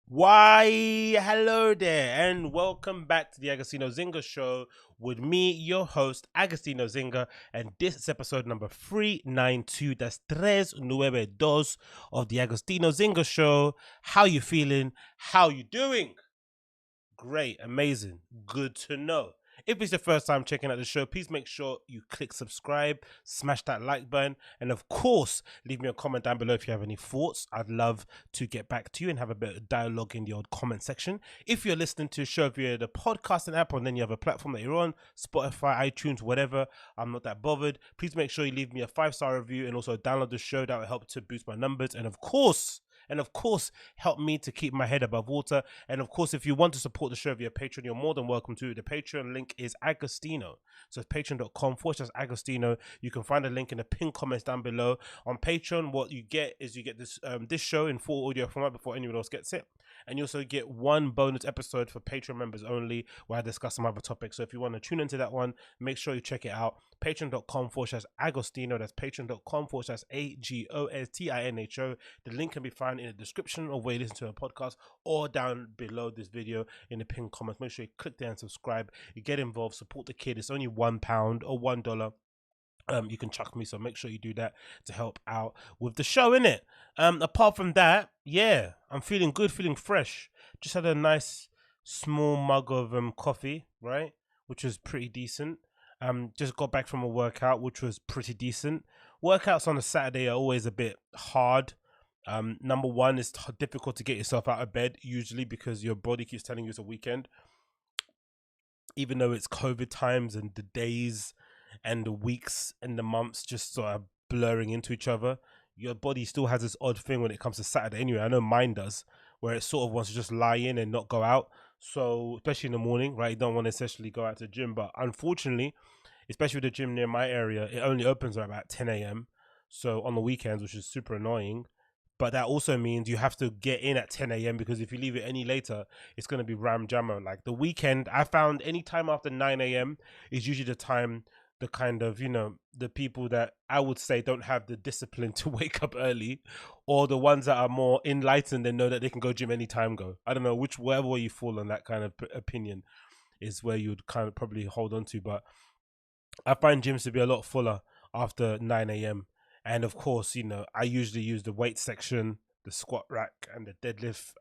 Why, hello there, and welcome back to the Agostinho Zinga show with me, your host, Agostinho Zinga, and this is episode number 392. That's 392 of the Agostinho Zinga show. How you feeling? How you doing? Great, amazing, good to know. If it's your first time checking out the show, please make sure you click subscribe, smash that like button, and of course, leave me a comment down below if you have any thoughts. I'd love to get back to you and have a bit of dialogue in the old comment section. If you're listening to the show via the podcasting app, and then you have a platform that you're on, Spotify, iTunes, whatever, I'm not that bothered. Please make sure you leave me a 5-star review and also download the show. That will help to boost my numbers. And of course, help me to keep my head above water. And of course, if you want to support the show via Patreon, you're more than welcome to. The Patreon link is Agostinho. So it's patreon.com/Agostinho. You can find a link in the pinned comments down below. On Patreon, what you get is you get this show in full audio format before anyone else gets it. And you also get one bonus episode for Patreon members only where I discuss some other topics. So if you want to tune into that one, make sure you check it out. Patreon.com/Agostinho. That's patreon.com/Agostinho. The link can be found in the description of where you listen to a podcast or down below this video in the pinned comments. Make sure you click there and subscribe. You get involved, support the kid. It's only £1 or $1. You can chuck me, so make sure you do that to help out with the show, innit? Apart from that, yeah, I'm feeling good, feeling fresh. Just had a nice small mug of coffee, right? Which was pretty decent. Just got back from a workout, which was pretty decent. Workouts on a Saturday are always a bit hard. Number one, it's difficult to get yourself out of bed usually because your body keeps telling you it's a weekend, even though it's COVID times and the days and the weeks and the months just sort of blurring into each other. Your body still has this odd thing when it comes to Saturday. Anyway, I know mine does, where it sort of wants to just lie in and not go out. So, especially in the morning, right? You don't want to essentially go out to the gym, but unfortunately, especially with the gym near my area, it only opens at about 10 a.m. So on the weekends, which is super annoying. But that also means you have to get in at 10 a.m. because if you leave it any later, it's going to be ram jammer. Like the weekend, I found any time after 9 a.m. is usually the time the kind of, the people that I would say don't have the discipline to wake up early, or the ones that are more enlightened and know that they can go gym anytime go. I don't know wherever way you fall on that kind of opinion is where you'd kind of probably hold on to. But I find gyms to be a lot fuller after 9 a.m. And of course, I usually use the weight section, the squat rack, and the deadlift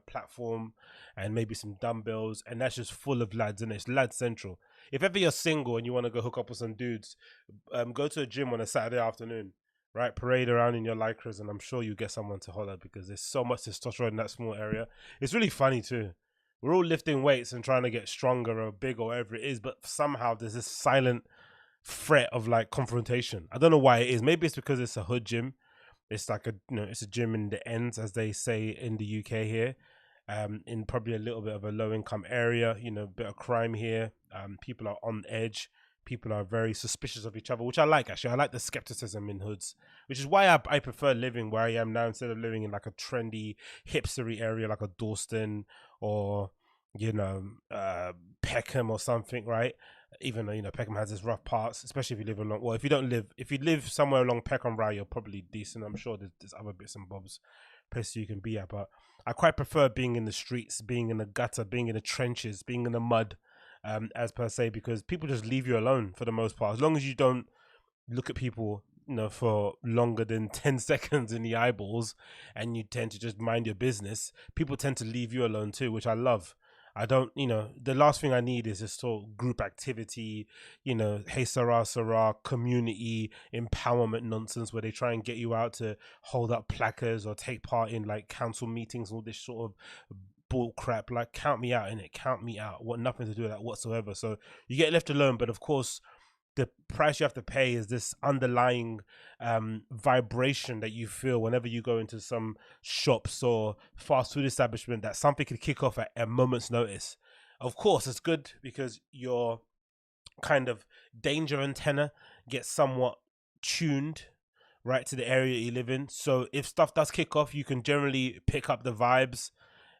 platform, and maybe some dumbbells. And that's just full of lads, and it's lad central. If ever you're single and you want to go hook up with some dudes, go to a gym on a Saturday afternoon, right? Parade around in your lycras, and I'm sure you get someone to holler because there's so much testosterone in that small area. It's really funny too. We're all lifting weights and trying to get stronger or big or whatever it is, but somehow there's this silent threat of like confrontation. I don't know why it is. Maybe it's because it's a hood gym. It's like it's a gym in the ends, as they say in the UK here. In probably a little bit of a low income area, bit of crime here. People are on edge. People are very suspicious of each other, which I like actually. I like the skepticism in hoods, which is why I prefer living where I am now instead of living in like a trendy, hipstery area like a Dalston or Peckham or something, right? Even though Peckham has its rough parts, especially if you live along. Well, if you live somewhere along Peckham Rye, you're probably decent. I'm sure there's other bits and bobs places you can be at, but I quite prefer being in the streets, being in the gutter, being in the trenches, being in the mud, as per se, because people just leave you alone for the most part. As long as you don't look at people, for longer than 10 seconds in the eyeballs, and you tend to just mind your business, people tend to leave you alone too, which I love. I don't, the last thing I need is this sort of group activity, hey, Sarah, community empowerment nonsense where they try and get you out to hold up placards or take part in like council meetings, all this sort of bull crap. Like, count me out, innit? Count me out. What nothing to do with that whatsoever. So you get left alone, but of course, the price you have to pay is this underlying vibration that you feel whenever you go into some shops or fast food establishment that something could kick off at a moment's notice. Of course, it's good because your kind of danger antenna gets somewhat tuned right to the area you live in. So if stuff does kick off, you can generally pick up the vibes,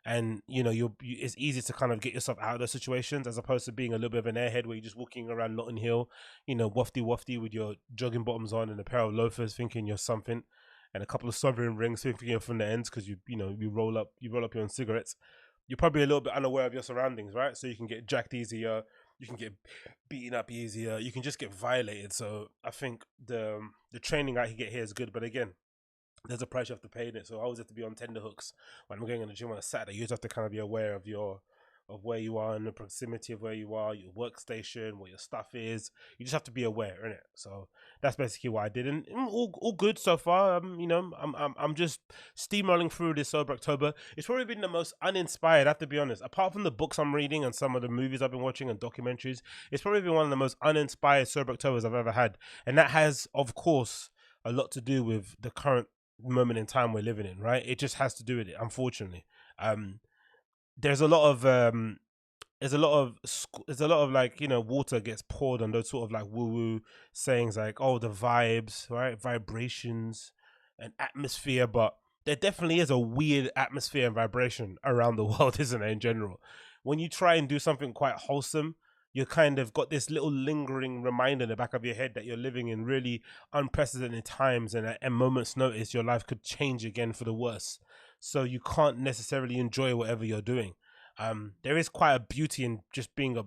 and it's easy to kind of get yourself out of those situations as opposed to being a little bit of an airhead where you're just walking around Notting Hill, wafty with your jogging bottoms on and a pair of loafers thinking you're something. and a couple of sovereign rings swinging from the ends because you roll up your own cigarettes, you're probably a little bit unaware of your surroundings, right? So you can get jacked easier, you can get beaten up easier, you can just get violated. So I think the training I can get here is good, but again, there's a price you have to pay in it. So I always have to be on tender hooks when I'm going in the gym on a Saturday. You just have to kind of be aware of where you are and the proximity of where you are, your workstation, what your stuff is. You just have to be aware, innit? So that's basically what I did, and all good so far. I'm just steamrolling through this sober October. It's probably been the most uninspired, I have to be honest. Apart from the books I'm reading and some of the movies I've been watching and documentaries, it's probably been one of the most uninspired sober Octobers I've ever had, and that has, of course, a lot to do with the current moment in time we're living in, right? It just has to do with it, unfortunately. There's a lot of like, water gets poured on those sort of like woo woo sayings like, oh, the vibes, right, vibrations and atmosphere, but there definitely is a weird atmosphere and vibration around the world, isn't it, in general? When you try and do something quite wholesome, you kind of got this little lingering reminder in the back of your head that you're living in really unprecedented times, and at a moment's notice your life could change again for the worse. So you can't necessarily enjoy whatever you're doing. There is quite a beauty in just being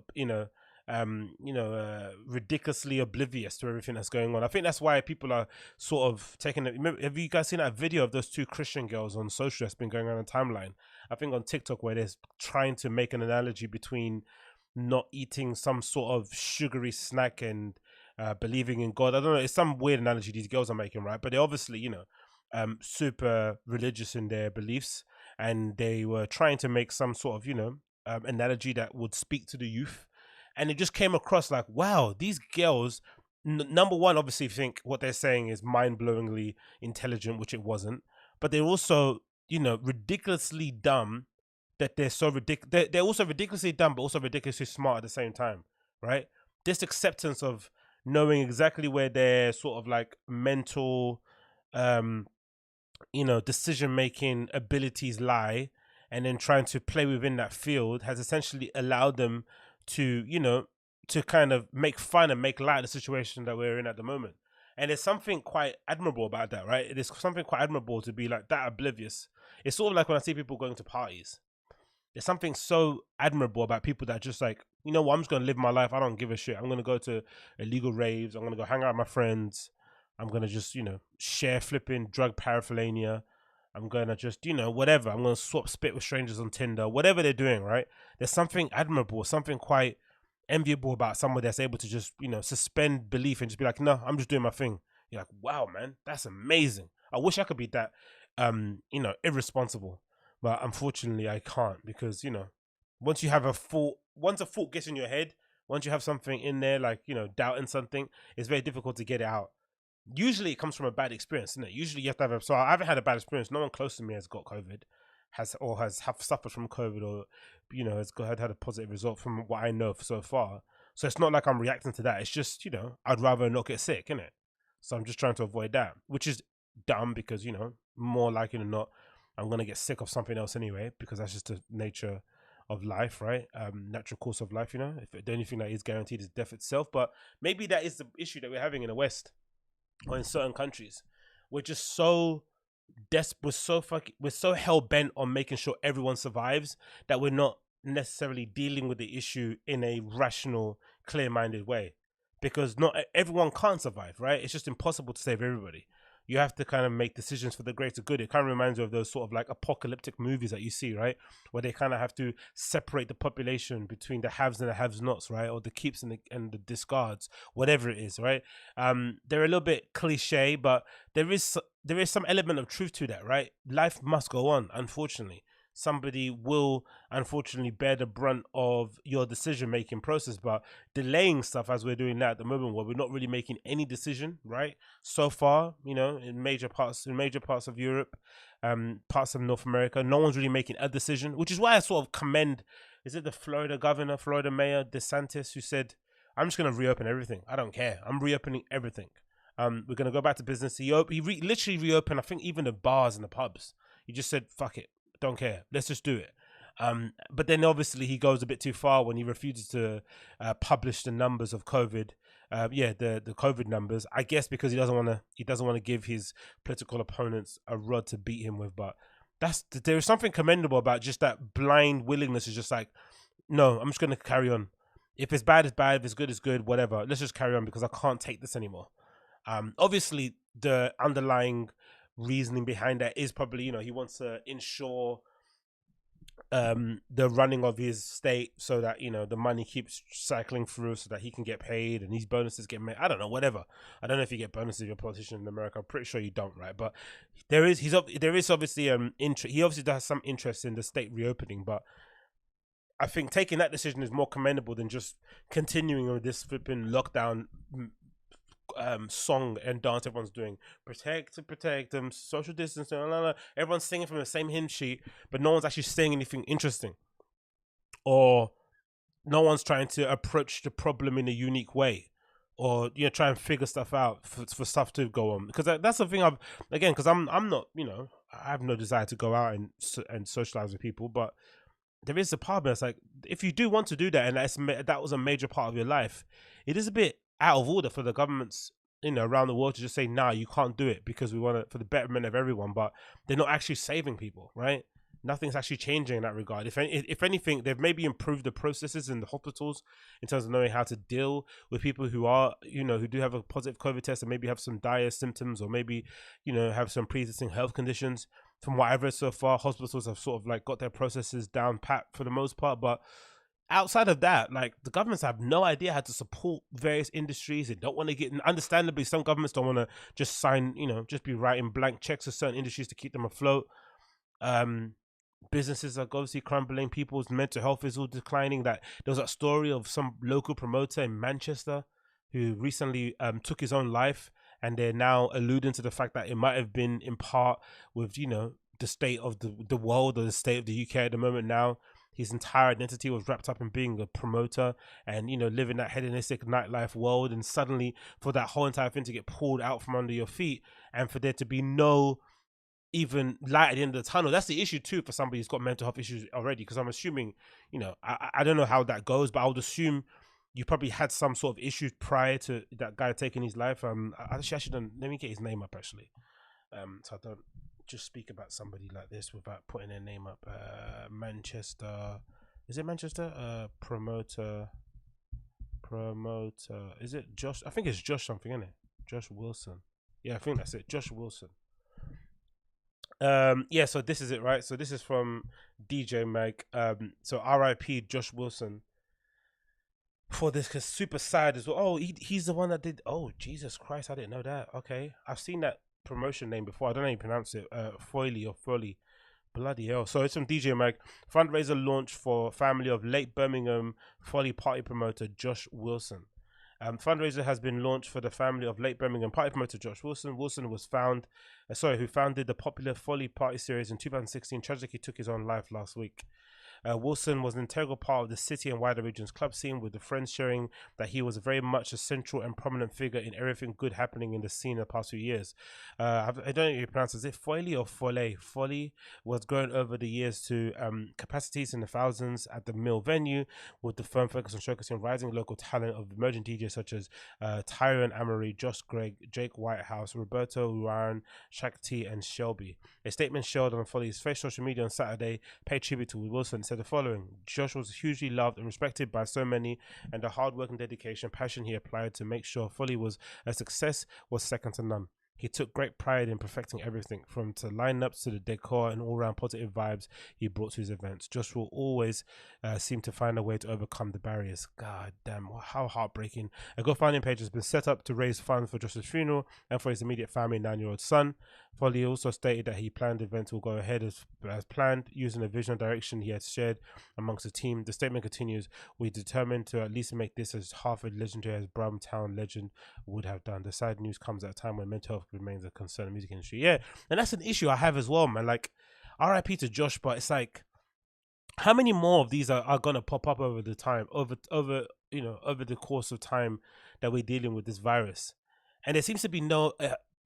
ridiculously oblivious to everything that's going on. I think that's why people are sort of taking it. Have you guys seen that video of those two Christian girls on social that's been going on timeline? I think on TikTok, where they're trying to make an analogy between not eating some sort of sugary snack and believing in God. I don't know. It's some weird analogy these girls are making, right? But they're obviously, super religious in their beliefs, and they were trying to make some sort of, analogy that would speak to the youth. And it just came across like, wow, these girls, number one, obviously think what they're saying is mind-blowingly intelligent, which it wasn't. But they're also, ridiculously dumb, that they're so ridiculous. They're also ridiculously dumb, but also ridiculously smart at the same time, right? This acceptance of knowing exactly where their sort of like mental, decision making abilities lie, and then trying to play within that field has essentially allowed them to, to kind of make fun and make light of the situation that we're in at the moment. And there's something quite admirable about that, right? It is something quite admirable to be like that oblivious. It's sort of like when I see people going to parties. There's something so admirable about people that just like, I'm just going to live my life. I don't give a shit. I'm going to go to illegal raves. I'm going to go hang out with my friends. I'm going to just, share flipping drug paraphernalia. I'm going to just, whatever. I'm going to swap spit with strangers on Tinder, whatever they're doing, right? There's something admirable, something quite enviable about someone that's able to just, suspend belief and just be like, no, I'm just doing my thing. You're like, wow, man, that's amazing. I wish I could be that, irresponsible. But unfortunately, I can't, because, once a thought gets in your head, once you have something in there, like, doubting something, it's very difficult to get it out. Usually it comes from a bad experience, isn't it? Usually you have to have so I haven't had a bad experience. No one close to me has got COVID, has suffered from COVID, or, has had a positive result from what I know so far. So it's not like I'm reacting to that. It's just, I'd rather not get sick, innit? So I'm just trying to avoid that, which is dumb because, more likely than not, I'm going to get sick of something else anyway, because that's just the nature of life, right? Natural course of life, if the only thing that is guaranteed is death itself. But maybe that is the issue that we're having in the West or in certain countries. We're just so we're so hell bent on making sure everyone survives that we're not necessarily dealing with the issue in a rational, clear-minded way, because not everyone can't survive, right? It's just impossible to save everybody. You have to kind of make decisions for the greater good. It kind of reminds me of those sort of like apocalyptic movies that you see, right? Where they kind of have to separate the population between the haves and the have-nots, right? Or the keeps and the discards, whatever it is, right? They're a little bit cliche, but there is some element of truth to that, right? Life must go on, unfortunately. Somebody will unfortunately bear the brunt of your decision-making process, but delaying stuff as we're doing now at the moment, where we're not really making any decision, right? So far, in major parts of Europe, parts of North America, no one's really making a decision, which is why I sort of commend, is it the Florida Mayor DeSantis, who said, I'm just going to reopen everything. I don't care. I'm reopening everything. We're going to go back to business. He literally reopened, I think, even the bars and the pubs. He just said, fuck it. Don't care. Let's just do it. But then obviously he goes a bit too far when he refuses to publish the numbers of COVID yeah, the COVID numbers. I guess because he doesn't want to give his political opponents a rod to beat him with. But there is something commendable about just that blind willingness. Is just like, no, I'm just gonna carry on. If it's bad, it's bad. If it's good, it's good. Whatever. Let's just carry on because I can't take this anymore. Obviously, the underlying reasoning behind that is probably, he wants to ensure the running of his state so that the money keeps cycling through so that he can get paid and these bonuses get made. I don't know, whatever. I don't know if you get bonuses if you're a politician in America. I'm pretty sure you don't, right? But there is obviously he obviously does some interest in the state reopening, but I think taking that decision is more commendable than just continuing with this flipping lockdown song and dance everyone's doing. Protect them, social distancing, blah, blah, blah. Everyone's singing from the same hymn sheet, but no one's actually saying anything interesting, or no one's trying to approach the problem in a unique way, or try and figure stuff out for stuff to go on. Because that's the thing because I'm not, I have no desire to go out and socialize with people, but there is a part of it. It's like, if you do want to do that, and that was a major part of your life, it is a bit out of order for the governments, around the world to just say, nah, you can't do it because we want it for the betterment of everyone, but they're not actually saving people, right? Nothing's actually changing in that regard. If anything, they've maybe improved the processes in the hospitals in terms of knowing how to deal with people who are, who do have a positive COVID test and maybe have some dire symptoms, or maybe, have some pre-existing health conditions. From what I've read so far, hospitals have sort of like got their processes down pat for the most part, but outside of that, like, the governments have no idea how to support various industries. They don't want to get, understandably, some governments don't want to just sign, just be writing blank checks to certain industries to keep them afloat. Businesses are obviously crumbling. People's mental health is all declining. That there was that story of some local promoter in Manchester who recently took his own life, and they're now alluding to the fact that it might have been in part with the state of the world, or the state of the UK at the moment now. His entire identity was wrapped up in being a promoter and living that hedonistic nightlife world, and suddenly for that whole entire thing to get pulled out from under your feet, and for there to be no even light at the end of the tunnel. That's the issue too for somebody who's got mental health issues already, because I'm assuming, I don't know how that goes, but I would assume you probably had some sort of issues prior to that guy taking his life. I shouldn't, let me get his name up actually, so I don't just speak about somebody like this without putting their name up. Manchester, is it Manchester? Promoter, is it Josh? I think it's Josh something, isn't it? Josh Wilson. Yeah, I think that's it, Josh Wilson. Yeah, so this is it, right? So this is from DJ Mag. So RIP Josh Wilson for this, because super sad as well. Oh, he's the one that did. Oh, Jesus Christ, I didn't know that. Okay, I've seen that promotion name before. I don't know how you pronounce it. Foily or Foley. Bloody hell. So it's from DJ Mag. Fundraiser launch for family of late Birmingham Folly party promoter Josh Wilson. Fundraiser has been launched for the family of late Birmingham party promoter Josh Wilson. Wilson was who founded the popular Folly party series in 2016. Tragically took his own life last week. Wilson was an integral part of the city and wider region's club scene, with the friends sharing that he was very much a central and prominent figure in everything good happening in the scene in the past few years. I don't know if you pronounce it. Is it Foley or Foley? Foley was grown over the years to capacities in the thousands at the Mill venue, with the firm focus on showcasing rising local talent of emerging DJs such as Tyrone Amory, Josh Gregg, Jake Whitehouse, Roberto Ryan, Shakti, and Shelby. A statement shared on Foley's social media on Saturday paid tribute to Wilson. Said the following: Josh was hugely loved and respected by so many, and the hard work and dedication, passion he applied to make sure Foley was a success was second to none. He took great pride in perfecting everything, from to lineups to the decor and all-round positive vibes he brought to his events. Josh will always seem to find a way to overcome the barriers. God damn, how heartbreaking. A GoFundMe page has been set up to raise funds for Josh's funeral and for his immediate family, 9-year-old son. Foley also stated that he planned the event will go ahead as planned, using the vision and direction he had shared amongst the team. The statement continues: "We determined to at least make this as half as legendary as Brumtown legend would have done." The sad news comes at a time when mental health remains a concern in the music industry. Yeah, and that's an issue I have as well, man. Like, RIP to Josh, but it's like, how many more of these are gonna pop up over the the course of time that we're dealing with this virus? And there seems to be no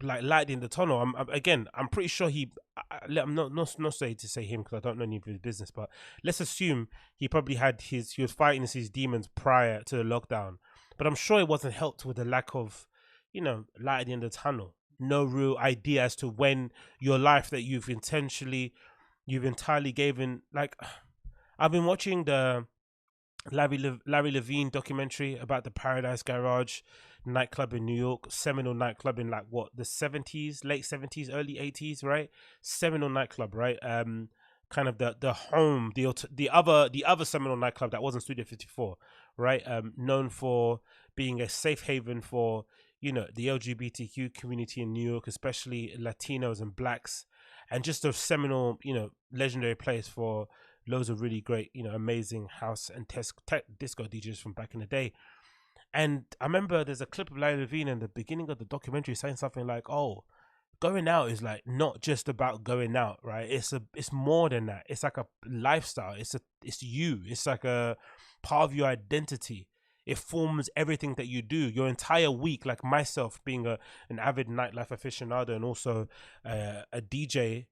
light in the tunnel. I'm pretty sure I'm not saying to say him because I don't know any of his business, but let's assume he probably he was fighting his demons prior to the lockdown. But I'm sure it wasn't helped with the lack of, light at the end of the tunnel. No real idea as to when your life that you've entirely given. Like, I've been watching the Larry Levine documentary about the Paradise Garage nightclub in New York, seminal nightclub in like what, the 70s, late 70s, early 80s, right? Seminal nightclub, right? Kind of the home, the other seminal nightclub that wasn't Studio 54, right? Known for being a safe haven for the LGBTQ community in New York, especially Latinos and blacks, and just a seminal, legendary place for loads of really great, amazing house and disco DJs from back in the day. And I remember there's a clip of Larry Levine in the beginning of the documentary saying something like, "Oh, going out is like not just about going out, right? It's more than that. It's like a lifestyle. It's you. It's like a part of your identity. It forms everything that you do. Your entire week, like myself, being an avid nightlife aficionado and also a DJ,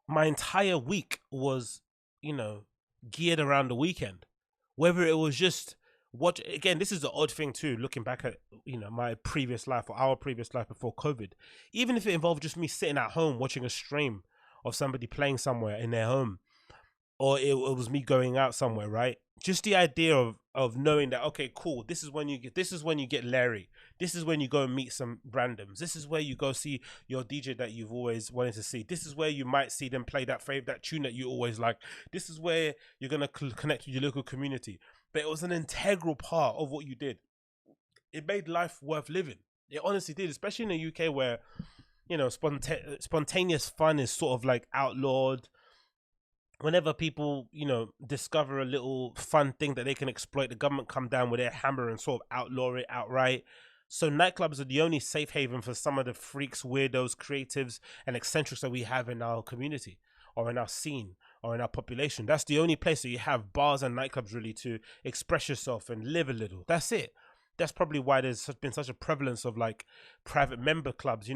my entire week was, geared around the weekend. Whether it was just watch again, this is the odd thing too, looking back at my previous life or our previous life before COVID. Even if it involved just me sitting at home watching a stream of somebody playing somewhere in their home, or it was me going out somewhere, right? Just the idea of knowing that, okay, cool, this is when you get Larry. This is when you go and meet some randoms. This is where you go see your DJ that you've always wanted to see. This is where you might see them play that tune that you always like. This is where you're gonna connect with your local community. But it was an integral part of what you did. It made life worth living. It honestly did, especially in the UK where spontaneous fun is sort of like outlawed. Whenever people discover a little fun thing that they can exploit, the government come down with their hammer and sort of outlaw it outright. So nightclubs are the only safe haven for some of the freaks, weirdos, creatives and eccentrics that we have in our community or in our scene or in our population. That's the only place that you have bars and nightclubs really to express yourself and live a little. That's it. That's probably why there's been such a prevalence of like private member clubs,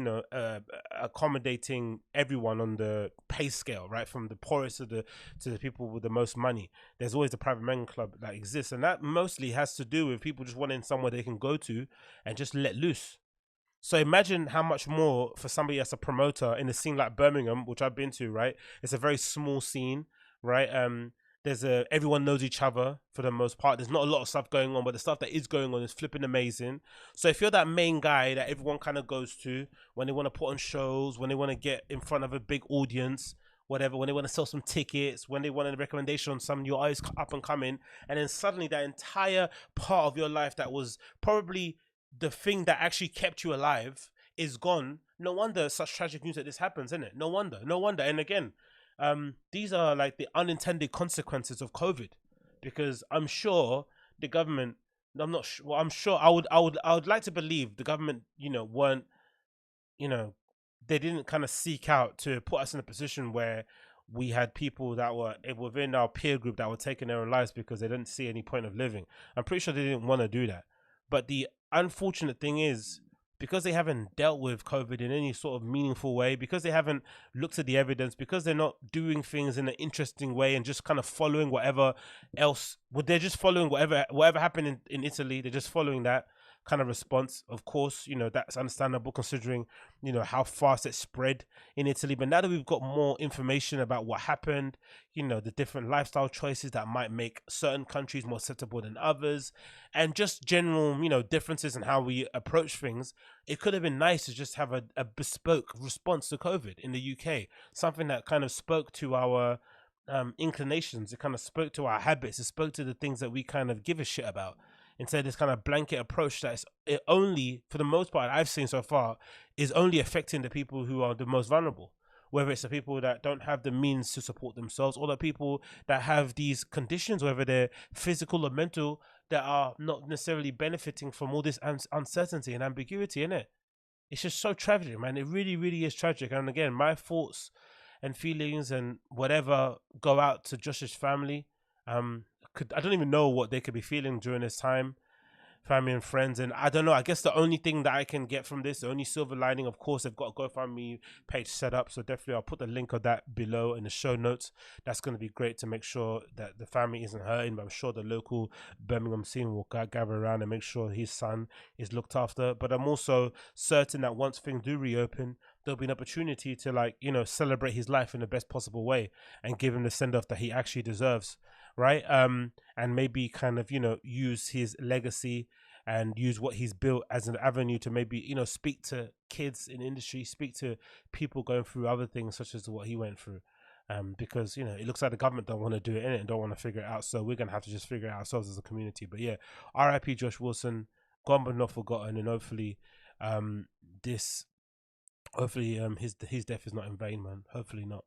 accommodating everyone on the pay scale, right? From the poorest to the people with the most money. There's always the private member club that exists. And that mostly has to do with people just wanting somewhere they can go to and just let loose. So imagine how much more for somebody that's a promoter in a scene like Birmingham, which I've been to, right? It's a very small scene, right? There's everyone knows each other for the most part. There's not a lot of stuff going on, but the stuff that is going on is flipping amazing. So if you're that main guy that everyone kind of goes to when they want to put on shows, when they want to get in front of a big audience, whatever, when they want to sell some tickets, when they want a recommendation on some new artist up and coming, and then suddenly that entire part of your life that was probably the thing that actually kept you alive is gone. No wonder such tragic news that this happens, isn't it? No wonder. And again, these are like the unintended consequences of COVID, because I'm sure the government. I'm not sure. Well, I'm sure. I would like to believe the government, weren't, they didn't kind of seek out to put us in a position where we had people that were within our peer group that were taking their own lives because they didn't see any point of living. I'm pretty sure they didn't want to do that. But the unfortunate thing is, because they haven't dealt with COVID in any sort of meaningful way, because they haven't looked at the evidence, because they're not doing things in an interesting way and just kind of following whatever else, they're just following whatever happened in Italy. They're just following that kind of response. Of course, that's understandable considering, how fast it spread in Italy. But now that we've got more information about what happened, the different lifestyle choices that might make certain countries more acceptable than others, and just general, differences in how we approach things, it could have been nice to just have a bespoke response to COVID in the UK, something that kind of spoke to our inclinations. It kind of spoke to our habits. It spoke to the things that we kind of give a shit about, instead of this kind of blanket approach that's it only, for the most part I've seen so far, is only affecting the people who are the most vulnerable, whether it's the people that don't have the means to support themselves, or the people that have these conditions, whether they're physical or mental, that are not necessarily benefiting from all this uncertainty and ambiguity in it. It's just so tragic, man. It really, really is tragic. And again, my thoughts and feelings and whatever go out to Josh's family. I don't even know what they could be feeling during this time. family and friends. And I don't know, I guess the only thing that I can get from this, the only silver lining, of course, they've got a GoFundMe page set up, so definitely I'll put the link of that below in the show notes. That's going to be great to make sure that the family isn't hurting, but I'm sure the local Birmingham scene will gather around and make sure his son is looked after. But I'm also certain that once things do reopen, there'll be an opportunity to, like, you know, celebrate his life in the best possible way and give him the send off that he actually deserves, right? And maybe kind of, you know, use his legacy and use what he's built as an avenue to maybe, you know, speak to kids in industry, speak to people going through other things such as what he went through. Because, you know, it looks like the government don't want to do it in it and don't want to figure it out, so we're gonna have to just figure it out ourselves as a community. But yeah, R.I.P. Josh Wilson, gone but not forgotten, and hopefully, this, hopefully, his death is not in vain, man. Hopefully not.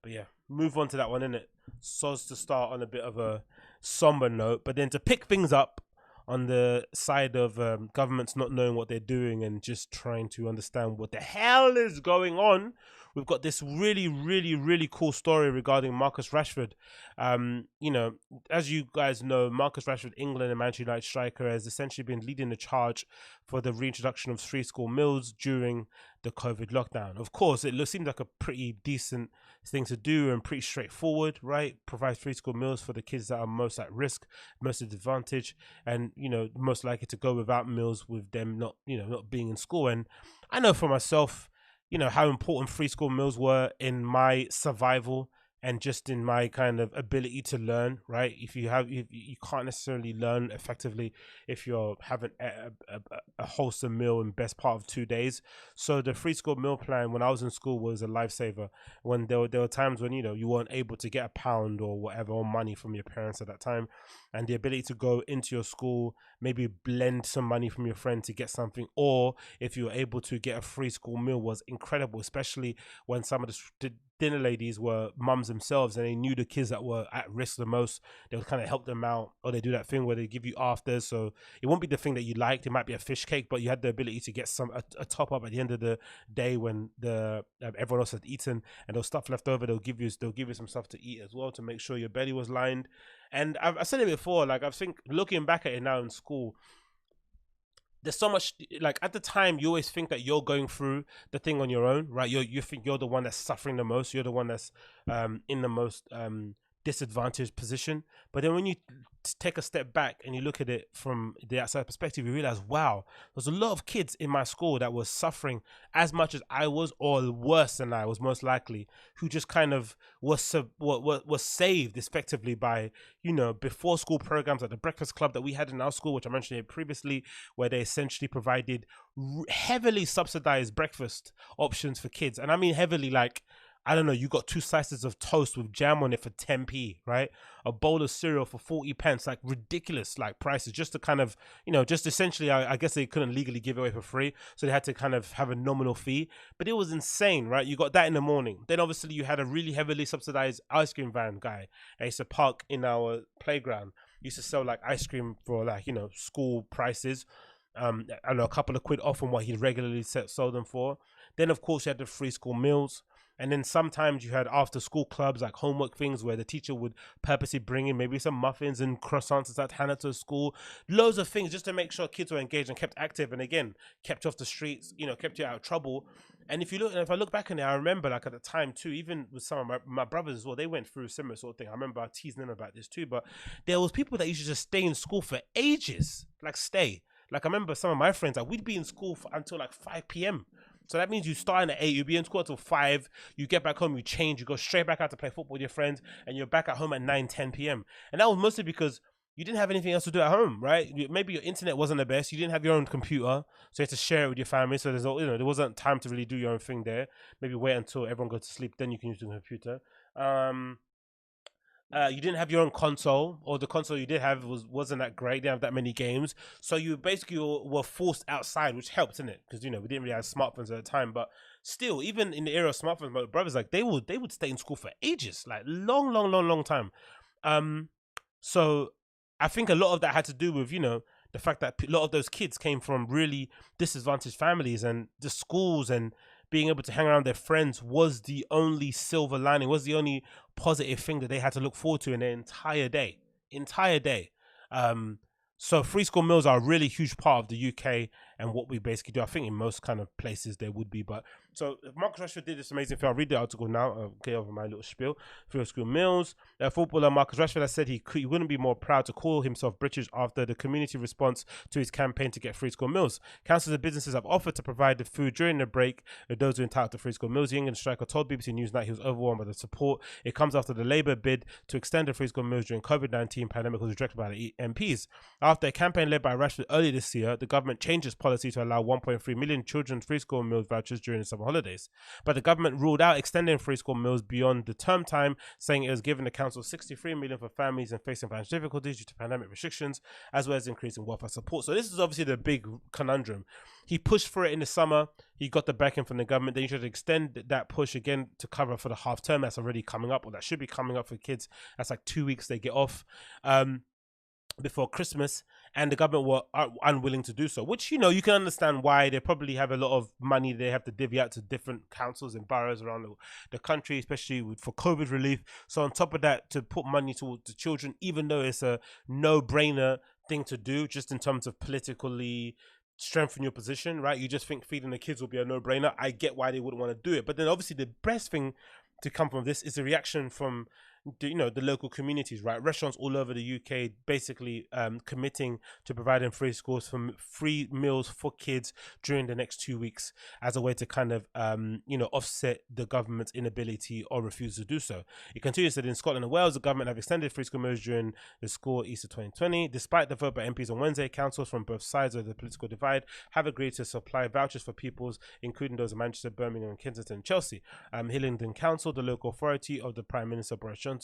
But yeah, move on to that one, innit? Soz to start on a bit of a somber note, but then to pick things up on the side of governments not knowing what they're doing and just trying to understand what the hell is going on. We've got this really, really, really cool story regarding Marcus Rashford. You know, as you guys know, Marcus Rashford, England and Manchester United striker, has essentially been leading the charge for the reintroduction of free school meals during the COVID lockdown. Of course, it seemed like a pretty decent thing to do and pretty straightforward, right? Provide free school meals for the kids that are most at risk, most at advantage, and, you know, most likely to go without meals with them not, you know, not being in school. And I know for myself, you know, how important free school meals were in my survival and just in my kind of ability to learn, right? If you can't necessarily learn effectively if you're having a wholesome meal in best part of 2 days. So the free school meal plan when I was in school was a lifesaver. When there were times when, you know, you weren't able to get a pound or whatever, or money from your parents at that time, and the ability to go into your school, maybe blend some money from your friend to get something, or if you were able to get a free school meal, was incredible, especially when some of the dinner ladies were mums themselves and they knew the kids that were at risk the most. They would kind of help them out, or they do that thing where they give you afters, so it won't be the thing that you liked. It might be a fish cake, but you had the ability to get a top up at the end of the day when the everyone else had eaten and there was stuff left over. They'll give you some stuff to eat as well to make sure your belly was lined. And I've said it before, like, I think looking back at it now in school, there's so much, like, at the time you always think that you're going through the thing on your own, right? You think you're the one that's suffering the most, you're the one that's in the most disadvantaged position. But then when you take a step back and you look at it from the outside perspective, you realize, wow, there's a lot of kids in my school that were suffering as much as I was, or worse than I was most likely, who just kind of was saved effectively by, you know, before school programs like the breakfast club that we had in our school, which I mentioned here previously, where they essentially provided heavily subsidized breakfast options for kids. And I mean heavily, like, I don't know, you got 2 slices of toast with jam on it for 10p, right? A bowl of cereal for 40 pence, like ridiculous, like, prices, just to kind of, you know, just essentially, I guess they couldn't legally give it away for free, so they had to kind of have a nominal fee, but it was insane, right? You got that in the morning. Then obviously you had a really heavily subsidized ice cream van guy. I used to park in our playground, used to sell like ice cream for, like, you know, school prices. I don't know, a couple of quid off from what he regularly sold them for. Then of course you had the free school meals. And then sometimes you had after school clubs, like homework things, where the teacher would purposely bring in maybe some muffins and croissants that hand it to school. Loads of things just to make sure kids were engaged and kept active, and again, kept you off the streets, you know, kept you out of trouble. And if I look back on it, I remember, like, at the time too, even with some of my brothers as well, they went through a similar sort of thing. I remember teasing them about this too, but there was people that used to just stay in school for ages, like stay. Like, I remember some of my friends, like, we'd be in school until like 5 p.m. So that means you start at 8, you be in school until 5, you get back home, you change, you go straight back out to play football with your friends, and you're back at home at 9, 10 p.m. And that was mostly because you didn't have anything else to do at home, right? Maybe your internet wasn't the best, you didn't have your own computer, so you had to share it with your family, so there's no, you know, there wasn't time to really do your own thing there. Maybe wait until everyone goes to sleep, then you can use the computer. You didn't have your own console, or the console you did have wasn't that great. Didn't have that many games, so you basically were forced outside, which helped, innit? Because, you know, we didn't really have smartphones at the time. But still, even in the era of smartphones, my brothers, like, they would stay in school for ages, like long time. So I think a lot of that had to do with, you know, the fact that a lot of those kids came from really disadvantaged families, and the schools and being able to hang around their friends was the only silver lining, was the only positive thing that they had to look forward to in their entire day. So free school meals are a really huge part of the UK and what we basically do. I think in most kind of places there would be, but so Marcus Rashford did this amazing thing. I'll read the article now. I'll get over my little spiel. Free school meals. Footballer Marcus Rashford has said he wouldn't be more proud to call himself British after the community response to his campaign to get free school meals. Councils and businesses have offered to provide the food during the break of those who are entitled to free school meals. The England striker told BBC Newsnight he was overwhelmed by the support. It comes after the Labour bid to extend the free school meals during COVID-19 pandemic was rejected by the MPs. After a campaign led by Rashford earlier this year, the government changed its policy to allow 1.3 million children free school meals vouchers during the summer holidays. But the government ruled out extending free school meals beyond the term time, saying it was giving the council 63 million for families and facing financial difficulties due to pandemic restrictions, as well as increasing welfare support. So this is obviously the big conundrum. He pushed for it in the summer. He got the backing from the government. Then he tried to extend that push again to cover for the half term that's already coming up, or that should be coming up for kids. That's like 2 weeks they get off. Before Christmas, and the government were unwilling to do so, which, you know, you can understand why. They probably have a lot of money they have to divvy out to different councils and boroughs around the country, especially for COVID relief. So on top of that, to put money towards the children, even though it's a no-brainer thing to do, just in terms of politically strengthen your position, right? You just think feeding the kids will be a no-brainer. I get why they wouldn't want to do it, but then obviously the best thing to come from this is a reaction from the local communities, right? Restaurants all over the UK basically committing to providing free meals for kids during the next 2 weeks as a way to kind of offset the government's inability or refuse to do so. It continues that in Scotland and Wales, the government have extended free school meals during the school Easter 2020. Despite the vote by MPs on Wednesday, councils from both sides of the political divide have agreed to supply vouchers for pupils, including those in Manchester, Birmingham, Kensington, and Chelsea. Hillingdon Council, the local authority of the Prime Minister Boris Johnson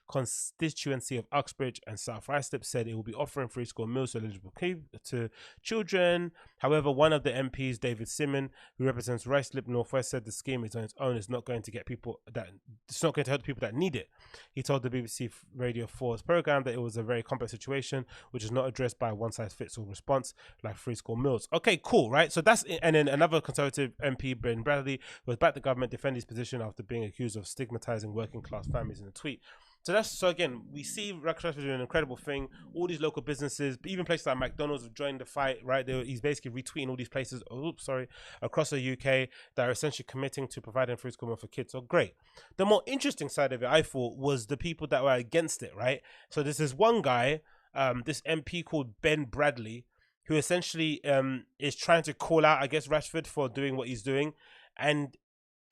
constituency of Uxbridge and South Islip, said it will be offering free school meals to eligible to children. However, one of the MPs, David Simon, who represents Ruislip Northwest, said the scheme is on its own. It's not going to help people that need it. He told the BBC Radio 4's program that it was a very complex situation, which is not addressed by a one-size-fits-all response like free school meals. Okay, cool, right? So that's it. And then another Conservative MP, Ben Bradley, was back the government defend his position after being accused of stigmatizing working-class families in a tweet. So again, we see Rashford doing an incredible thing. All these local businesses, even places like McDonald's, have joined the fight, right? He's basically retweeting all these places, across the UK that are essentially committing to providing free school meal for kids. So great. The more interesting side of it, I thought, was the people that were against it, right? So this is one guy, this MP called Ben Bradley, who essentially is trying to call out, I guess, Rashford for doing what he's doing. And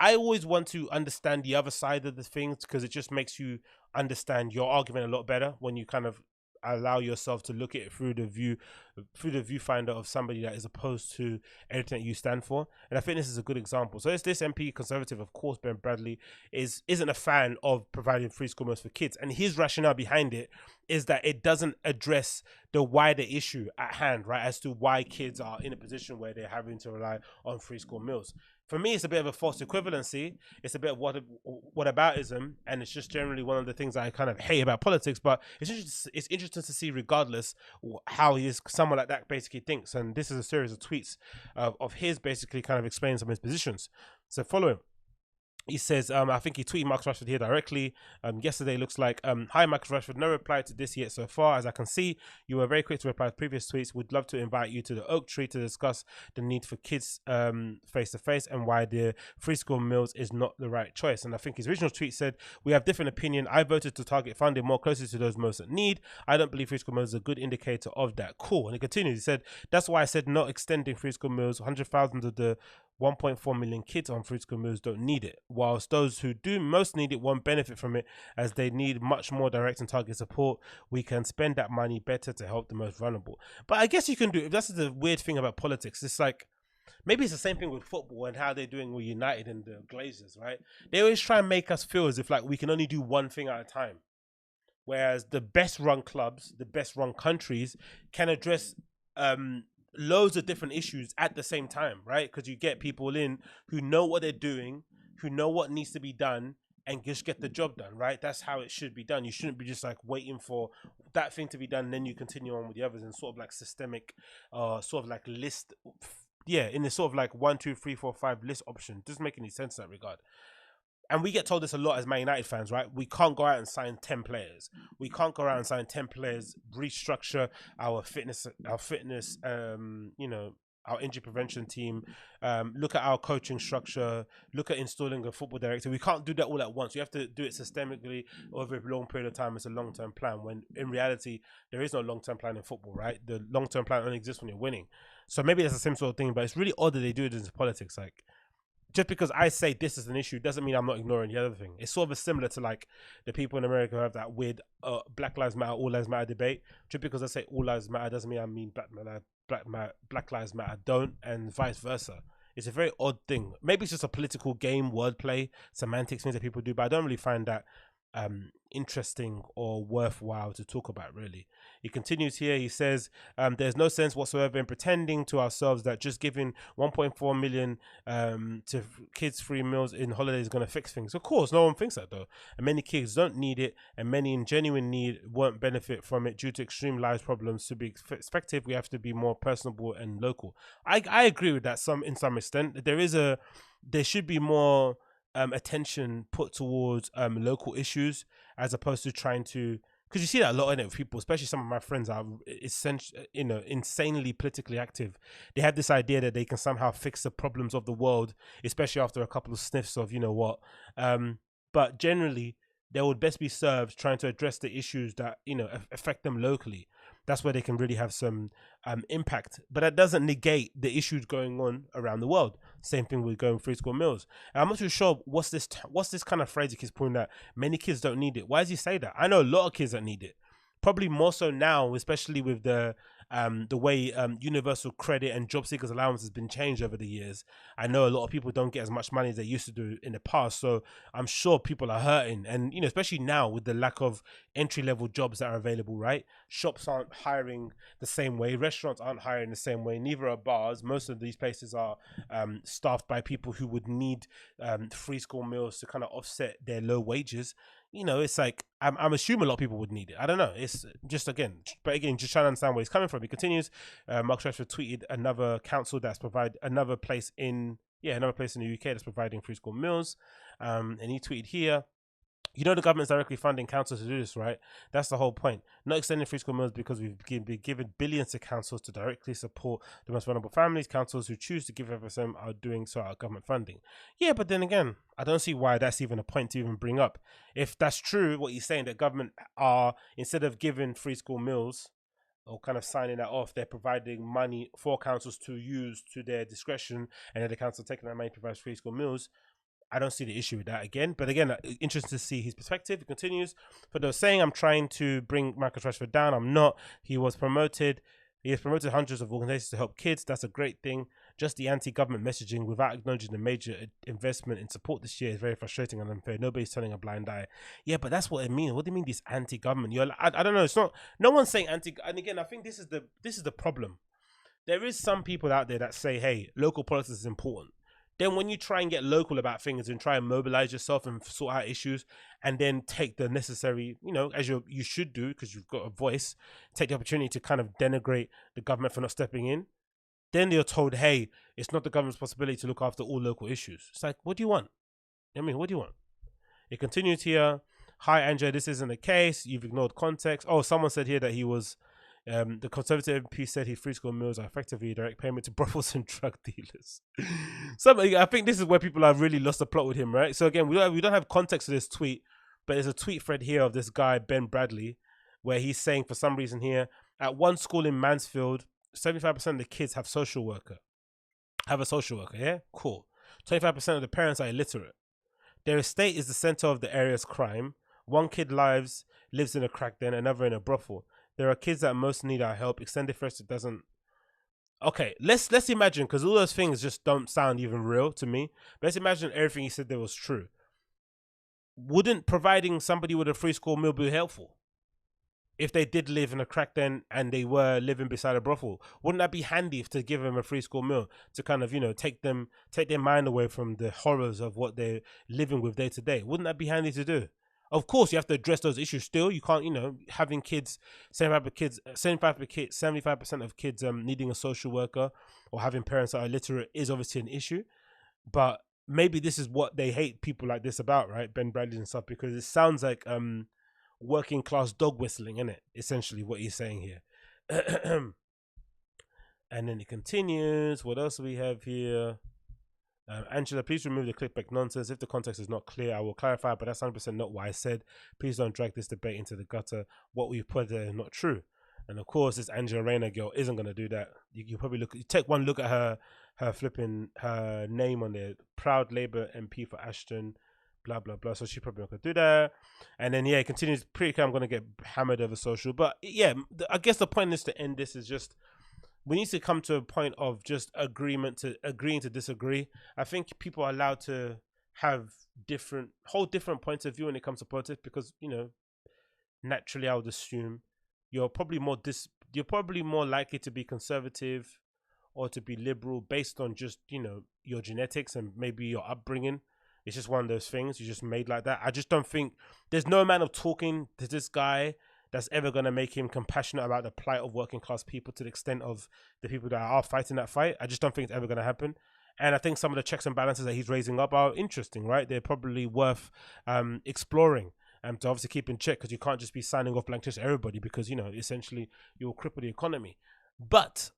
I always want to understand the other side of the things, because it just makes you understand your argument a lot better when you kind of allow yourself to look at it through the viewfinder of somebody that is opposed to everything that you stand for. And I think this is a good example. So it's this MP Conservative, of course, Ben Bradley, isn't a fan of providing free school meals for kids, and his rationale behind it is that it doesn't address the wider issue at hand, right, as to why kids are in a position where they're having to rely on free school meals. For me, it's a bit of a false equivalency. It's a bit of whataboutism, and it's just generally one of the things I kind of hate about politics. But it's interesting to see, regardless, how someone like that basically thinks. And this is a series of tweets of his basically kind of explaining some of his positions. So follow him. He says, I think he tweeted Marcus Rashford here directly. Yesterday, looks like, hi, Marcus Rashford. No reply to this yet so far. As I can see, you were very quick to reply to previous tweets. Would love to invite you to the Oak Tree to discuss the need for kids face-to-face and why the free school meals is not the right choice. And I think his original tweet said, we have different opinion. I voted to target funding more closely to those most in need. I don't believe free school meals is a good indicator of that. Cool. And he continues. He said, that's why I said not extending free school meals. 100,000 of the 1.4 million kids on free school meals don't need it, whilst those who do most need it won't benefit from it, as they need much more direct and targeted support. We can spend that money better to help the most vulnerable. But I guess you can do it. That's the weird thing about politics. It's like, maybe it's the same thing with football and how they're doing with United and the Glazers, right? They always try and make us feel as if like we can only do one thing at a time, whereas the best run clubs, the best run countries can address loads of different issues at the same time, right? Because you get people in who know what they're doing, who know what needs to be done, and just get the job done, right? That's how it should be done. You shouldn't be just like waiting for that thing to be done and then you continue on with the others in sort of like systemic sort of like list, in the sort of like 1, 2, 3, 4, 5 list option. Doesn't make any sense in that regard. and we get told this a lot as Man United fans, right? We can't go out and sign 10 players. We can't go out and sign 10 players, restructure our fitness, our injury prevention team, look at our coaching structure, look at installing a football director. We can't do that all at once. We have to do it systemically over a long period of time. It's a long-term plan, when in reality, there is no long-term plan in football, right? The long-term plan only exists when you're winning. So maybe that's the same sort of thing, but it's really odd that they do it into politics. Like, just because I say this is an issue doesn't mean I'm not ignoring the other thing. It's sort of similar to like the people in America who have that weird Black Lives Matter, All Lives Matter debate. Just because I say All Lives Matter doesn't mean I mean Black Lives Matter don't, and vice versa. It's a very odd thing. Maybe it's just a political game, wordplay, semantics, things that people do, but I don't really find that interesting or worthwhile to talk about, really. He continues here. He says, there's no sense whatsoever in pretending to ourselves that just giving 1.4 million to kids free meals in holidays is going to fix things. Of course, no one thinks that, though. And many kids don't need it, and many in genuine need won't benefit from it due to extreme life problems. To be effective, we have to be more personable and local. I agree with that in some extent. There should be more attention put towards local issues, as opposed to trying to, because you see that a lot in it with people, especially some of my friends are insanely politically active. They have this idea that they can somehow fix the problems of the world, especially after a couple of sniffs of but generally they would best be served trying to address the issues that affect them locally. That's where they can really have some impact. But that doesn't negate the issues going on around the world. Same thing with going free school meals. And I'm not too sure what's this kind of phrase he keeps putting, that many kids don't need it. Why does he say that? I know a lot of kids that need it. Probably more so now, especially with the way universal credit and job seekers allowance has been changed over the years. I know a lot of people don't get as much money as they used to do in the past, so I'm sure people are hurting. And especially now with the lack of entry-level jobs that are available, right? Shops aren't hiring the same way, restaurants aren't hiring the same way, neither are bars. Most of these places are staffed by people who would need free school meals to kind of offset their low wages. It's like, I'm assuming a lot of people would need it. I don't know. It's just, just trying to understand where he's coming from. He continues, Mark Rashford tweeted another council that's another place in the UK that's providing free school meals. And he tweeted here, the government's directly funding councils to do this, right? That's the whole point. Not extending free school meals because we've been given billions to councils to directly support the most vulnerable families. Councils who choose to give FSM are doing so out of government funding. Yeah, but then again, I don't see why that's even a point to even bring up. If that's true, what he's saying, that government are, instead of giving free school meals or kind of signing that off, they're providing money for councils to use to their discretion, and then the council taking that money provides free school meals. I don't see the issue with that again. But again, interesting to see his perspective. He continues, for those saying I'm trying to bring Marcus Rashford down, I'm not. He has promoted hundreds of organizations to help kids. That's a great thing. Just the anti-government messaging without acknowledging the major investment in support this year is very frustrating and unfair. Nobody's turning a blind eye. Yeah, but that's what it means. What do you mean this anti-government? I don't know. It's not. No one's saying anti. And again, I think this is the problem. There is some people out there that say, hey, local politics is important. Then when you try and get local about things and try and mobilize yourself and sort out issues, and then take the necessary, as you should do because you've got a voice, take the opportunity to kind of denigrate the government for not stepping in, then you're told, hey, it's not the government's responsibility to look after all local issues. It's like, what do you want? What do you want? It continues here. Hi, Andrea, this isn't the case. You've ignored context. Oh, someone said here that he was... the Conservative MP said his free school meals are effectively a direct payment to brothels and drug dealers. I think this is where people have really lost the plot with him, right? So again, we don't have context to this tweet, but there's a tweet thread here of this guy, Ben Bradley, where he's saying for some reason here, at one school in Mansfield, 75% of the kids have a social worker, yeah? Cool. 25% of the parents are illiterate. Their estate is the center of the area's crime. One kid lives in a crack den, another in a brothel. There are kids that most need our help. Extended first, it doesn't. Okay, let's imagine, because all those things just don't sound even real to me. But let's imagine everything he said there was true. Wouldn't providing somebody with a free school meal be helpful? If they did live in a crack den and they were living beside a brothel, wouldn't that be handy to give them a free school meal to kind of, take their mind away from the horrors of what they're living with day to day? Wouldn't that be handy to do? Of course, you have to address those issues still. You can't, having kids, 75% of kids needing a social worker or having parents that are illiterate is obviously an issue. But maybe this is what they hate people like this about, right? Ben Bradley and stuff, because it sounds like working class dog whistling, isn't it? Essentially what he's saying here. And then it continues. What else do we have here? Angela, please remove the clickbait nonsense. If the context is not clear, I will clarify, but that's 100% not what I said. Please don't drag this debate into the gutter. What we've put there is not true. And of course, this Angela Rayner girl isn't going to do that. You probably you take one look at her flipping her name on there. Proud Labour MP for Ashton, blah, blah, blah. So she probably not going to do that. And then, yeah, it continues. Pretty clear I'm going to get hammered over social. But yeah, I guess the point is to end this is just, we need to come to a point of just agreeing to disagree. I think people are allowed to have different points of view when it comes to politics, because, you know, naturally I would assume you're probably more likely to be conservative or to be liberal based on just, you know, your genetics and maybe your upbringing. It's just one of those things. You're just made like that. I just don't think there's no amount of talking to this guy that's ever going to make him compassionate about the plight of working class people to the extent of the people that are fighting that fight. I just don't think it's ever going to happen. And I think some of the checks and balances that he's raising up are interesting, right? They're probably worth exploring to obviously keep in check, because you can't just be signing off blank checks to everybody, because, you know, essentially you'll cripple the economy. But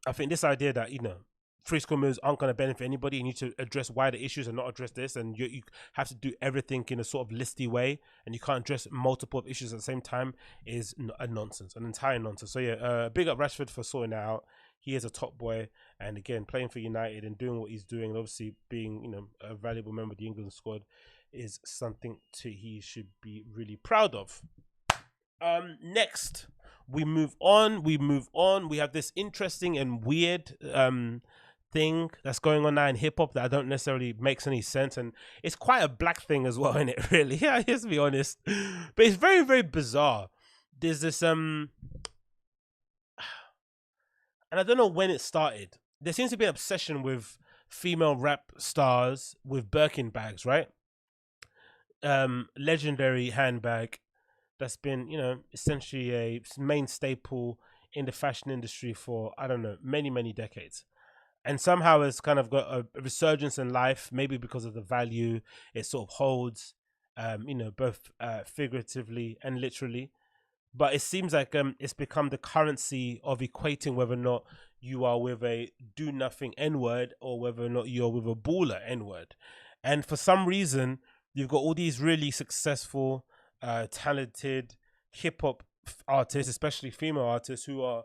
I think this idea that, you know, free school meals aren't going to benefit anybody. You need to address wider issues and not address this. And you have to do everything in a sort of listy way, and you can't address multiple issues at the same time is a nonsense, an entire nonsense. So yeah, big up Rashford for sorting that out. He is a top boy, and again, playing for United and doing what he's doing, and obviously being, you know, a valuable member of the England squad is something he should be really proud of. Next, we move on. We have this interesting and weird thing that's going on now in hip hop that I don't necessarily makes any sense, and it's quite a black thing as well, isn't it? Really, yeah, let's be honest. But it's very, very bizarre. There's this and I don't know when it started. There seems to be an obsession with female rap stars with Birkin bags, right? Legendary handbag that's been, you know, essentially a main staple in the fashion industry for, I don't know, many decades. And somehow it's kind of got a resurgence in life, maybe because of the value it sort of holds, you know, both figuratively and literally. But it seems like it's become the currency of equating whether or not you are with a do-nothing N-word or whether or not you're with a baller N-word. And for some reason, you've got all these really successful, talented hip-hop artists, especially female artists, who are,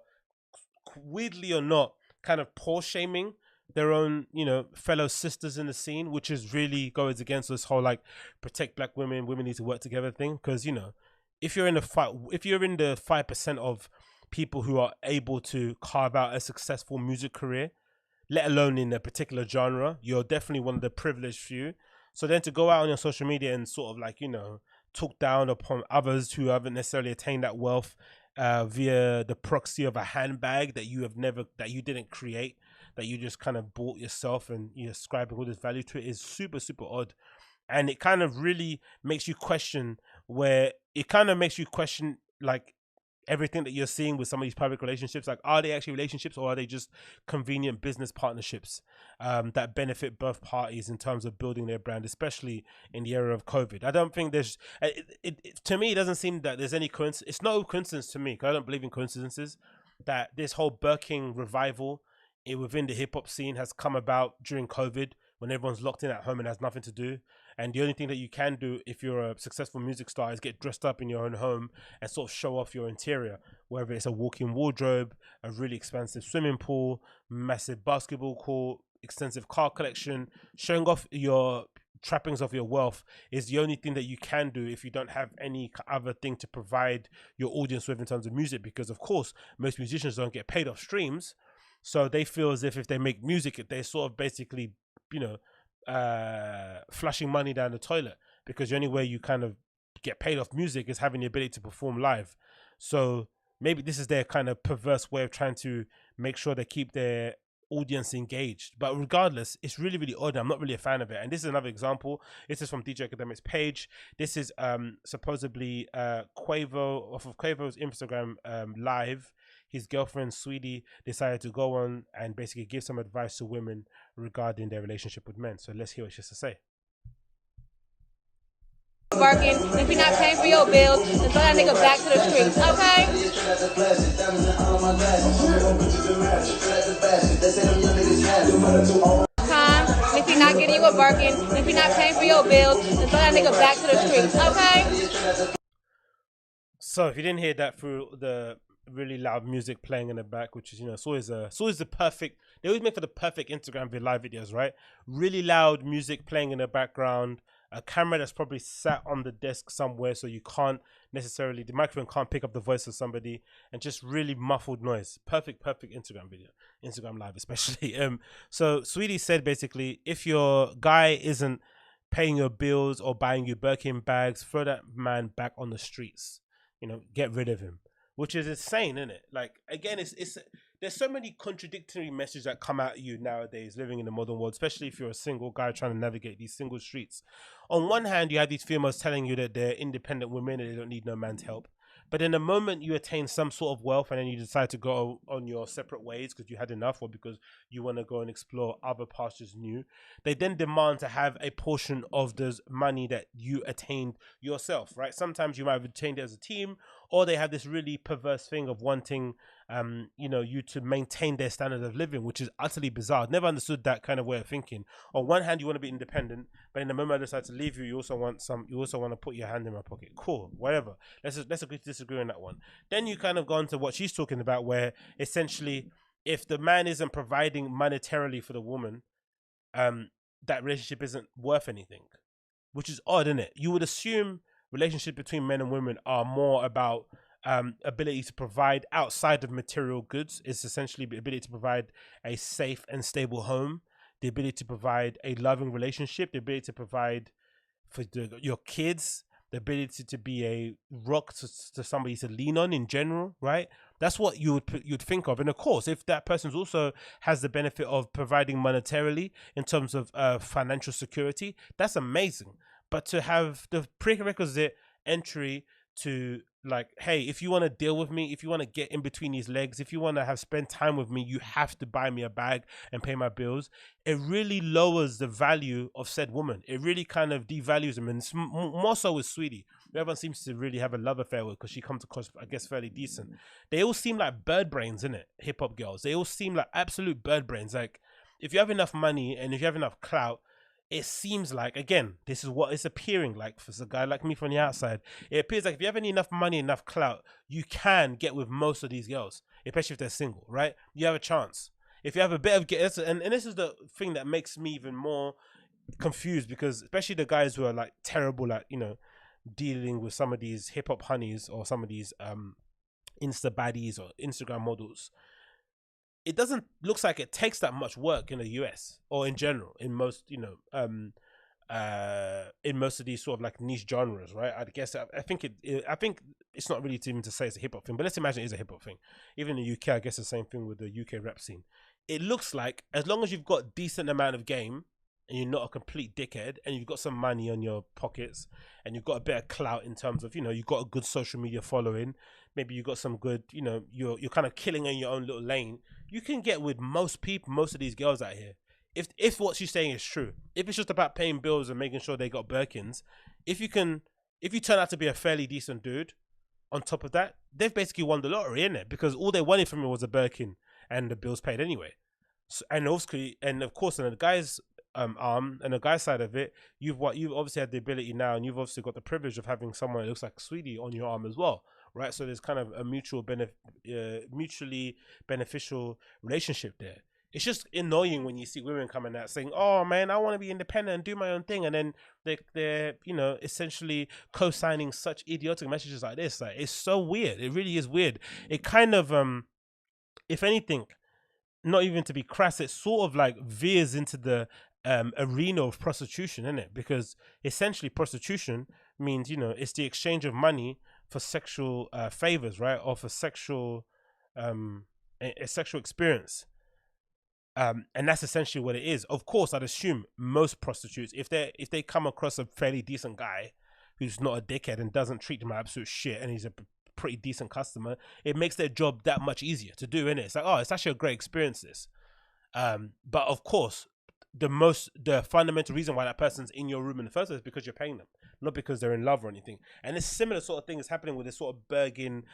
weirdly or not, kind of poor shaming their own, you know, fellow sisters in the scene, which is really goes against this whole like protect black women need to work together thing. Because, you know, if you're in the 5% of people who are able to carve out a successful music career, let alone in a particular genre, you're definitely one of the privileged few. So then to go out on your social media and sort of like, you know, talk down upon others who haven't necessarily attained that wealth via the proxy of a handbag that you didn't create, that you just kind of bought yourself, and you're ascribing all this value to it, is super odd. And it kind of really makes you question like everything that you're seeing with some of these public relationships. Like, are they actually relationships, or are they just convenient business partnerships that benefit both parties in terms of building their brand, especially in the era of COVID? I don't think there's to me, it doesn't seem that there's any coincidence. It's no coincidence to me, because I don't believe in coincidences, that this whole Birkin revival within the hip-hop scene has come about during COVID, when everyone's locked in at home and has nothing to do. And the only thing that you can do if you're a successful music star is get dressed up in your own home and sort of show off your interior, whether it's a walk-in wardrobe, a really expensive swimming pool, massive basketball court, extensive car collection. Showing off your trappings of your wealth is the only thing that you can do if you don't have any other thing to provide your audience with in terms of music, because of course most musicians don't get paid off streams, so they feel as if they make music, they're sort of basically, you know, flushing money down the toilet, because the only way you kind of get paid off music is having the ability to perform live. So maybe this is their kind of perverse way of trying to make sure they keep their audience engaged. But regardless, it's really, really odd. I'm not really a fan of it. And this is another example. This is from DJ Academic's page. This is supposedly Quavo, off of Quavo's Instagram live. His girlfriend Saweetie decided to go on and basically give some advice to women regarding their relationship with men. So let's hear what she has to say. Birkin, if you're not paying for your bills, then throw that nigga back to the streets, okay? If you're not getting you a Birkin, if you're not paying for your bills, then throw that nigga back to the streets, okay? So if you didn't hear that through the really loud music playing in the back, which is, you know, it's always the perfect, they always make for the perfect Instagram live videos, right? Really loud music playing in the background, a camera that's probably sat on the desk somewhere, so you can't necessarily, the microphone can't pick up the voice of somebody, and just really muffled noise. Perfect Instagram video, Instagram live especially. So Saweetie said basically, if your guy isn't paying your bills or buying you Birkin bags, throw that man back on the streets. You know, get rid of him, which is insane, isn't it? Like, again, it's there's so many contradictory messages that come at you nowadays living in the modern world, especially if you're a single guy trying to navigate these single streets. On one hand, you have these females telling you that they're independent women and they don't need no man's help. But in the moment you attain some sort of wealth and then you decide to go on your separate ways because you had enough or because you want to go and explore other pastures new, they then demand to have a portion of this money that you attained yourself, right? Sometimes you might have attained it as a team, or they have this really perverse thing of wanting you know, you to maintain their standard of living, which is utterly bizarre. I've never understood that kind of way of thinking. On one hand, you want to be independent, but in the moment I decide to leave you, you also want to put your hand in my pocket. Cool, whatever. Let's agree to disagree on that one. Then you kind of go on to what she's talking about, where essentially, if the man isn't providing monetarily for the woman, that relationship isn't worth anything, which is odd, isn't it? You would assume relationships between men and women are more about ability to provide outside of material goods. Is essentially the ability to provide a safe and stable home, the ability to provide a loving relationship, the ability to provide for your kids, the ability to be a rock to somebody to lean on in general, right? That's what you'd think of. And of course, if that person also has the benefit of providing monetarily in terms of financial security, that's amazing. But to have the prerequisite entry to, like, hey, if you want to deal with me, if you want to get in between these legs, if you want to spend time with me, you have to buy me a bag and pay my bills. It really lowers the value of said woman. It really kind of devalues them, and more so with Saweetie. Everyone seems to really have a love affair with, because she comes across, I guess, fairly decent. They all seem like bird brains, innit? Hip hop girls. They all seem like absolute bird brains. Like, if you have enough money and if you have enough clout, it seems like, again, this is what it's appearing like for a guy like me from the outside. It appears like if you have enough money, enough clout, you can get with most of these girls, especially if they're single, right? You have a chance. If you have a bit of and this is the thing that makes me even more confused, because especially the guys who are like terrible at, you know, dealing with some of these hip hop honeys or some of these Insta baddies or Instagram models. It doesn't looks like it takes that much work in the US or in general in most, you know, in most of these sort of like niche genres, right? I guess I think it's not really even to say it's a hip hop thing, but let's imagine it is a hip hop thing. Even in the UK, I guess the same thing with the UK rap scene. It looks like as long as you've got decent amount of game and you're not a complete dickhead and you've got some money on your pockets and you've got a bit of clout in terms of, you know, you've got a good social media following, maybe you've got some good, you know, you're kind of killing in your own little lane, you can get with most people, most of these girls out here. If what she's saying is true, if it's just about paying bills and making sure they got Birkins, if you turn out to be a fairly decent dude, on top of that, they've basically won the lottery, innit? Because all they wanted from me was a Birkin and the bills paid anyway. So, and of course, on the guy's arm and the guy's side of it, you've obviously had the ability now, and you've obviously got the privilege of having someone that looks like Saweetie on your arm as well, right? So there's kind of a mutually beneficial relationship there. It's just annoying when you see women coming out saying, "Oh man, I want to be independent and do my own thing," and then they're you know, essentially co-signing such idiotic messages like this. Like, it's so weird. It really is weird. It kind of if anything, not even to be crass, it sort of like veers into the arena of prostitution, isn't it? Because essentially prostitution means, you know, it's the exchange of money for sexual favors, right? Or for sexual a sexual experience. And that's essentially what it is. Of course, I'd assume most prostitutes, if they come across a fairly decent guy who's not a dickhead and doesn't treat them like absolute shit, and he's a pretty decent customer, it makes their job that much easier to do, innit? It's like, oh, it's actually a great experience, this. But of course, the fundamental reason why that person's in your room in the first place is because you're paying them, not because they're in love or anything. And this similar sort of thing is happening with this sort of Bergin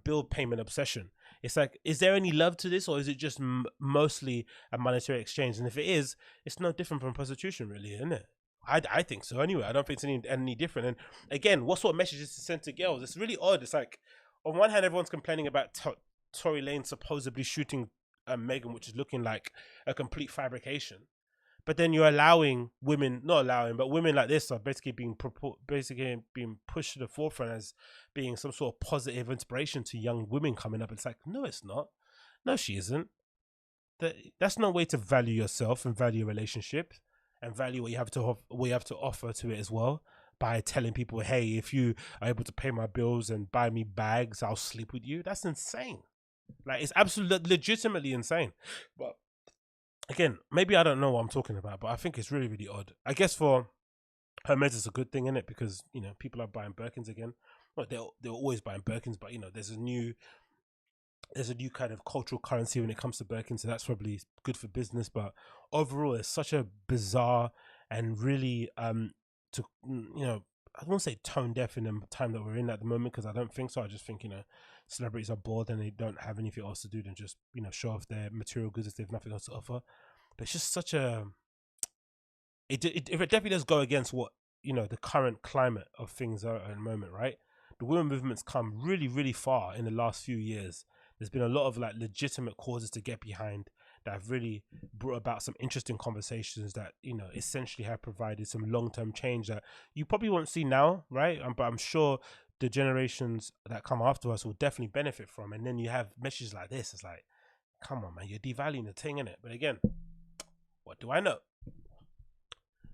bill payment obsession. It's like, is there any love to this, or is it just mostly a monetary exchange? And if it is, it's no different from prostitution, really, isn't it? I think so anyway. I don't think it's any different. And again, what sort of messages to send to girls? It's really odd. It's like, on one hand, everyone's complaining about Tory Lane supposedly shooting Meghan, which is looking like a complete fabrication. But then you're allowing women, not allowing, but women like this are basically being pushed to the forefront as being some sort of positive inspiration to young women coming up. It's like, no, it's not. No, she isn't. That's no way to value yourself and value a relationship and value what you have to offer to it as well, by telling people, hey, if you are able to pay my bills and buy me bags, I'll sleep with you. That's insane. Like, it's absolutely legitimately insane. But again, maybe I don't know what I'm talking about, but I think it's really, really odd. I guess for Hermes, it's a good thing, isn't it? Because, you know, people are buying Birkins again. Well, they're always buying Birkins, but, you know, there's a new kind of cultural currency when it comes to Birkins, so that's probably good for business. But overall, it's such a bizarre and really, I won't say tone deaf in the time that we're in at the moment, because I don't think so. I just think, you know, celebrities are bored and they don't have anything else to do than just, you know, show off their material goods if they have nothing else to offer. But it's just such a, if it definitely does go against what, you know, the current climate of things are at the moment, right? The women movement's come really, really far in the last few years. There's been a lot of like legitimate causes to get behind that have really brought about some interesting conversations that, you know, essentially have provided some long-term change that you probably won't see now, right? But I'm sure the generations that come after us will definitely benefit from. And then you have messages like this. It's like, come on, man, you're devaluing the thing, innit? But again, what do I know?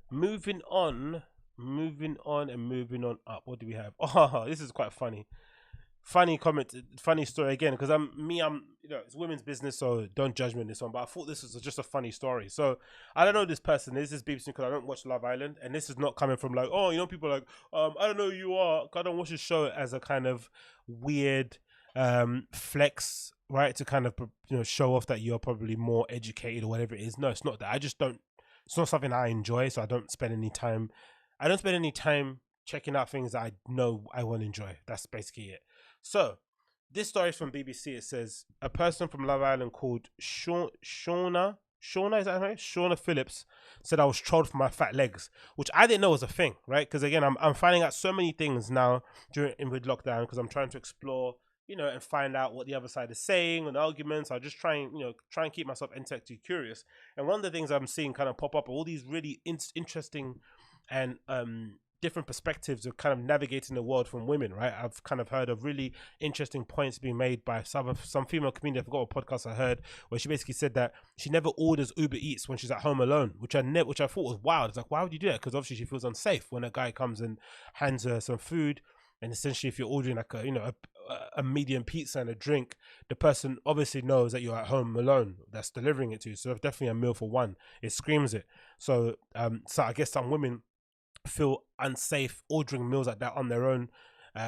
Moving on and moving on up. What do we have? Oh, this is quite funny. Funny comment, funny story again, because I'm you know, it's women's business, so don't judge me on this one, but I thought this was just a funny story. So I don't know who this person is. This is BBC, because I don't watch Love Island, and this is not coming from like, oh, you know, people are like, I don't know who you are, I don't watch the show as a kind of weird flex, right, to kind of, you know, show off that you're probably more educated or whatever it is. No, it's not that. I just don't, it's not something I enjoy, so I don't spend any time checking out things that I know I won't enjoy. That's basically it. So, this story is from BBC. It says, a person from Love Island called Shauna, is that her name? Shauna Phillips said I was trolled for my fat legs, which I didn't know was a thing, right? Because again, I'm finding out so many things now with lockdown, because I'm trying to explore, you know, and find out what the other side is saying and arguments. I just try and keep myself intellectually curious. And one of the things I'm seeing kind of pop up are all these really interesting and different perspectives of kind of navigating the world from women, right? I've kind of heard of really interesting points being made by some female comedian. I forgot what podcast I heard, where she basically said that she never orders Uber Eats when she's at home alone, which I thought was wild. It's like, why would you do that? Because obviously she feels unsafe when a guy comes and hands her some food. And essentially, if you're ordering like a medium pizza and a drink, the person obviously knows that you're at home alone that's delivering it to you. So that's definitely a meal for one. It screams it. So I guess some women feel unsafe ordering meals like that on their own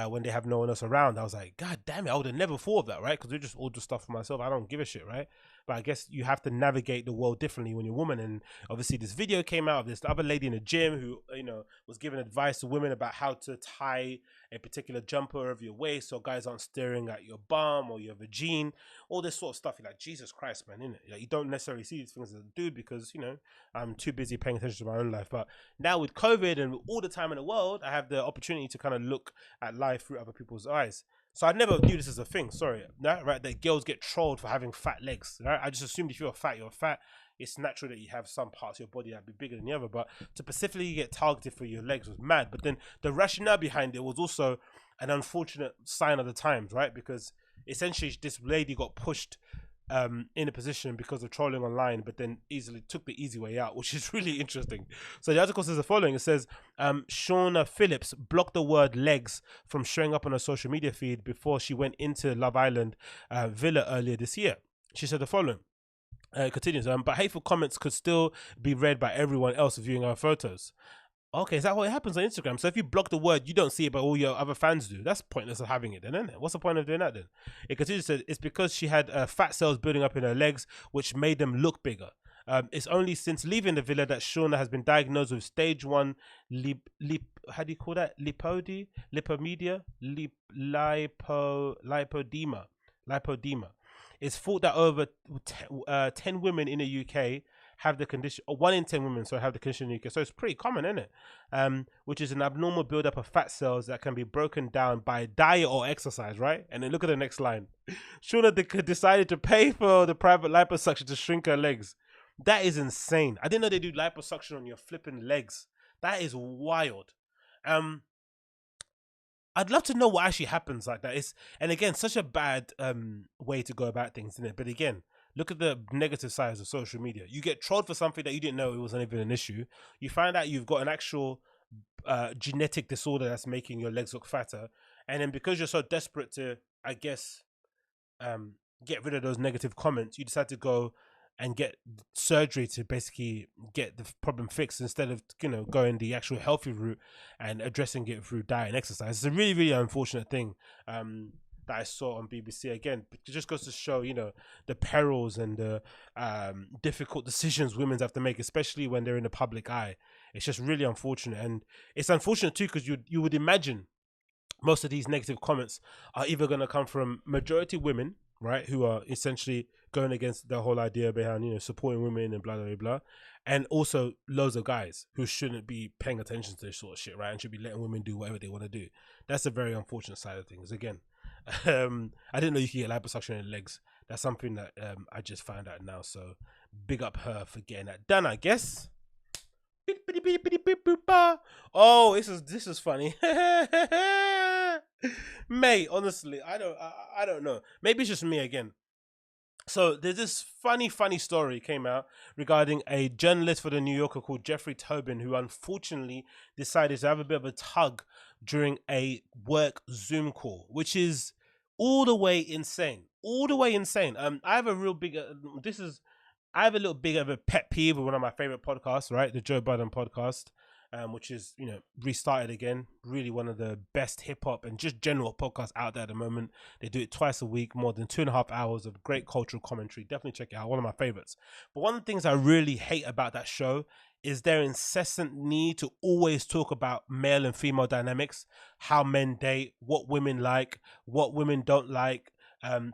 when they have no one else around. I was like, God damn it, I would have never thought of that, right? Because we just order stuff for myself. I don't give a shit, right? But I guess you have to navigate the world differently when you're a woman. And obviously this video came out of this other lady in a gym who, you know, was giving advice to women about how to tie a particular jumper over your waist so guys aren't staring at your bum or your vagine, all this sort of stuff. You're like, Jesus Christ, man, innit? Like, you don't necessarily see these things as a dude because, you know, I'm too busy paying attention to my own life. But now with COVID and all the time in the world, I have the opportunity to kind of look at life through other people's eyes. So I never knew this as a thing, right? That girls get trolled for having fat legs, right? I just assumed if you're fat. It's natural that you have some parts of your body that be bigger than the other, but to specifically get targeted for your legs was mad. But then the rationale behind it was also an unfortunate sign of the times, right? Because essentially this lady got pushed in a position because of trolling online, but then easily took the easy way out, which is really interesting. So the article says the following. It says, Shauna Phillips blocked the word legs from showing up on her social media feed before she went into Love Island villa earlier this year. She said the following. Continues. But hateful comments could still be read by everyone else viewing our photos. Okay, is that what happens on Instagram? So if you block the word, you don't see it, but all your other fans do. That's pointless of having it then, isn't it? What's the point of doing that then? It continues to say, it's because she had fat cells building up in her legs, which made them look bigger. It's only since leaving the villa that Shauna has been diagnosed with stage 1 how do you call that? Lipodema. Lipodema. It's thought that over 10 women in the UK have the condition, or 1 in 10 women have the condition in the UK. So it's pretty common, isn't it? Which is an abnormal buildup of fat cells that can be broken down by diet or exercise, right? And then look at the next line. Shauna decided to pay for the private liposuction to shrink her legs. That is insane. I didn't know they do liposuction on your flipping legs. That is wild. I'd love to know what actually happens like that. And again, such a bad way to go about things, isn't it? But again, look at the negative sides of social media. You get trolled for something that you didn't know it wasn't even an issue. You find out you've got an actual genetic disorder that's making your legs look fatter. And then because you're so desperate to, I guess, get rid of those negative comments, you decide to go and get surgery to basically get the problem fixed instead of, going the actual healthy route and addressing it through diet and exercise. It's a really, really unfortunate thing that I saw on BBC. Again, it just goes to show, the perils and the difficult decisions women have to make, especially when they're in the public eye. It's just really unfortunate. And it's unfortunate too, because you would imagine most of these negative comments are either going to come from majority women, right, who are essentially going against the whole idea behind, supporting women and blah, blah, blah. And also loads of guys who shouldn't be paying attention to this sort of shit, right? And should be letting women do whatever they want to do. That's a very unfortunate side of things. Again, I didn't know you could get liposuction in legs. That's something that I just found out now. So big up her for getting that done, I guess. Oh, this is funny. Mate, honestly, I don't know. Maybe it's just me again. So there's this funny story came out regarding a journalist for the New Yorker called Jeffrey Toobin, who unfortunately decided to have a bit of a tug during a work Zoom call, which is all the way insane. I have a real big I have a little bit of a pet peeve with one of my favorite podcasts, right? The Joe Budden podcast, which is, restarted again. Really one of the best hip hop and just general podcasts out there at the moment. They do it twice a week, more than 2.5 hours of great cultural commentary. Definitely check it out. One of my favorites. But one of the things I really hate about that show is their incessant need to always talk about male and female dynamics, how men date, what women like, what women don't like.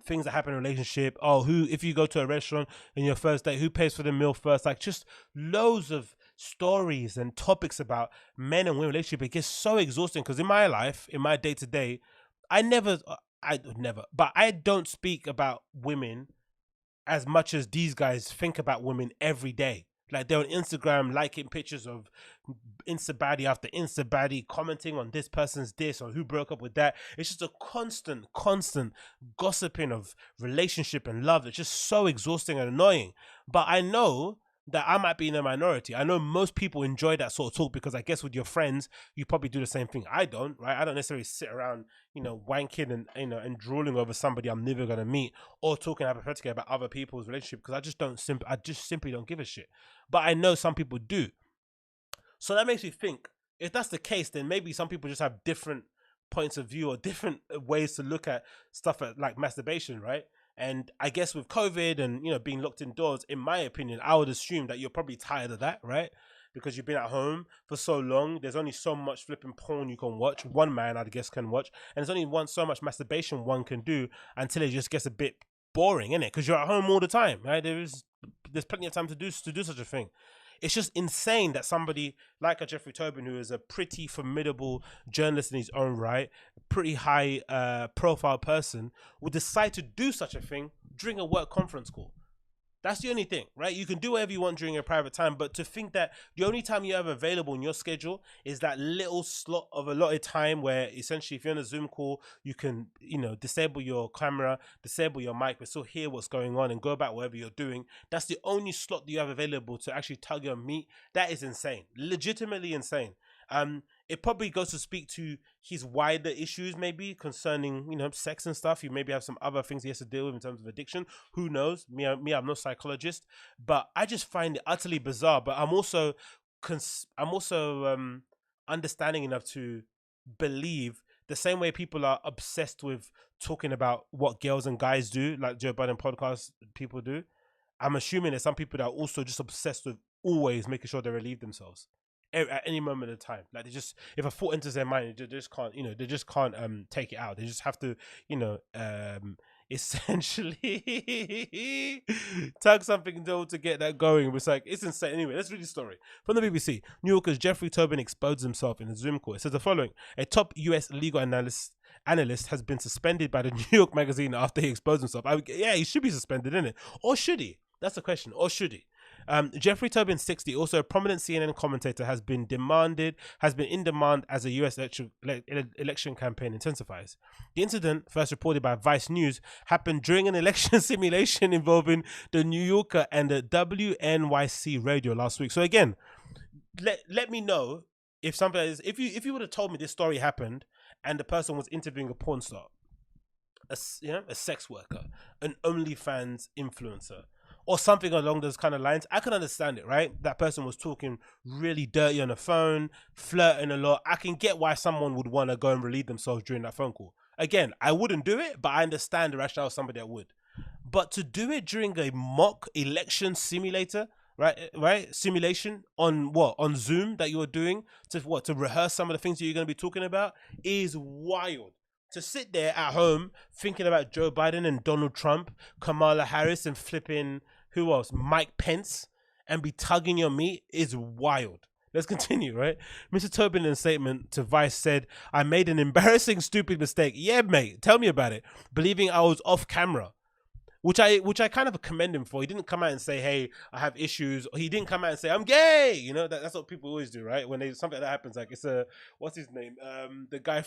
Things that happen in a relationship. If you go to a restaurant in your first date, who pays for the meal first? Like, just loads of stories and topics about men and women relationship. It gets so exhausting because in my life, in my day to day, I don't speak about women as much as these guys think about women every day. Like, they're on Instagram liking pictures of Insta baddie after Insta baddie, commenting on this person's this or who broke up with that. It's just a constant gossiping of relationship and love. It's just so exhausting and annoying. But I know that I might be in a minority. I know most people enjoy that sort of talk because I guess with your friends, you probably do the same thing. I don't, right? I don't necessarily sit around, wanking and, and drooling over somebody I'm never going to meet or talking hypothetically about other people's relationship because I just simply don't give a shit. But I know some people do. So that makes me think, if that's the case, then maybe some people just have different points of view or different ways to look at stuff like masturbation, right? And I guess with COVID and, being locked indoors, in my opinion, I would assume that you're probably tired of that, right? Because you've been at home for so long. There's only so much flipping porn you can watch. One man, I guess, can watch. And there's only so much masturbation one can do until it just gets a bit boring, innit? Because you're at home all the time, right? There's plenty of time to do such a thing. It's just insane that somebody like a Jeffrey Toobin, who is a pretty formidable journalist in his own right, a pretty high profile person, would decide to do such a thing during a work conference call. That's the only thing, right? You can do whatever you want during your private time, but to think that the only time you have available in your schedule is that little slot of allotted time where essentially if you're on a Zoom call, you can, disable your camera, disable your mic, but still hear what's going on and go about whatever you're doing. That's the only slot that you have available to actually tug your meat. That is insane. Legitimately insane. it probably goes to speak to his wider issues, maybe concerning, you know, sex and stuff. You maybe have some other things he has to deal with in terms of addiction. Who knows? I'm no psychologist, but I just find it utterly bizarre. But I'm also understanding enough to believe the same way people are obsessed with talking about what girls and guys do, like Joe Biden podcast people do. I'm assuming there's some people that are also just obsessed with always making sure they relieve themselves at any moment of time. Like they just, if a thought enters their mind, they just can't, you know, they just can't take it out. They just have to, you know, essentially tug something to get that going. It's like, it's insane. Anyway, let's read the story from the BBC. New Yorker's Jeffrey Toobin exposed himself in a Zoom call. It says the following: a top US legal analyst has been suspended by the New York Magazine after he exposed himself. Yeah, he should be suspended, isn't it? Or should he? That's the question. Or should he? Jeffrey Toobin, 60, also a prominent CNN commentator, has been in demand as a US election campaign intensifies. The incident, first reported by Vice News, happened during an election simulation involving the New Yorker and the WNYC radio last week. So again, let me know if something is, if you would have told me this story happened and the person was interviewing a porn star, a sex worker, an OnlyFans influencer, or something along those kind of lines, I can understand it, right? That person was talking really dirty on the phone, flirting a lot. I can get why someone would want to go and relieve themselves during that phone call. Again, I wouldn't do it, but I understand the rationale of somebody that would. But to do it during a mock election simulator, right? Simulation on what? On Zoom that you're doing to rehearse some of the things that you're going to be talking about is wild. To sit there at home thinking about Joe Biden and Donald Trump, Kamala Harris and flipping, who else? Mike Pence, and be tugging your meat is wild. Let's continue, right? Mr. Toobin, in a statement to Vice, said, "I made an embarrassing, stupid mistake." Yeah, mate, tell me about it. Believing I was off camera. Which I kind of commend him for. He didn't come out and say, "Hey, I have issues." He didn't come out and say, "I'm gay." You know, that's what people always do, right? When something like that happens, like it's what's his name? The guy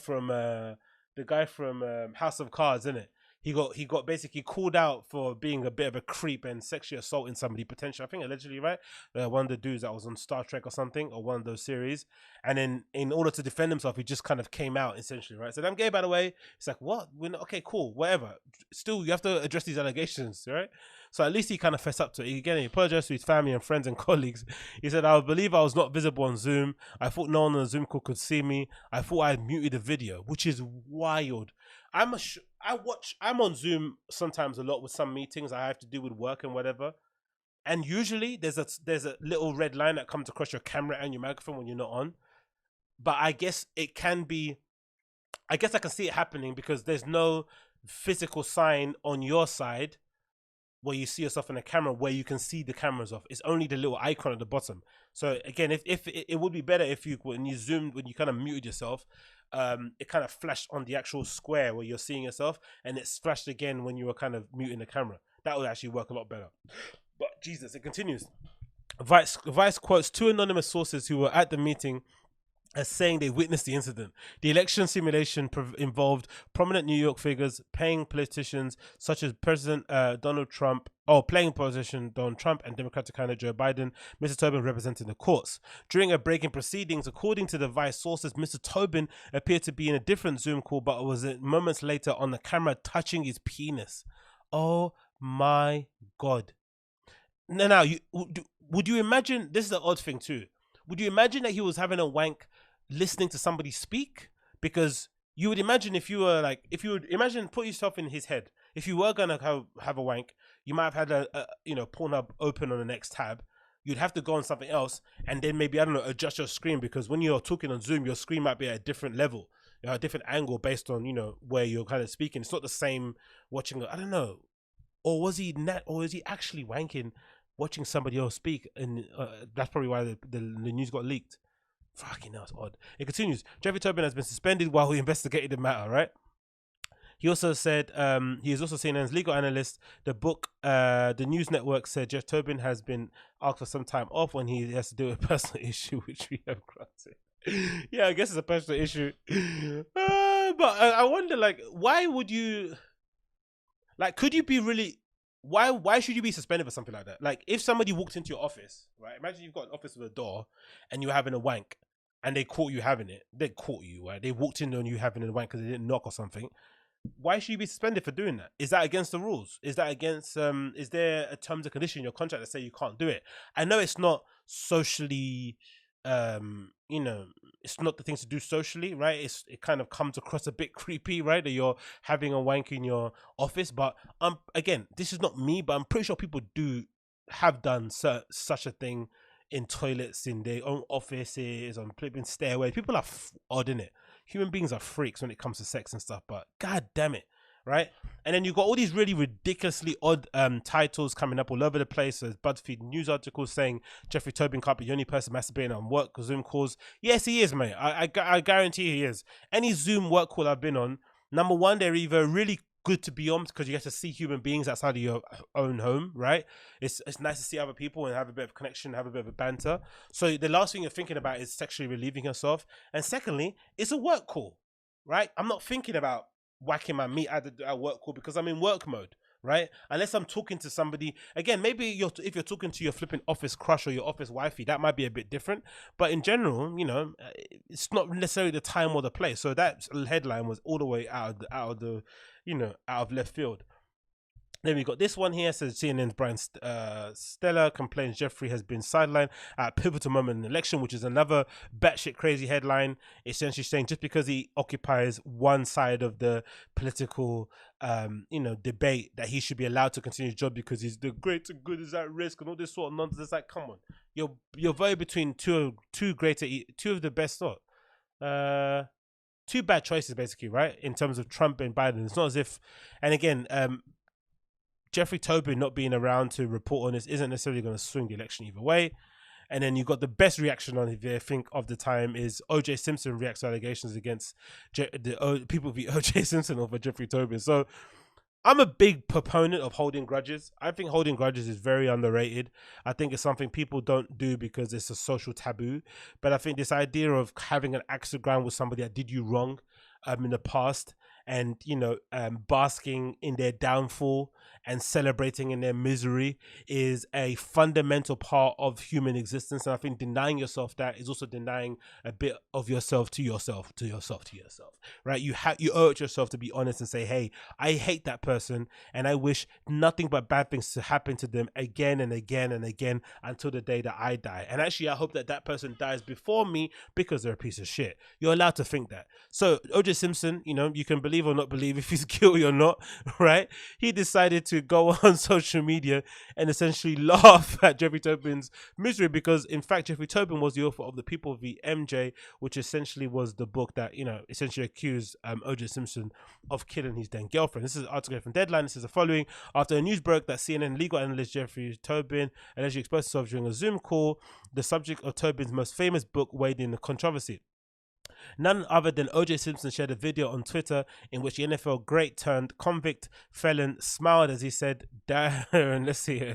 from House of Cards, isn't it? He got basically called out for being a bit of a creep and sexually assaulting somebody, potentially, I think allegedly, right? One of the dudes that was on Star Trek or something, or one of those series. And then in order to defend himself, he just kind of came out, essentially, right? Said, "I'm gay, by the way." It's like, what? Okay, cool, whatever. Still, you have to address these allegations, right? So at least he kind of fessed up to it. Again, he apologized to his family and friends and colleagues. He said, "I believe I was not visible on Zoom. I thought no one on the Zoom call could see me. I thought I had muted the video," which is wild. I'm on Zoom sometimes a lot with some meetings I have to do with work and whatever. And usually there's a little red line that comes across your camera and your microphone when you're not on. But I guess I can see it happening because there's no physical sign on your side where you see yourself in the camera where you can see the cameras off. It's only the little icon at the bottom. So again, if it would be better if when you kind of muted yourself, it kind of flashed on the actual square where you're seeing yourself, and it's flashed again when you were kind of muting the camera. That would actually work a lot better. But Jesus, it continues. Vice quotes two anonymous sources who were at the meeting as saying they witnessed the incident. The election simulation involved prominent New York figures playing politicians such as President Donald Trump and Democratic candidate Joe Biden. Mr. Toobin representing the courts. During a break in proceedings, according to the Vice sources, Mr. Toobin appeared to be in a different Zoom call, but was moments later on the camera touching his penis. Oh my God. Now, would you imagine, this is the odd thing too, would you imagine that he was having a wank listening to somebody speak? Because you would imagine put yourself in his head. If you were gonna have a wank, you might have had a Pornhub open on the next tab. You'd have to go on something else, and then maybe, I don't know, adjust your screen, because when you're talking on Zoom, your screen might be at a different level, a different angle based on where you're kind of speaking. It's not the same watching. I don't know, or was he actually wanking watching somebody else speak? And that's probably why the news got leaked. Fucking hell, it's odd. It continues. Jeffrey Toobin has been suspended while he investigated the matter, right? He also said he is also seen as legal analyst. The news network said Jeff Toobin has been asked for some time off when he has to deal with a personal issue, which we have granted. Yeah, I guess it's a personal issue. But I wonder, why would you, could you be really, why should you be suspended for something like that? Like, if somebody walked into your office, right? Imagine you've got an office with a door and you're having a wank, and they caught you having it. They caught you, right? They walked in on you having a wank because they didn't knock or something. Why should you be suspended for doing that? Is that against the rules? Is that against is there a terms and condition in your contract that say you can't do it? I know it's not socially you know, it's not the things to do socially, right? It kind of comes across a bit creepy, right? That you're having a wank in your office. But again, this is not me, but I'm pretty sure people have done such a thing in toilets, in their own offices, on flipping stairways. People are odd, innit? Human beings are freaks when it comes to sex and stuff, but god damn it, right? And then you've got all these really ridiculously odd titles coming up all over the place. There's BuzzFeed news articles saying Jeffrey Toobin can't be the only person masturbating on work Zoom calls. Yes, he is, mate. I guarantee he is. Any Zoom work call I've been on, number one, they're either really good to be on because you get to see human beings outside of your own home, right? It's nice to see other people and have a bit of connection, have a bit of a banter. So the last thing you're thinking about is sexually relieving yourself. And secondly, it's a work call, right? I'm not thinking about whacking my meat at work call because I'm in work mode, right? Unless I'm talking to somebody, again, maybe if you're talking to your flipping office crush or your office wifey, that might be a bit different. But in general, you know, it's not necessarily the time or the place. So that headline was all the way out of left field. Then we got this one here. Says CNN's Bryan Stella complains Jeffrey has been sidelined at a pivotal moment in the election, which is another batshit crazy headline. Essentially saying just because he occupies one side of the political, debate, that he should be allowed to continue his job because he's the greater good is at risk and all this sort of nonsense. It's like, come on, you're very between two of the best sort. Two bad choices basically, right? In terms of Trump and Biden. It's not as if, and again, Jeffrey Toobin not being around to report on this isn't necessarily going to swing the election either way. And then you got the best reaction on it, I think, of the time is O.J. Simpson reacts to allegations against people v. O.J. Simpson over Jeffrey Toobin. So I'm a big proponent of holding grudges. I think holding grudges is very underrated. I think it's something people don't do because it's a social taboo. But I think this idea of having an axe to grind with somebody that did you wrong in the past, and basking in their downfall and celebrating in their misery is a fundamental part of human existence. And I think denying yourself that is also denying a bit of yourself to yourself, right? You owe it yourself to be honest and say, hey, I hate that person and I wish nothing but bad things to happen to them again and again and again until the day that I die. And actually, I hope that person dies before me because they're a piece of shit. You're allowed to think that. So O.J. Simpson, you can believe or not believe if he's guilty or not, right? He decided to go on social media and essentially laugh at Jeffrey Toobin's misery because, in fact, Jeffrey Toobin was the author of The People v. MJ, which essentially was the book that, essentially accused O.J. Simpson of killing his then girlfriend. This is an article from Deadline. This is the following. After a news broke that CNN legal analyst Jeffrey Toobin allegedly expressed himself during a Zoom call, the subject of Toobin's most famous book weighed in the controversy. None other than O.J. Simpson shared a video on Twitter in which the NFL great turned convict felon smiled as he said, "Darren, let's see here."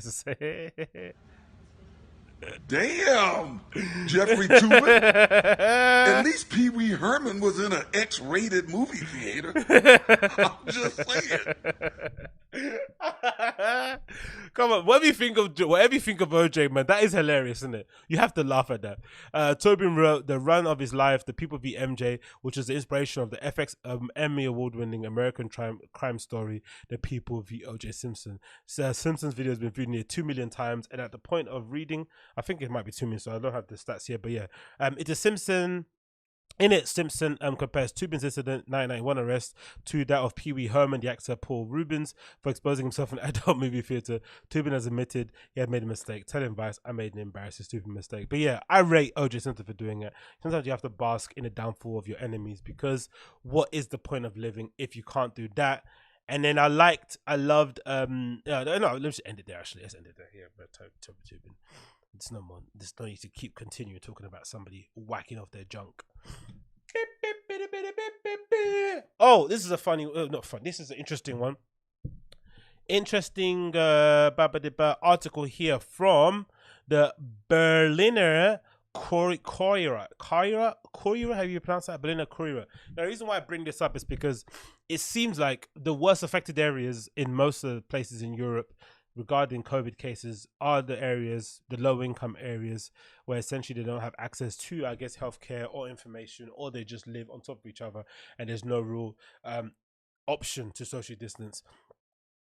Damn, Jeffrey Toobin. At least Pee Wee Herman was in an X-rated movie theater. I'm just saying. Come on, whatever you think of OJ, man, that is hilarious, isn't it? You have to laugh at that. Toobin wrote The Run of His Life, The People v. MJ, which is the inspiration of the FX Emmy Award-winning American crime story, The People v. O.J. Simpson. So, Simpson's video has been viewed near 2 million times, and at the point of reading, I think it might be 2 million, so I don't have the stats here, but yeah. It is Simpson. In it, Simpson compares Toobin's incident, 1991 arrest, to that of Pee Wee Herman, the actor Paul Rubens, for exposing himself in an adult movie theater. Toobin has admitted he had made a mistake. Telling Vice, I made an embarrassing, stupid mistake. But yeah, I rate O.J. Simpson for doing it. Sometimes you have to bask in the downfall of your enemies because what is the point of living if you can't do that? And then I loved, no, let's just end it there actually. Let's end it there. Yeah, but Toobin. It's no more. There's no need to keep continuing talking about somebody whacking off their junk. Oh, this is a funny, not fun. This is an interesting one. Interesting article here from the Berliner Courier. How do you pronounce that? Berliner Courier. Now, the reason why I bring this up is because it seems like the worst affected areas in most of the places in Europe regarding COVID cases are the low income areas where essentially they don't have access to, I guess, healthcare or information, or they just live on top of each other and there's no real option to social distance.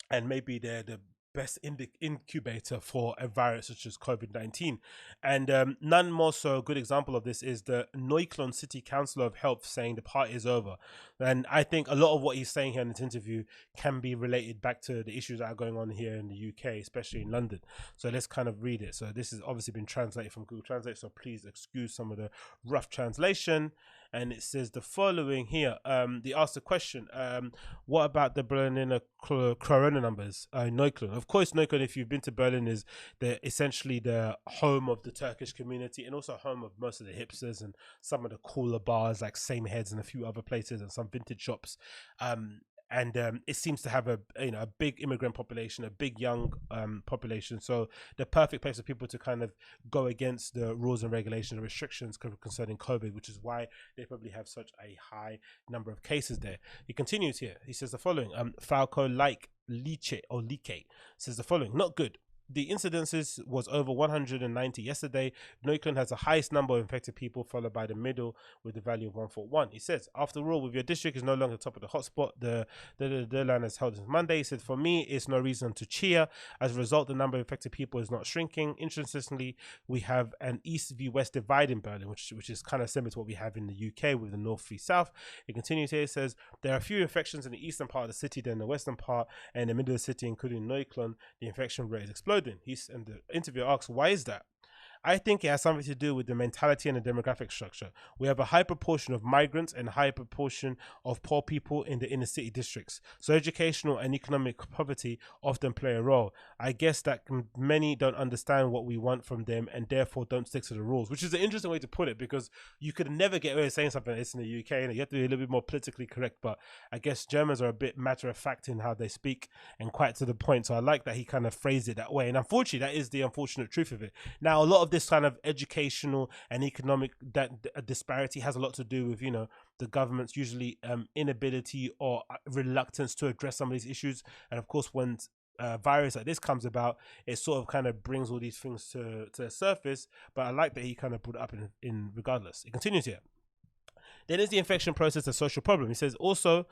And maybe they're the best incubator for a virus such as COVID-19. And none more so a good example of this is the Neukölln City Council of Health saying the party is over. And I think a lot of what he's saying here in this interview can be related back to the issues that are going on here in the UK, especially in London. So let's kind of read it. So this has obviously been translated from Google Translate, so please excuse some of the rough translation. And it says the following here. They asked the question, what about the Berlin corona numbers in Neukölln? Of course, Neukölln, if you've been to Berlin, is essentially the home of the Turkish community and also home of most of the hipsters and some of the cooler bars like Same Heads and a few other places and some vintage shops. And it seems to have a big immigrant population, a big young population. So the perfect place for people to kind of go against the rules and regulations and restrictions concerning COVID, which is why they probably have such a high number of cases there. He continues here. He says the following: Falco like Like says the following: not good. The incidences was over 190 yesterday. Neukölln has the highest number of infected people, followed by the middle with the value of 141. He says, after all, with your district is no longer top of the hotspot, the deadline is held since Monday. He said, for me, it's no reason to cheer. As a result, the number of infected people is not shrinking. Interestingly, we have an east v west divide in Berlin, which is kind of similar to what we have in the UK with the north v south. He continues here, he says, there are fewer infections in the eastern part of the city than the western part, and in the middle of the city, including Neukölln, the infection rate is exploding. And the interviewer asks, why is that? I think it has something to do with the mentality and the demographic structure. We have a high proportion of migrants and a high proportion of poor people in the inner city districts. So educational and economic poverty often play a role. I guess that many don't understand what we want from them and therefore don't stick to the rules, which is an interesting way to put it, because you could never get away with saying something like this in the UK, and you have to be a little bit more politically correct. But I guess Germans are a bit matter of fact in how they speak and quite to the point. So I like that he kind of phrased it that way. And unfortunately, that is the unfortunate truth of it. Now, a lot of this kind of educational and economic disparity has a lot to do with, the government's usually inability or reluctance to address some of these issues. And of course, when a virus like this comes about, it sort of kind of brings all these things to the surface. But I like that he kind of put it up in regardless. It continues here. Then is the infection process a social problem? He says also,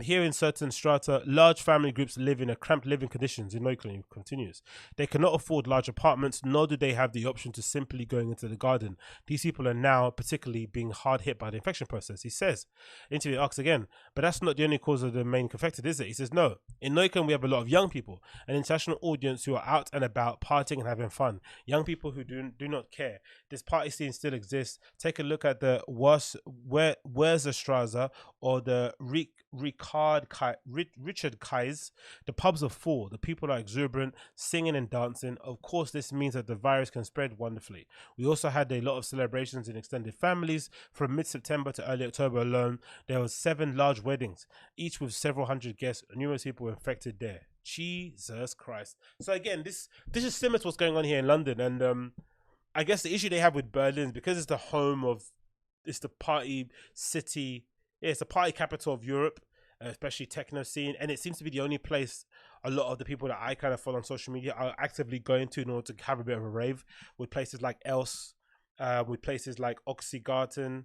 here in certain strata, large family groups live in cramped living conditions in Neukölln. He continues. They cannot afford large apartments, nor do they have the option to simply going into the garden. These people are now particularly being hard hit by the infection process. He says, interview asks again, but that's not the only cause of the main infected, is it? He says, no. In Neukölln, we have a lot of young people, an international audience who are out and about partying and having fun. Young people who do not care. This party scene still exists. Take a look at the Wurzelstraße or the Richard Kais. The pubs are full. The people are exuberant, singing and dancing. Of course, this means that the virus can spread wonderfully. We also had a lot of celebrations in extended families. From mid-September to early October alone, there was 7 large weddings, each with several hundred guests. Numerous people were infected there. Jesus Christ. So again, this is similar to what's going on here in London. And I guess the issue they have with Berlin is because it's the home of, it's the party city, it's the party capital of Europe, especially techno scene, and it seems to be the only place a lot of the people that I kind of follow on social media are actively going to in order to have a bit of a rave, with places like Else, with places like Oxygarten,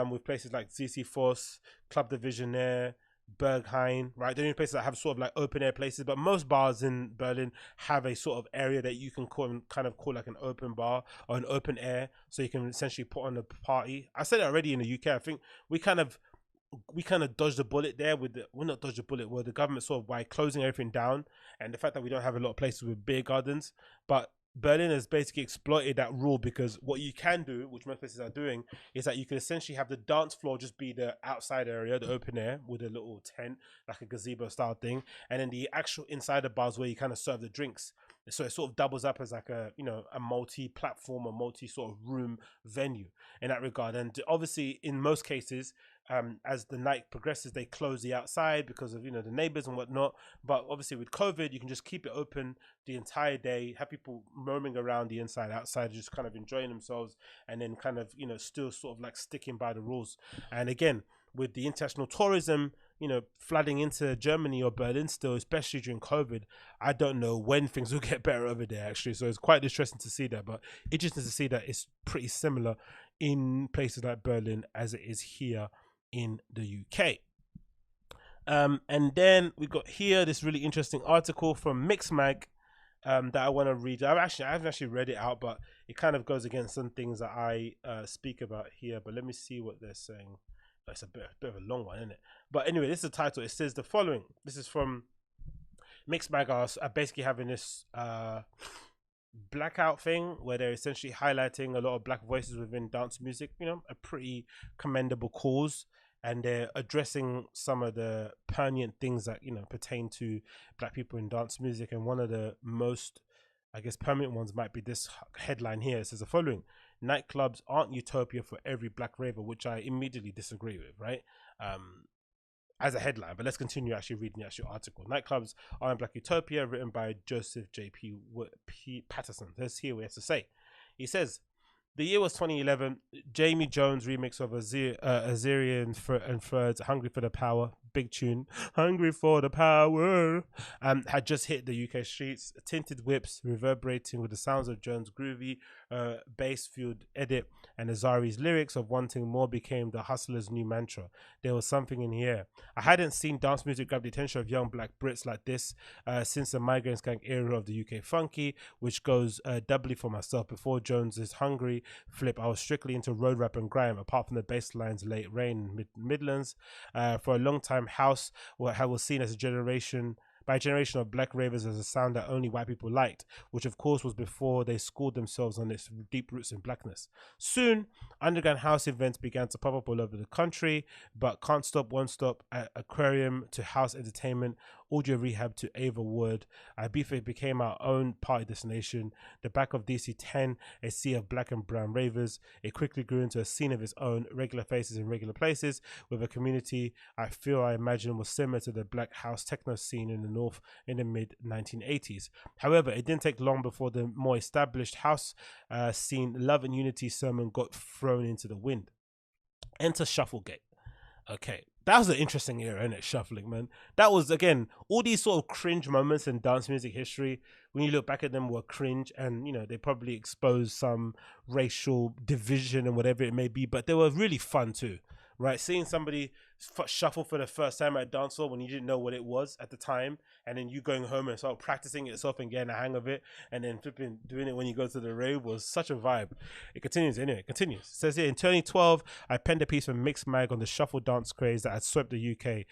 with places like ZC Force, Club de Visionaire, Berghain, right? The only places that have sort of like open air places, but most bars in Berlin have a sort of area that you can call like an open bar or an open air, so you can essentially put on a party. I said it already in the UK. I think we kind of dodged the bullet there with not dodged the bullet, where the government sort of by closing everything down and the fact that we don't have a lot of places with beer gardens. But Berlin has basically exploited that rule, because what you can do, which most places are doing, is that you can essentially have the dance floor just be the outside area, the open air, with a little tent, like a gazebo style thing, and then the actual inside the bars where you kind of serve the drinks. So it sort of doubles up as like a multi-platform or multi-sort of room venue in that regard. And obviously, in most cases, as the night progresses, they close the outside because of the neighbors and whatnot. But obviously with COVID, you can just keep it open the entire day, have people roaming around the inside, outside, just kind of enjoying themselves, and then kind of still sort of like sticking by the rules. And again, with the international tourism, flooding into Germany or Berlin still, especially during COVID. I don't know when things will get better over there, actually. So it's quite distressing to see that, but interesting to see that it's pretty similar in places like Berlin as it is here in the UK. And then we got here this really interesting article from Mixmag that I want to read. I haven't actually read it out, but it kind of goes against some things that I speak about here. But let me see what they're saying. It's a bit of a long one, isn't it? But anyway, this is the title. It says the following. This is from Mixmag. Are basically having this blackout thing where they're essentially highlighting a lot of black voices within dance music. A pretty commendable cause. And they're addressing some of the pertinent things that pertain to black people in dance music. And one of the most, I guess, permanent ones might be this headline here. It says the following: nightclubs aren't utopia for every black raver, which I immediately disagree with, right? As a headline, but let's continue actually reading the actual article. Nightclubs aren't black utopia, written by Joseph J.P. Patterson. Let's hear what he has to say. He says, the year was 2011. Jamie Jones' remix of Azerian and Ferd's Hungry for the Power, big tune, Hungry for the Power, had just hit the UK streets. Tinted whips reverberating with the sounds of Jones' groovy bass-fueled edit, and Azari's lyrics of wanting more became the hustler's new mantra. There was something in here. I hadn't seen dance music grab the attention of young black Brits like this since the Migrants Gang era of the UK funky, which goes doubly for myself. Before Jones's Hungry flip, I was strictly into road rap and grime, apart from the bass lines Late Rain Midlands. For a long time, house was seen as a generation of black ravers as a sound that only white people liked, which of course was before they schooled themselves on its deep roots in blackness. Soon, underground house events began to pop up all over the country, but Can't Stop, Won't Stop, Aquarium to House Entertainment, Audio Rehab to Ava Wood, Ibiza became our own party destination. The back of DC-10, a sea of black and brown ravers. It quickly grew into a scene of its own, regular faces in regular places, with a community I imagine was similar to the black house techno scene in the north in the mid-1980s. However, it didn't take long before the more established house scene Love and Unity sermon got thrown into the wind. Enter Shufflegate. Okay, that was an interesting era, isn't it? Shuffling, man. That was, again, all these sort of cringe moments in dance music history, when you look back at them, were cringe, and they probably exposed some racial division and whatever it may be, but they were really fun too, right? Seeing somebody shuffle for the first time at a dance hall when you didn't know what it was at the time, and then you going home and start practicing it yourself and getting a hang of it, and then flipping doing it when you go to the rave was such a vibe. It continues. It says here, in 2012, I penned a piece from Mixed Mag on the shuffle dance craze that had swept the UK,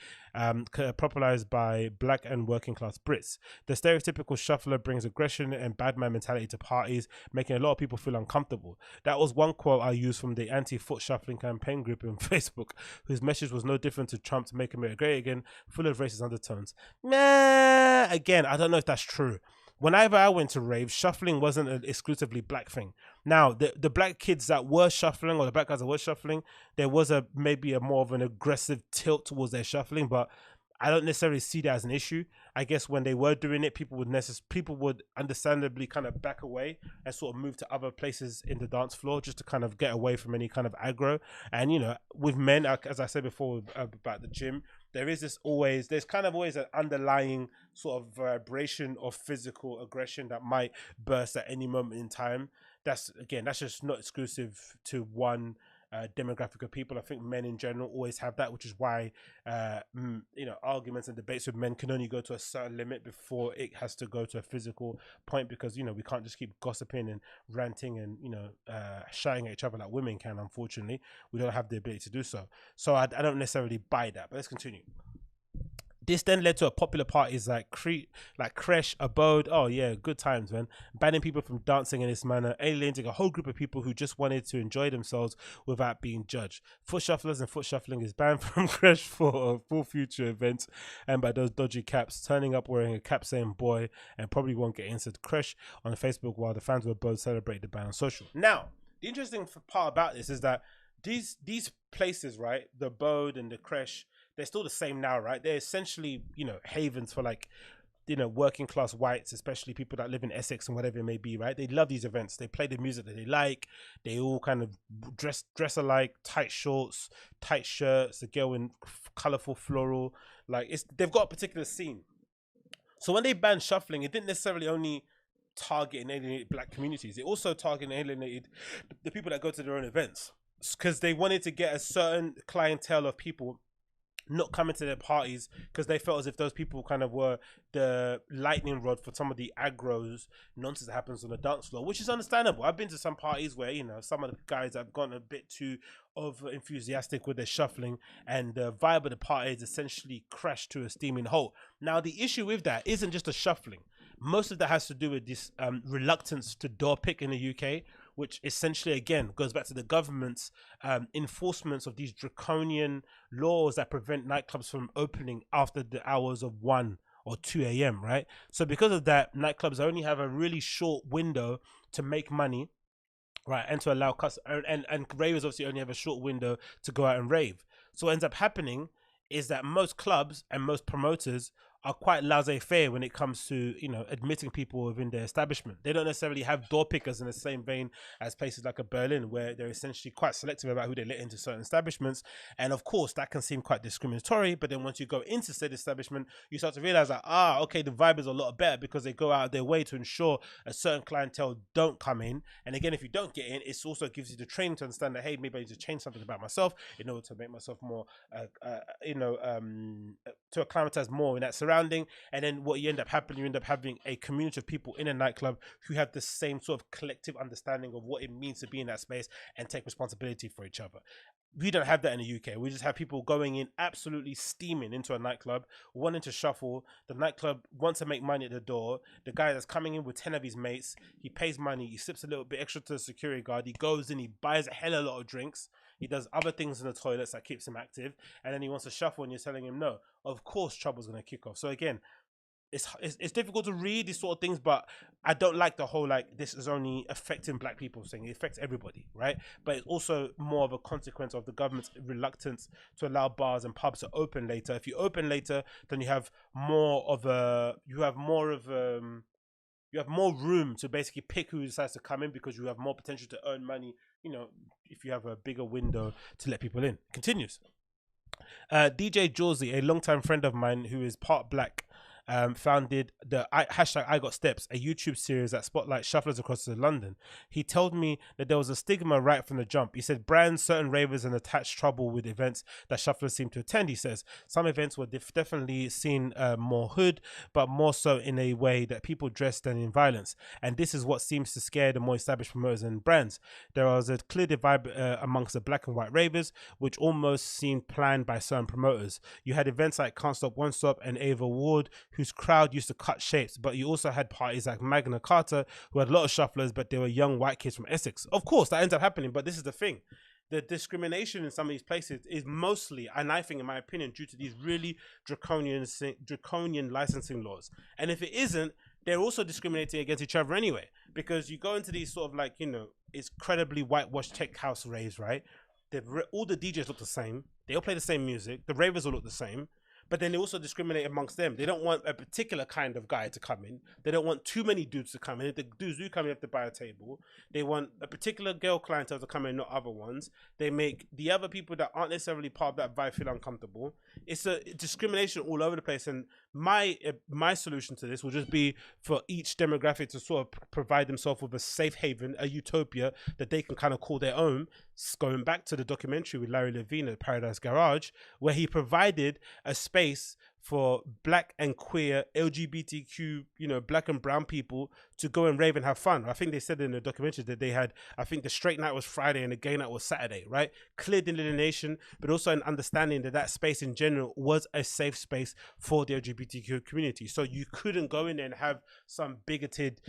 popularized by black and working class Brits. The stereotypical shuffler brings aggression and bad man mentality to parties, making a lot of people feel uncomfortable. That was one quote I used from the anti-foot shuffling campaign group on Facebook, whose message was no different to Trump to make America great again, full of racist undertones. Again, I don't know if that's true. Whenever I went to raves, shuffling wasn't an exclusively black thing. Now, the black kids that were shuffling, or the black guys that were shuffling, there was maybe a more of an aggressive tilt towards their shuffling, but I don't necessarily see that as an issue. I guess when they were doing it, people would understandably kind of back away and sort of move to other places in the dance floor just to kind of get away from any kind of aggro. And with men, as I said before about the gym, there's kind of always an underlying sort of vibration of physical aggression that might burst at any moment in time. That's just not exclusive to one demographic of people. I think men in general always have that, which is why arguments and debates with men can only go to a certain limit before it has to go to a physical point, because we can't just keep gossiping and ranting and shouting at each other like women can. Unfortunately, we don't have the ability to do so. So I don't necessarily buy that, but let's continue. This then led to a popular parties like Creche, Abode, oh yeah, good times, man, banning people from dancing in this manner, alienating a whole group of people who just wanted to enjoy themselves without being judged. Foot shufflers and foot shuffling is banned from Creche for future events, and by those dodgy caps turning up wearing a cap saying boy and probably won't get into Creche on Facebook, while the fans of Abode celebrate the ban on social. Now, the interesting part about this is that these places, right, the Abode and the Creche, they're still the same now, right? They're essentially, havens for working class whites, especially people that live in Essex and whatever it may be, right? They love these events. They play the music that they like. They all kind of dress alike, tight shorts, tight shirts. The girl in colorful floral, like they've got a particular scene. So when they banned shuffling, it didn't necessarily only target and alienate black communities. It also targeted and alienated the people that go to their own events, because they wanted to get a certain clientele of people not coming to their parties, because they felt as if those people kind of were the lightning rod for some of the aggros nonsense that happens on the dance floor, which is understandable. I've been to some parties where some of the guys have gone a bit too over enthusiastic with their shuffling, and the vibe of the party is essentially crashed to a steaming halt. Now the issue with that isn't just the shuffling. Most of that has to do with this reluctance to door pick in the UK, which essentially, again, goes back to the government's enforcements of these draconian laws that prevent nightclubs from opening after the hours of 1 or 2 a.m., right? So because of that, nightclubs only have a really short window to make money, right? And to allow customers, and ravers obviously only have a short window to go out and rave. So what ends up happening is that most clubs and most promoters are quite laissez-faire when it comes to admitting people within their establishment. They don't necessarily have door pickers in the same vein as places like a Berlin, where they're essentially quite selective about who they let into certain establishments. And of course that can seem quite discriminatory, but then once you go into said establishment, you start to realize that okay, the vibe is a lot better, because they go out of their way to ensure a certain clientele don't come in. And again, if you don't get in, it also gives you the training to understand that, hey, maybe I need to change something about myself in order to make myself more to acclimatize more in that surrounding. And then what you end up having a community of people in a nightclub who have the same sort of collective understanding of what it means to be in that space and take responsibility for each other. We don't have that in the UK. We just have people going in absolutely steaming into a nightclub, wanting to shuffle. The nightclub wants to make money at the door. The guy that's coming in with 10 of his mates, he pays money, he sips a little bit extra to the security guard, he goes in, he buys a hell of a lot of drinks, he does other things in the toilets that keeps him active, and then he wants to shuffle, and you're telling him no. Of course trouble's going to kick off. So again, it's difficult to read these sort of things, but I don't like the whole this is only affecting black people thing. It affects everybody, right? But it's also more of a consequence of the government's reluctance to allow bars and pubs to open later. If you open later, then you have more room to basically pick who decides to come in, because you have more potential to earn money, if you have a bigger window to let people in. Continues. DJ Jawsy, a longtime friend of mine who is part black, founded the hashtag I Got Steps, a YouTube series that spotlights shufflers across London. He told me that there was a stigma right from the jump. He said brands, certain ravers, and attached trouble with events that shufflers seem to attend. He says some events were definitely seen more hood, but more so in a way that people dressed than in violence. And this is what seems to scare the more established promoters and brands. There was a clear divide amongst the black and white ravers, which almost seemed planned by certain promoters. You had events like Can't Stop, Won't Stop and Ava Ward, whose crowd used to cut shapes, but you also had parties like Magna Carta, who had a lot of shufflers, but they were young white kids from Essex. Of course, that ends up happening, but this is the thing. The discrimination in some of these places is mostly, and I think in my opinion, due to these really draconian licensing laws. And if it isn't, they're also discriminating against each other anyway, because you go into these sort of it's incredibly whitewashed tech house raves, right? All the DJs look the same. They all play the same music. The ravers all look the same. But then they also discriminate amongst them. They don't want a particular kind of guy to come in. They don't want too many dudes to come in. If the dudes do come in, have to buy a table. They want a particular girl clientele to come in, not other ones. They make the other people that aren't necessarily part of that vibe feel uncomfortable. It's a discrimination all over the place. And my solution to this will just be for each demographic to sort of provide themselves with a safe haven, a utopia that they can kind of call their own. Going back to the documentary with Larry Levine at Paradise Garage, where he provided a space for black and queer LGBTQ, black and brown people to go and rave and have fun. I think they said in the documentary that they had, I think the straight night was Friday and the gay night was Saturday, right? Clear delineation, but also an understanding that that space in general was a safe space for the LGBTQ community. So you couldn't go in there and have some bigoted,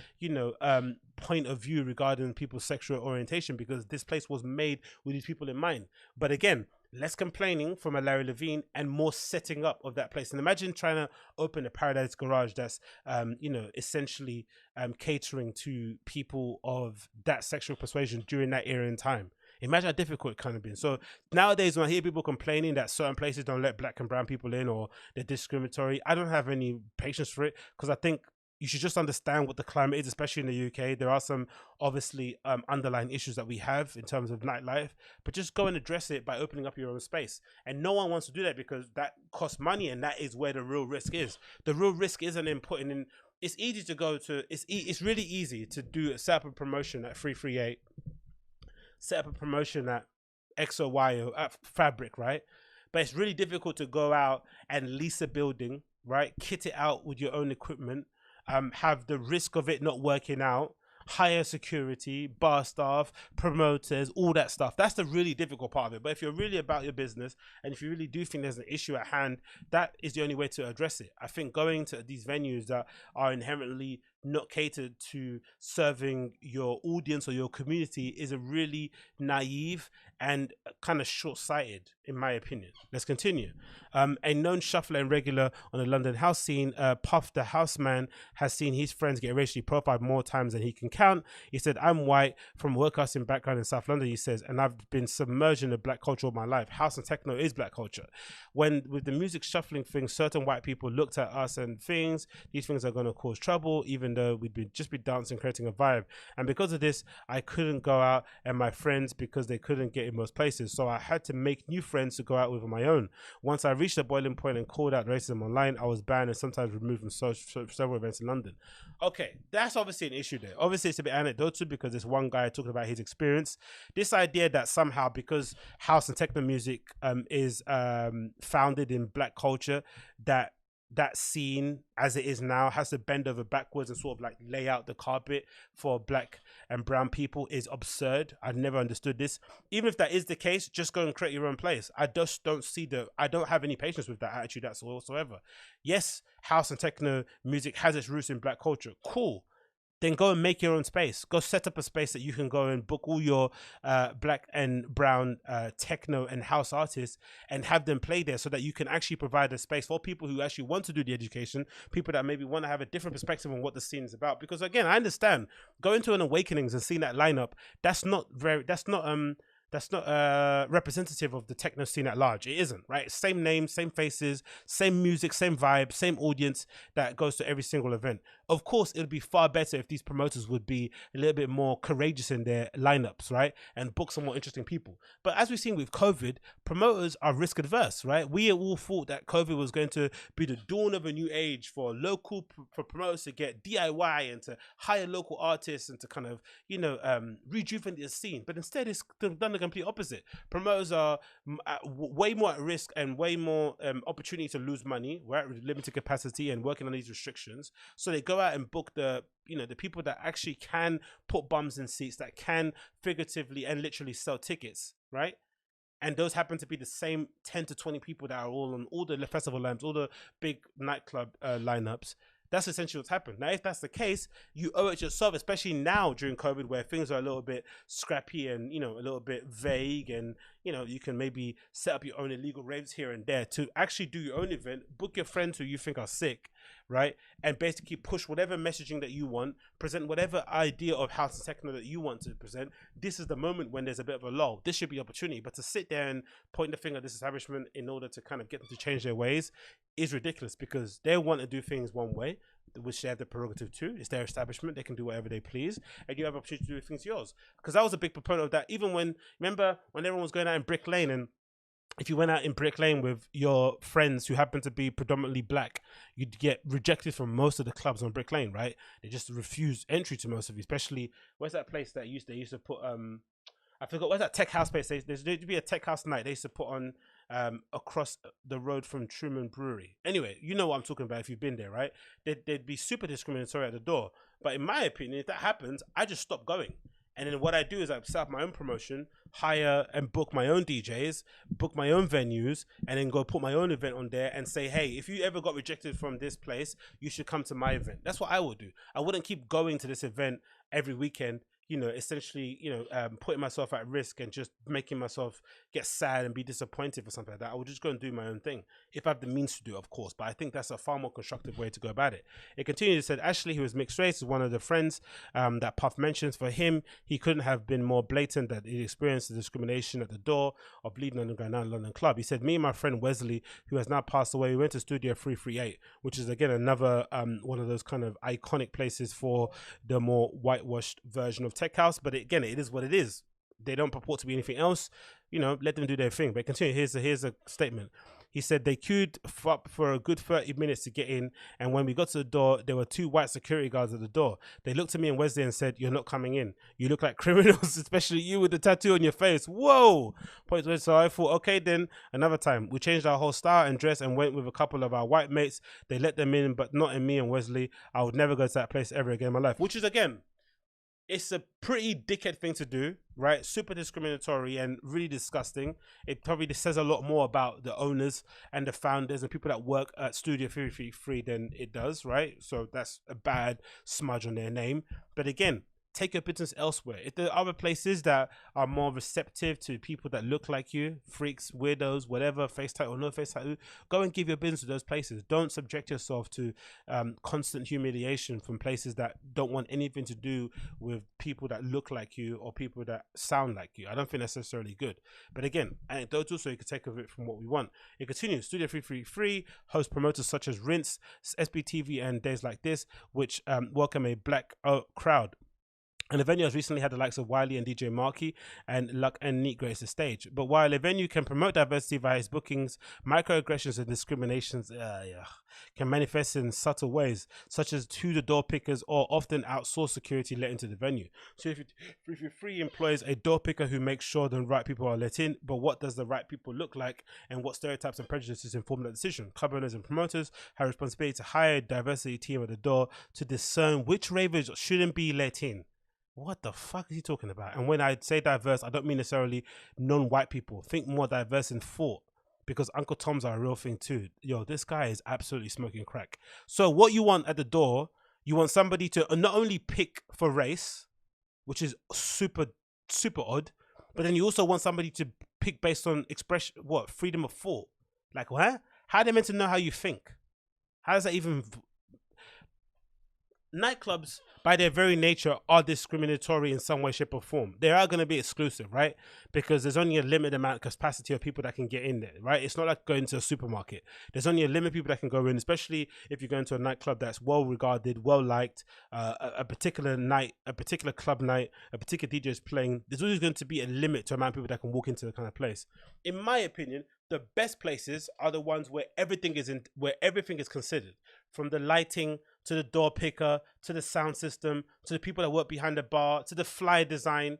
point of view regarding people's sexual orientation, because this place was made with these people in mind. But again, less complaining from a Larry Levine and more setting up of that place. And imagine trying to open a Paradise Garage that's, essentially catering to people of that sexual persuasion during that era in time. Imagine how difficult it kind of been. So nowadays, when I hear people complaining that certain places don't let black and brown people in or they're discriminatory, I don't have any patience for it, because I think you should just understand what the climate is, especially in the UK. There are some obviously underlying issues that we have in terms of nightlife, but just go and address it by opening up your own space. And no one wants to do that because that costs money, and that is where the real risk is. The real risk isn't in putting in. It's easy to go to. It's really easy to set up a promotion at 338, set up a promotion at XOYO at Fabric, right? But it's really difficult to go out and lease a building, right? Kit it out with your own equipment. Have the risk of it not working out, hire security, bar staff, promoters, all that stuff. That's the really difficult part of it. But if you're really about your business, and if you really do think there's an issue at hand, that is the only way to address it. I think going to these venues that are inherently not catered to serving your audience or your community is a really naive and kind of short-sighted, in my opinion. Let's continue. A known shuffler and regular on the London house scene, Puff the Houseman, has seen his friends get racially profiled more times than he can count. He said, "I'm white from a workhousing background in South London," he says, "and I've been submerged in the black culture all my life. House and techno is black culture. When with the music shuffling thing, certain white people looked at us and these things are going to cause trouble, even though we'd just be dancing, creating a vibe. And because of this, I couldn't go out and my friends, because they couldn't get in most places. So I had to make new friends to go out with on my own. Once I reached the boiling point and called out racism online, I was banned and sometimes removed from several events in London." Okay, that's obviously an issue there. Obviously, it's a bit anecdotal because there's one guy talking about his experience. This idea that somehow because house and techno music is founded in black culture, that scene as it is now has to bend over backwards and sort of like lay out the carpet for black and brown people is absurd. I've never understood this. Even if that is the case, just go and create your own place. I just don't I don't have any patience with that attitude whatsoever. Yes, house and techno music has its roots in black culture. Cool. Then go and make your own space. Go set up a space that you can go and book all your black and brown techno and house artists and have them play there, so that you can actually provide a space for people who actually want to do the education, people that maybe want to have a different perspective on what the scene is about. Because again, I understand going to an Awakenings and seeing that lineup, that's not representative of the techno scene at large. It isn't, right? Same names, same faces, same music, same vibe, same audience that goes to every single event. Of course, it would be far better if these promoters would be a little bit more courageous in their lineups, right? And book some more interesting people. But as we've seen with COVID, promoters are risk adverse, right? We all thought that COVID was going to be the dawn of a new age for for promoters to get DIY and to hire local artists and to kind of, rejuvenate the scene. But instead, it's done the complete opposite. Promoters are way more at risk and way more opportunity to lose money. We're at limited capacity and working on these restrictions. So they go out and book the people that actually can put bums in seats, that can figuratively and literally sell tickets, right? And those happen to be the same 10 to 20 people that are all on all the festival lineups, all the big nightclub lineups. That's essentially what's happened. Now, if that's the case, you owe it to yourself, especially now during COVID, where things are a little bit scrappy and, a little bit vague, and, you can maybe set up your own illegal raves here and there to actually do your own event, book your friends who you think are sick, right? And basically push whatever messaging that you want, present whatever idea of house and techno that you want to present. This is the moment when there's a bit of a lull. This should be opportunity. But to sit there and point the finger at this establishment in order to kind of get them to change their ways is ridiculous, because they want to do things one way, which they have the prerogative to. It's their establishment. They can do whatever they please. And you have an opportunity to do things yours. Because I was a big proponent of that. Even remember when everyone was going out in Brick Lane, and if you went out in Brick Lane with your friends who happen to be predominantly black, you'd get rejected from most of the clubs on Brick Lane, right? They just refused entry to most of you, especially, where's that place that they used to put, I forgot, where's that tech house place? There used to be a tech house night they used to put on across the road from Truman Brewery. Anyway, you know what I'm talking about if you've been there, right? They'd be super discriminatory at the door. But in my opinion, if that happens, I just stop going. And then what I do is I set up my own promotion, hire and book my own DJs, book my own venues, and then go put my own event on there and say, hey, if you ever got rejected from this place, you should come to my event. That's what I would do. I wouldn't keep going to this event every weekend, essentially, putting myself at risk and just making myself get sad and be disappointed for something like that. I would just go and do my own thing if I have the means to do it, of course. But I think that's a far more constructive way to go about it. It continues, said Ashley, who was mixed race, is one of the friends that Puff mentions. For him, he couldn't have been more blatant that he experienced the discrimination at the door of Bleeding Underground and London Club. He said, me and my friend Wesley, who has now passed away, we went to Studio 338, which is again another one of those kind of iconic places for the more whitewashed version of tech house. But again, it is what it is. They don't purport to be anything else. Let them do their thing. But continue. Here's a statement. He said they queued up for a good 30 minutes to get in, and when we got to the door, there were 2 white security guards at the door. They looked at me and Wesley and said, "You're not coming in. You look like criminals, especially you with the tattoo on your face." Whoa! So I thought, okay, then another time. We changed our whole style and dress and went with a couple of our white mates. They let them in, but not in me and Wesley. I would never go to that place ever again in my life. Which is, again, it's a pretty dickhead thing to do, right? Super discriminatory and really disgusting. It probably says a lot more about the owners and the founders and people that work at Studio 333 than it does, right? So that's a bad smudge on their name. But again, take your business elsewhere. If there are other places that are more receptive to people that look like you, freaks, weirdos, whatever, face tattoo or no face tattoo, go and give your business to those places. Don't subject yourself to constant humiliation from places that don't want anything to do with people that look like you or people that sound like you. I don't think that's necessarily good. But again, anecdotal, so you can take of it from what we want. It continues. Studio 333 hosts promoters such as Rinse, SBTV, and Days Like This, which welcome a black crowd. And the venue has recently had the likes of Wiley and DJ Markey and Luck and Neat grace the stage. But while a venue can promote diversity via its bookings, microaggressions and discriminations can manifest in subtle ways, such as to the door pickers or often outsourced security let into the venue. So if you free employs a door picker who makes sure the right people are let in, but what does the right people look like and what stereotypes and prejudices inform that decision? Club owners and promoters have a responsibility to hire a diversity team at the door to discern which ravers shouldn't be let in. What the fuck is he talking about? And when I say diverse, I don't mean necessarily non-white people. Think more diverse in thought, because Uncle Toms are a real thing too. Yo, this guy is absolutely smoking crack. So what you want at the door, you want somebody to not only pick for race, which is super, super odd, but then you also want somebody to pick based on expression, freedom of thought. Like, what? How are they meant to know how you think? How does that even... Nightclubs, by their very nature, are discriminatory in some way, shape, or form. They are going to be exclusive, right? Because there's only a limited amount of capacity of people that can get in there, right? It's not like going to a supermarket. There's only a limit of people that can go in, especially if you're going to a nightclub that's well regarded, well liked, a particular night, a particular club night, a particular DJ is playing. There's always going to be a limit to the amount of people that can walk into the kind of place. In my opinion, the best places are the ones where everything is considered, from the lighting to the door picker, to the sound system, to the people that work behind the bar, to the flyer design,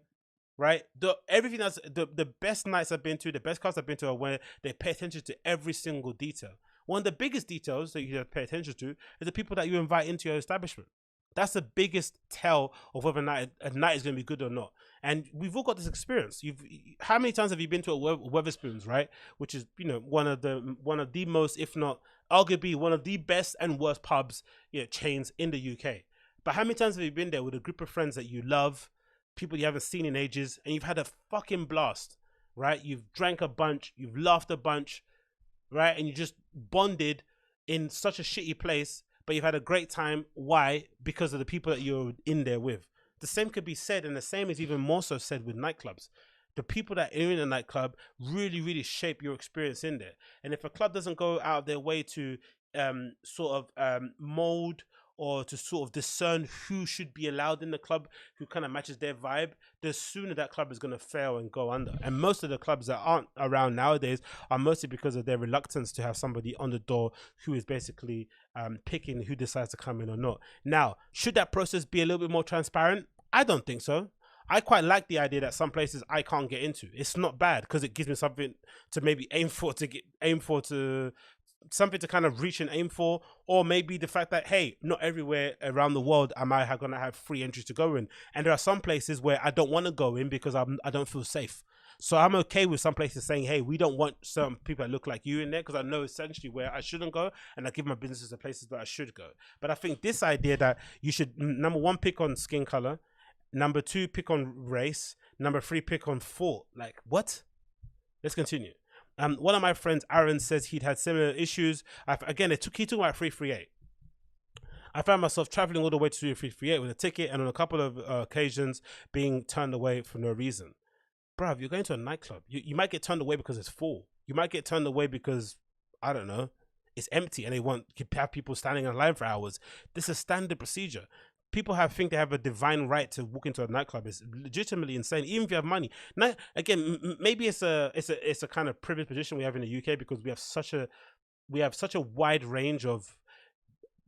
right? Everything that's the best nights I've been to, the best clubs I've been to are where they pay attention to every single detail. One of the biggest details that you have to pay attention to is the people that you invite into your establishment. That's the biggest tell of whether a night is going to be good or not. And we've all got this experience. How many times have you been to a Wetherspoons, right? Which is, one of the most, if not arguably one of the best and worst pubs, chains in the UK. But how many times have you been there with a group of friends that you love, people you haven't seen in ages, and you've had a fucking blast, right? You've drank a bunch, you've laughed a bunch, right? And you just bonded in such a shitty place, but you've had a great time. Why? Because of the people that you're in there with. The same could be said, and the same is even more so said with nightclubs. The people that are in a nightclub really, really shape your experience in there. And if a club doesn't go out of their way to mold or to sort of discern who should be allowed in the club, who kind of matches their vibe, the sooner that club is going to fail and go under. And most of the clubs that aren't around nowadays are mostly because of their reluctance to have somebody on the door who is basically picking who decides to come in or not. Now, should that process be a little bit more transparent? I don't think so. I quite like the idea that some places I can't get into. It's not bad because it gives me something to maybe something to kind of reach and aim for, or maybe the fact that, hey, not everywhere around the world am I going to have free entry to go in. And there are some places where I don't want to go in because I don't feel safe. So I'm okay with some places saying, hey, we don't want some people that look like you in there, because I know essentially where I shouldn't go, and I give my businesses the places that I should go. But I think this idea that you should, number one, pick on skin color, Number 2, pick on race. Number 3, pick on thought. Like, what? Let's continue. One of my friends, Aaron, says he'd had similar issues. Again, he talked about 338. I found myself traveling all the way to 338 with a ticket, and on a couple of occasions being turned away for no reason. Bruv, you're going to a nightclub. You might get turned away because it's full. You might get turned away because, I don't know, it's empty and they have people standing in line for hours. This is standard procedure. People think they have a divine right to walk into a nightclub. It's legitimately insane, even if you have money. Now, again, maybe it's a kind of privileged position we have in the UK because we have such a wide range of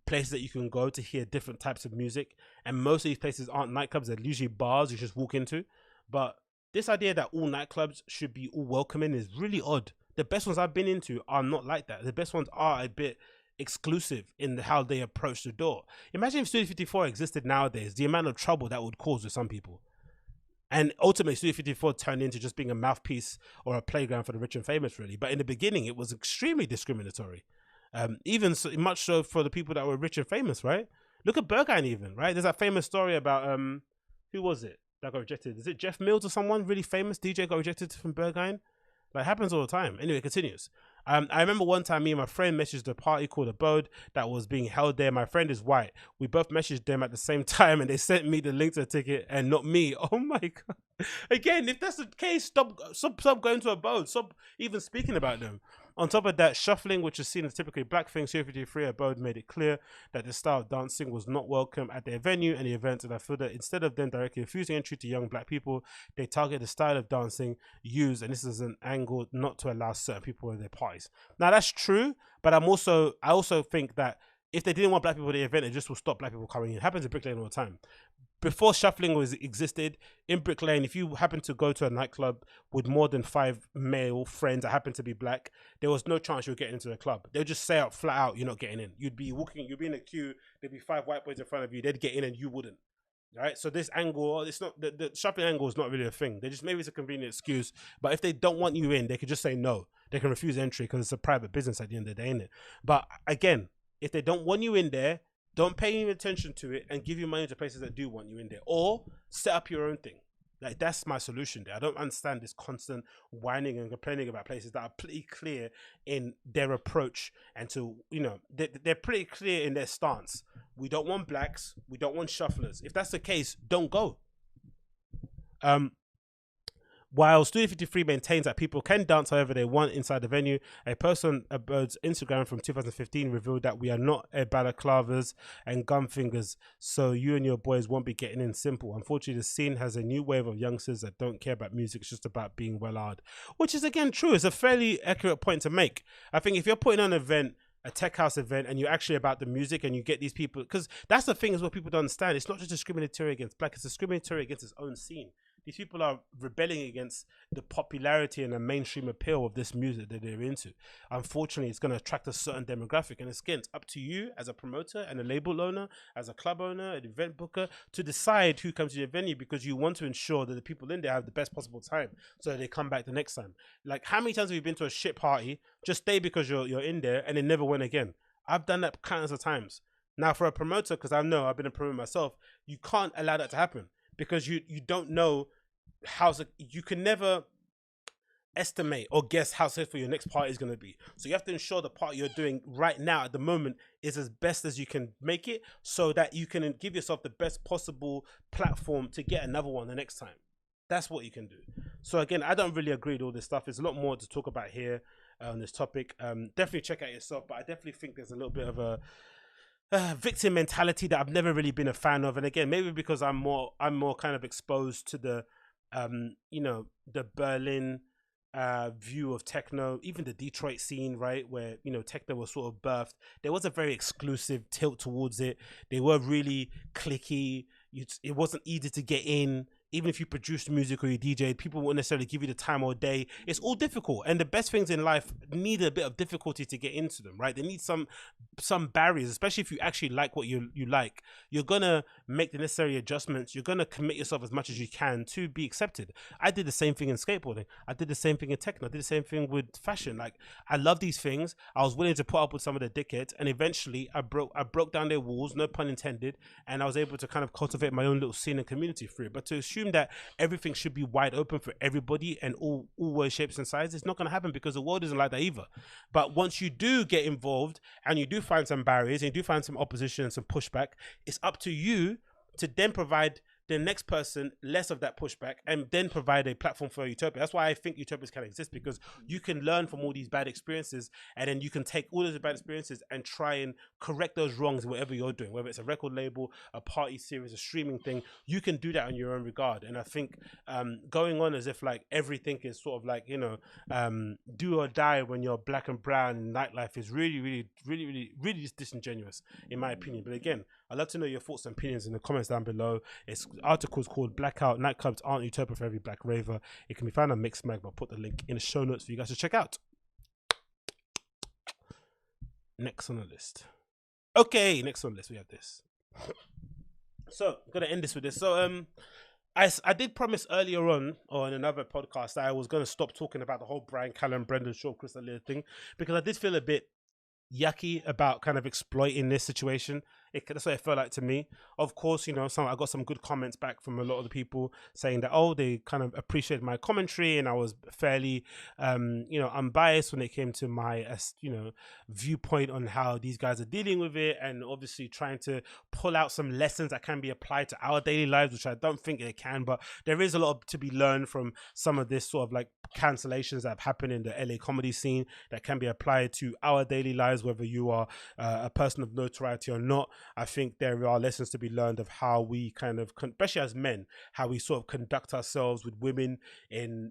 places that you can go to hear different types of music, and most of these places aren't nightclubs. They're usually bars you just walk into. But this idea that all nightclubs should be all welcoming is really odd. The best ones I've been into are not like that. The best ones are a bit exclusive in how they approach the door. Imagine if Studio 54 existed nowadays, the amount of trouble that would cause with some people. And ultimately, Studio 54 turned into just being a mouthpiece or a playground for the rich and famous, really. But in the beginning, it was extremely discriminatory. Even so, much so for the people that were rich and famous, right? Look at Berghain even, right? There's that famous story about, who was it that got rejected? Is it Jeff Mills or someone really famous DJ got rejected from Berghain? That happens all the time. Anyway, it continues. I remember one time me and my friend messaged a party called Abode that was being held there. My friend is white. We both messaged them at the same time and they sent me the link to the ticket and not me. Oh my God. Again, if that's the case, stop going to Abode. Stop even speaking about them. On top of that, shuffling, which is seen as typically black thing, Studio 53 Abode made it clear that the style of dancing was not welcome at their venue and the event, and I feel that instead of them directly refusing entry to young black people, they target the style of dancing used, and this is an angle not to allow certain people in their parties. Now that's true, but I also think that if they didn't want black people at the event, it just will stop black people coming in. It happens in Brick Lane all the time. Before shuffling existed in Brick Lane, if you happen to go to a nightclub with more than 5 male friends that happen to be black, there was no chance you were getting into the club. They'll just say out flat out, you're not getting in. You'd be in a queue, there'd be 5 white boys in front of you, they'd get in and you wouldn't. Right? So this angle, it's not the shuffling angle is not really a thing. Maybe it's a convenient excuse, but if they don't want you in, they could just say no. They can refuse entry because it's a private business at the end of the day, innit? But again, if they don't want you in there, don't pay any attention to it and give your money to places that do want you in there, or set up your own thing. Like, that's my solution there. I don't understand this constant whining and complaining about places that are pretty clear in their approach and to, they're pretty clear in their stance. We don't want blacks. We don't want shufflers. If that's the case, don't go. While Studio 53 maintains that people can dance however they want inside the venue, a post on Abode's Instagram from 2015 revealed that we are not a balaclavas and gun fingers, so you and your boys won't be getting in. Simple. Unfortunately, the scene has a new wave of youngsters that don't care about music. It's just about being well-hard, which is, again, true. It's a fairly accurate point to make. I think if you're putting on an event, a tech house event, and you're actually about the music and you get these people, because that's the thing is what people don't understand. It's not just discriminatory against black, it's discriminatory against its own scene. These people are rebelling against the popularity and the mainstream appeal of this music that they're into. Unfortunately, it's going to attract a certain demographic, and it's up to you as a promoter and a label owner, as a club owner, an event booker, to decide who comes to your venue, because you want to ensure that the people in there have the best possible time so that they come back the next time. Like, how many times have you been to a shit party, just stay because you're in there, and they never went again? I've done that countless of times. Now, for a promoter, because I know I've been a promoter myself, you can't allow that to happen, because you don't know you can never estimate or guess how successful your next party is going to be. So you have to ensure the party you're doing right now at the moment is as best as you can make it, so that you can give yourself the best possible platform to get another one the next time. That's what you can do. So again, I don't really agree with all this stuff. There's a lot more to talk about here on this topic. Definitely check out yourself, but I definitely think there's a little bit of a victim mentality that I've never really been a fan of. And again, maybe because I'm more kind of exposed to the the Berlin view of techno, even the Detroit scene, right, where techno was sort of birthed. There was a very exclusive tilt towards it. They were really cliquey. It wasn't easy to get in. even if you produce music or you DJ, people won't necessarily give you the time or day. It's all difficult, and the best things in life need a bit of difficulty to get into them, right? They need some barriers, especially if you actually like what you like. You're gonna make the necessary adjustments. You're gonna commit yourself as much as you can to be accepted. I did the same thing in skateboarding. I did the same thing in techno. I did the same thing with fashion. Like, I love these things. I was willing to put up with some of the dickheads, and eventually I broke down their walls, no pun intended, and I was able to kind of cultivate my own little scene and community through it. But to assume that everything should be wide open for everybody and all ways, shapes, and sizes, it's not going to happen, because the world isn't like that either. But once you do get involved and you do find some barriers and you do find some opposition and some pushback, it's up to you to then provide the next person less of that pushback, and then provide a platform for utopia. That's why I think utopias can exist, because you can learn from all these bad experiences, and then you can take all those bad experiences and try and correct those wrongs in whatever you're doing, whether it's a record label, a party series, a streaming thing. You can do that in your own regard. And I think going on as if like everything is sort of like, you know, do or die when you're black and brown in nightlife is really just disingenuous, in my opinion. But again, I'd love to know your thoughts and opinions in the comments down below. It's articles called Blackout Nightclubs Aren't Utopia for Every Black Raver. It can be found on Mixmag, but I'll put the link in the show notes for you guys to check out. Next on the list. Okay, next on the list we have this. So I'm gonna end this with this. So I did promise earlier on, or in another podcast, that I was gonna stop talking about the whole Bryan Callen, Brendan Shaw, Chris D'Elia thing, because I did feel a bit yucky about kind of exploiting this situation. That's what it felt like to me. Of course, you know, I got some good comments back from a lot of the people saying that, oh, they kind of appreciated my commentary and I was fairly, you know, unbiased when it came to my, you know, viewpoint on how these guys are dealing with it, and obviously trying to pull out some lessons that can be applied to our daily lives, which I don't think they can, but there is a lot to be learned from some of this sort of like cancellations that have happened in the LA comedy scene that can be applied to our daily lives, whether you are a person of notoriety or not. I think there are lessons to be learned of how we kind of, especially as men, how we sort of conduct ourselves with women,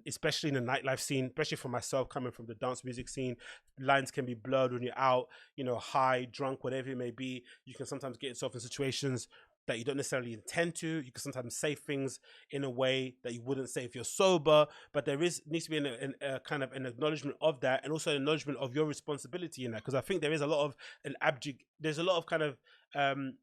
especially in the nightlife scene, especially for myself coming from the dance music scene. Lines can be blurred when you're out, you know, high, drunk, whatever it may be. You can sometimes get yourself in situations that you don't necessarily intend to. You can sometimes say things in a way that you wouldn't say if you're sober, but there needs to be a kind of an acknowledgement of that, and also an acknowledgement of your responsibility in that, because I think there is a lot of there's a lot of kind of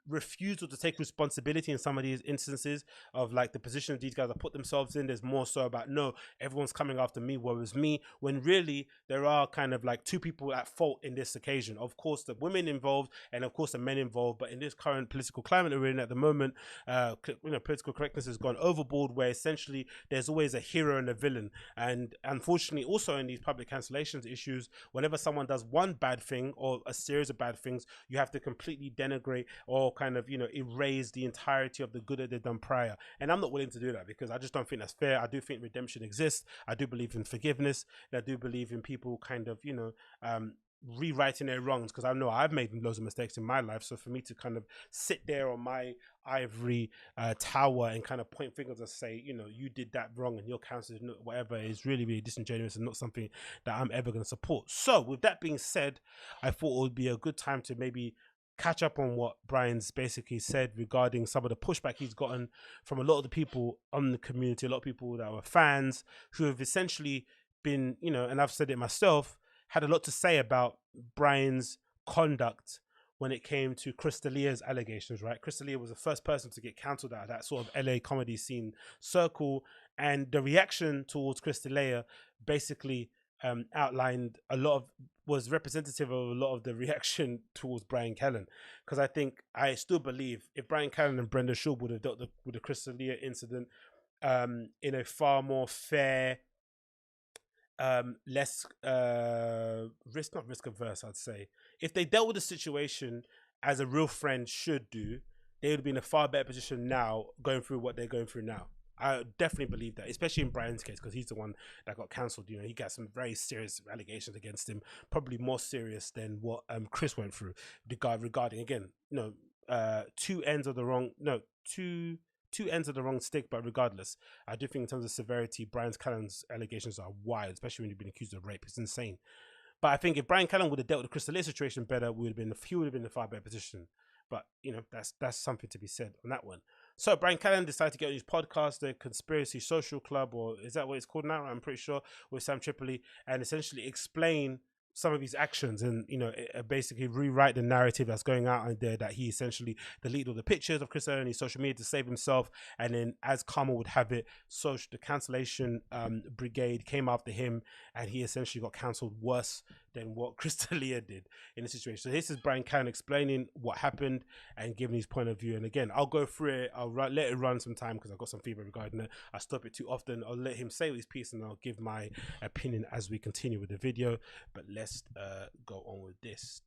refusal to take responsibility in some of these instances of like the position these guys have put themselves in. There's more so about, no, everyone's coming after me, woe is me, when really there are kind of like two people at fault in this occasion. Of course the women involved, and of course the men involved, but in this current political climate that we're in at the moment, you know, political correctness has gone overboard, where essentially there's always a hero and a villain. And unfortunately also in these public cancellations issues, whenever someone does one bad thing or a series of bad things, you have to completely denigrate or kind of, you know, erase the entirety of the good that they've done prior. And I'm not willing to do that, because I just don't think that's fair. I do think redemption exists. I do believe in forgiveness, and I do believe in people kind of, you know, rewriting their wrongs, because I know I've made loads of mistakes in my life. So for me to kind of sit there on my ivory tower and kind of point fingers and say, you know, you did that wrong and your counsel is not whatever, is really disingenuous and not something that I'm ever going to support. So with that being said, I thought it would be a good time to maybe catch up on what Bryan's basically said regarding some of the pushback he's gotten from a lot of the people on the community, a lot of people that were fans who have essentially been, you know, and I've said it myself, had a lot to say about Bryan's conduct when it came to Chris D'Elia's allegations, right? Chris D'Elia was the first person to get cancelled out of that sort of LA comedy scene circle, and the reaction towards Chris D'Elia basically outlined was representative of a lot of the reaction towards Bryan Callen, because I still believe if Bryan Callen and Brendan Shaw would have dealt with the Chris D'Elia incident in a far more fair, less not risk averse, I'd say, if they dealt with the situation as a real friend should do, they would be in a far better position now going through what they're going through now. I definitely believe that, especially in Bryan's case, because he's the one that got cancelled. You know, he got some very serious allegations against him, probably more serious than what Chris went through. Regarding, again, you know, two ends of the wrong stick, but regardless, I do think in terms of severity, Bryan Callen's allegations are wild, especially when you've been accused of rape. It's insane. But I think if Bryan Callen would have dealt with the Chris D'Elia situation better, he would have been in a far better position. But you know, that's something to be said on that one. So Bryan Callen decided to get on his podcast, the Conspiracy Social Club, or is that what it's called now? I'm pretty sure, with Sam Tripoli, and essentially explain some of his actions and, you know, basically rewrite the narrative that's going out there, that he essentially deleted all the pictures of Chris on his social media to save himself. And then, as karma would have it, the cancellation brigade came after him, and he essentially got cancelled worse than what Chris D'Elia did in the situation. So this is Bryan Callen explaining what happened and giving his point of view. And again, I'll go through it. I'll let it run some time because I've got some feedback regarding it. I stop it too often. I'll let him say his piece and I'll give my opinion as we continue with the video. But let's go on with this.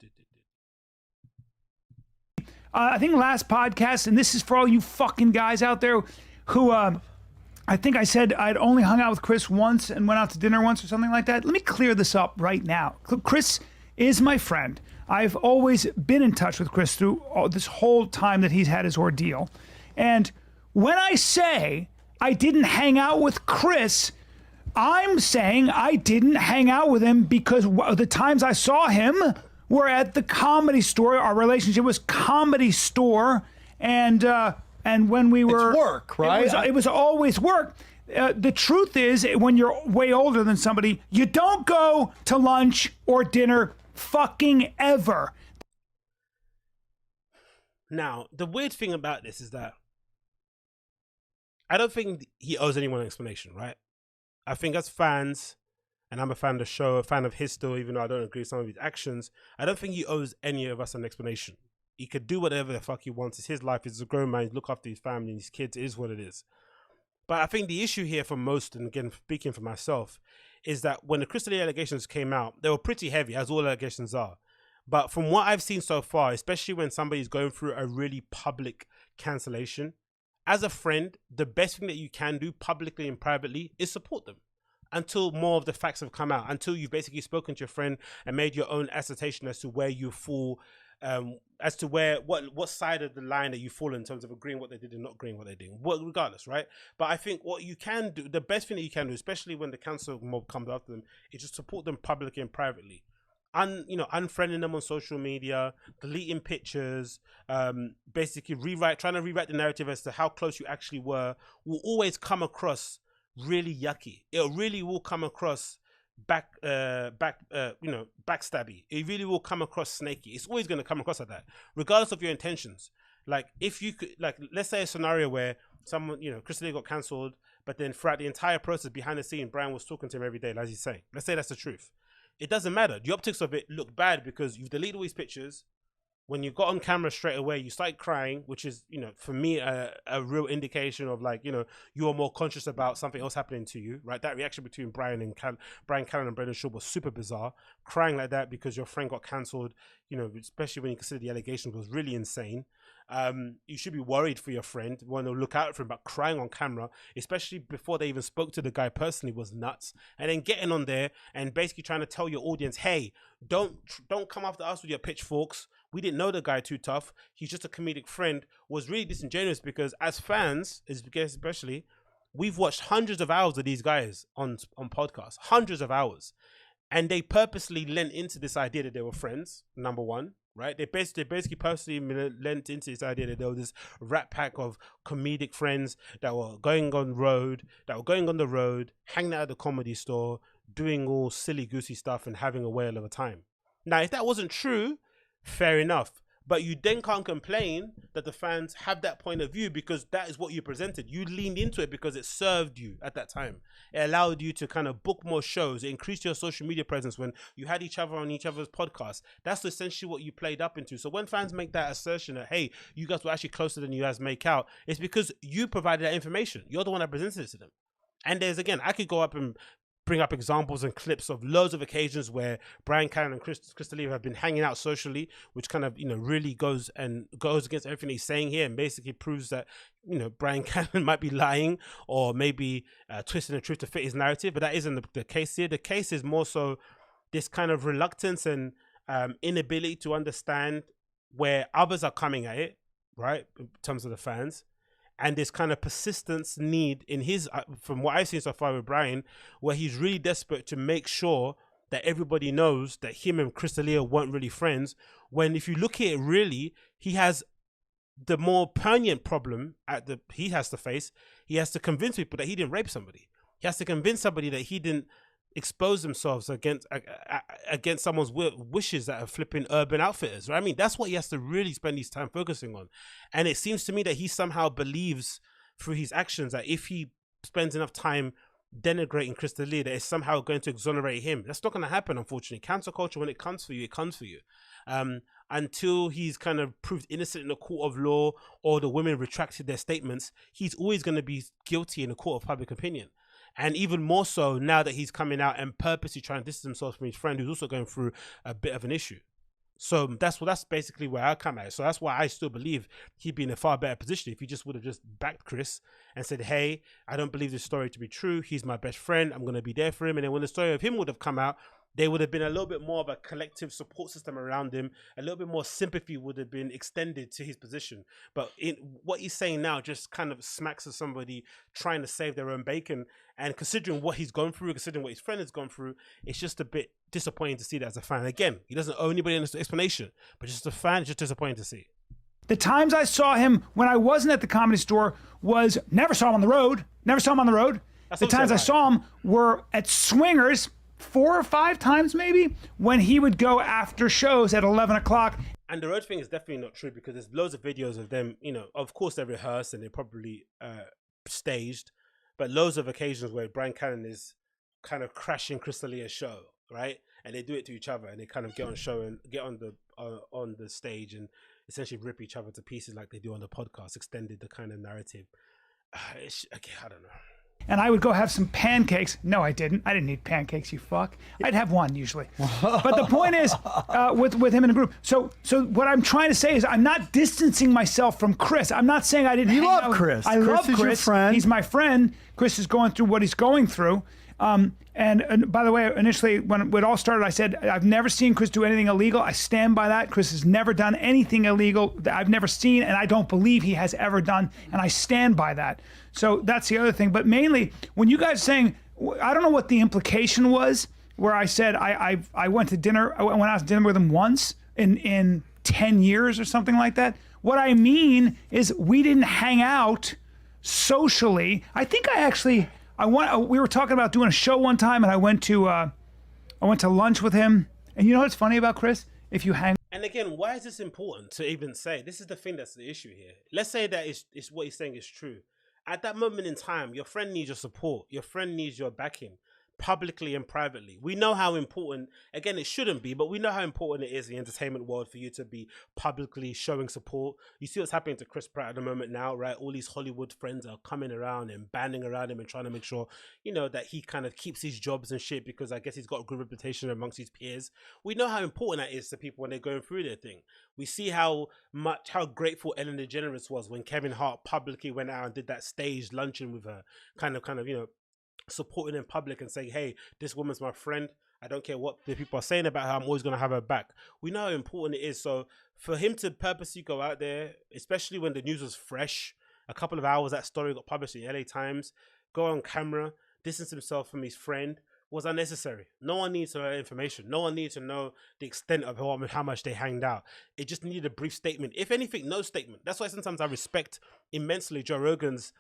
I think last podcast, and this is for all you fucking guys out there who, I think I said I'd only hung out with Chris once and went out to dinner once or something like that. Let me clear this up right now. Chris is my friend. I've always been in touch with Chris through this whole time that he's had his ordeal. And when I say I didn't hang out with Chris, I'm saying I didn't hang out with him because the times I saw him were at the Comedy Store. Our relationship was Comedy Store, and when we were... It's work, right? It was always work. The truth is, when you're way older than somebody, you don't go to lunch or dinner fucking ever. Now, the weird thing about this is that I don't think he owes anyone an explanation, right? I think as fans, and I'm a fan of the show, a fan of his still, even though I don't agree with some of his actions, I don't think he owes any of us an explanation. He could do whatever the fuck he wants. It's his life. He's a grown man. He's look after his family and his kids. It is what it is. But I think the issue here for most, and again, speaking for myself, is that when the Chris D'Elia allegations came out, they were pretty heavy, as all allegations are. But from what I've seen so far, especially when somebody's going through a really public cancellation, as a friend, the best thing that you can do publicly and privately is support them until more of the facts have come out, until you've basically spoken to your friend and made your own assertion as to where you fall, as to what side of the line that you fall in terms of agreeing what they did and not agreeing what they did. Well, regardless, right? But I think what you can do, the best thing that you can do, especially when the cancel mob comes after them, is just support them publicly and privately. Unfriending them on social media, deleting pictures, basically trying to rewrite the narrative as to how close you actually were, will always come across really yucky. It really will come across backstabby. It really will come across snaky. It's always going to come across like that, regardless of your intentions. Like, if you could, like, let's say a scenario where someone, Chris D'Elia got cancelled, but then throughout the entire process behind the scene, Bryan was talking to him every day, as he's saying. Let's say that's the truth. It doesn't matter. The optics of it look bad because you've deleted all these pictures. When you got on camera straight away, you started crying, which is, for me, a real indication of, like, you are more conscious about something else happening to you, right? That reaction between Bryan Callen and Brendan Shaw was super bizarre. Crying like that because your friend got cancelled, especially when you consider the allegations, was really insane. You should be worried for your friend, want to look out for him, but crying on camera, especially before they even spoke to the guy personally, was nuts. And then getting on there and basically trying to tell your audience, hey, don't come after us with your pitchforks. We didn't know the guy too tough. He's just a comedic friend, was really disingenuous because as fans, especially, we've watched hundreds of hours of these guys on podcasts, hundreds of hours. And they purposely lent into this idea that they were friends, number one, right? They basically purposely lent into this idea that there was this rat pack of comedic friends that were going on the road, hanging out at the Comedy Store, doing all silly goosey stuff and having a whale of a time. Now, if that wasn't true, fair enough. But you then can't complain that the fans have that point of view because that is what you presented. You leaned into it because it served you at that time. It allowed you to kind of book more shows. It increased your social media presence when you had each other on each other's podcasts. That's essentially what you played up into. So when fans make that assertion that, hey, you guys were actually closer than you guys make out, it's because you provided that information. You're the one that presented it to them. And there's, again, I could go up and bring up examples and clips of loads of occasions where Bryan Callen and Chris D'Elia have been hanging out socially, which kind of, really goes against everything he's saying here and basically proves that, Bryan Callen might be lying or maybe twisting the truth to fit his narrative, but that isn't the case here. The case is more so this kind of reluctance and inability to understand where others are coming at it, right, in terms of the fans. And this kind of persistence need in his, from what I've seen so far with Bryan, where he's really desperate to make sure that everybody knows that him and Chris D'Elia weren't really friends. When if you look at it really, he has the more poignant problem he has to face, he has to convince people that he didn't rape somebody. He has to convince somebody that he didn't expose themselves against someone's wishes that are flipping Urban Outfitters, right? I mean, that's what he has to really spend his time focusing on. And it seems to me that he somehow believes through his actions that if he spends enough time denigrating Chris D'Elia, that it's somehow going to exonerate him. That's not going to happen, unfortunately. Cancel culture, when it comes for you, it comes for you. Until he's kind of proved innocent in a court of law or the women retracted their statements, he's always going to be guilty in a court of public opinion. And even more so now that he's coming out and purposely trying to distance himself from his friend who's also going through a bit of an issue. So that's basically where I come at. So that's why I still believe he'd be in a far better position if he just would have just backed Chris and said, hey, I don't believe this story to be true. He's my best friend. I'm going to be there for him. And then when the story of him would have come out, there would have been a little bit more of a collective support system around him. A little bit more sympathy would have been extended to his position. But what he's saying now just kind of smacks of somebody trying to save their own bacon. And considering what he's gone through, considering what his friend has gone through, it's just a bit disappointing to see that as a fan. Again, he doesn't owe anybody an explanation, but just a fan, it's just disappointing to see. The times I saw him when I wasn't at the Comedy Store was never saw him on the road. Never saw him on the road. The times I saw him were at Swingers 4 or 5 times maybe when he would go after shows at 11 o'clock. And the road thing is definitely not true because there's loads of videos of them, you know, of course they're rehearsed and they're probably staged, but loads of occasions where Bryan Callen is kind of crashing Chris D'Elia's show, right? And they do it to each other and they kind of get on show and get on the stage and essentially rip each other to pieces like they do on the podcast, extended the kind of narrative. Okay, I don't know. And I would go have some pancakes. No, I didn't. I didn't eat pancakes, you fuck. I'd have one usually. But the point is, with him in a group. So what I'm trying to say is I'm not distancing myself from Chris. I'm not saying I didn't hang out. Chris. I love Chris is your friend. He's my friend. Chris is going through what he's going through. And by the way, initially when it all started, I said, I've never seen Chris do anything illegal. I stand by that. Chris has never done anything illegal that I've never seen, and I don't believe he has ever done, and I stand by that. So that's the other thing. But mainly, when you guys saying, I don't know what the implication was, where I said I went to dinner, I went out to dinner with him once in 10 years or something like that. What I mean is we didn't hang out socially. I think we were talking about doing a show one time, and I went to lunch with him. And you know what's funny about Chris? If you hang. And again, why is this important to even say? This is the thing that's the issue here. Let's say that it's what he's saying is true. At that moment in time, your friend needs your support. Your friend needs your backing, publicly and privately. We know how important, again, it shouldn't be, but we know how important it is in the entertainment world for you to be publicly showing support. You see what's happening to Chris Pratt at the moment now, right? All these Hollywood friends are coming around and banding around him and trying to make sure, you know, that he kind of keeps his jobs and shit because I guess he's got a good reputation amongst his peers. We know how important that is to people when they're going through their thing. We see how grateful Ellen DeGeneres was when Kevin Hart publicly went out and did that staged luncheon with her, kind of, you know, supporting in public and saying, hey, this woman's my friend. I don't care what the people are saying about her. I'm always going to have her back. We know how important it is. So for him to purposely go out there, especially when the news was fresh, a couple of hours that story got published in LA Times, go on camera, distance himself from his friend, was unnecessary. No one needs to know information. No one needs to know the extent of how much they hanged out. It just needed a brief statement. If anything, no statement. That's why sometimes I respect immensely Joe Rogan's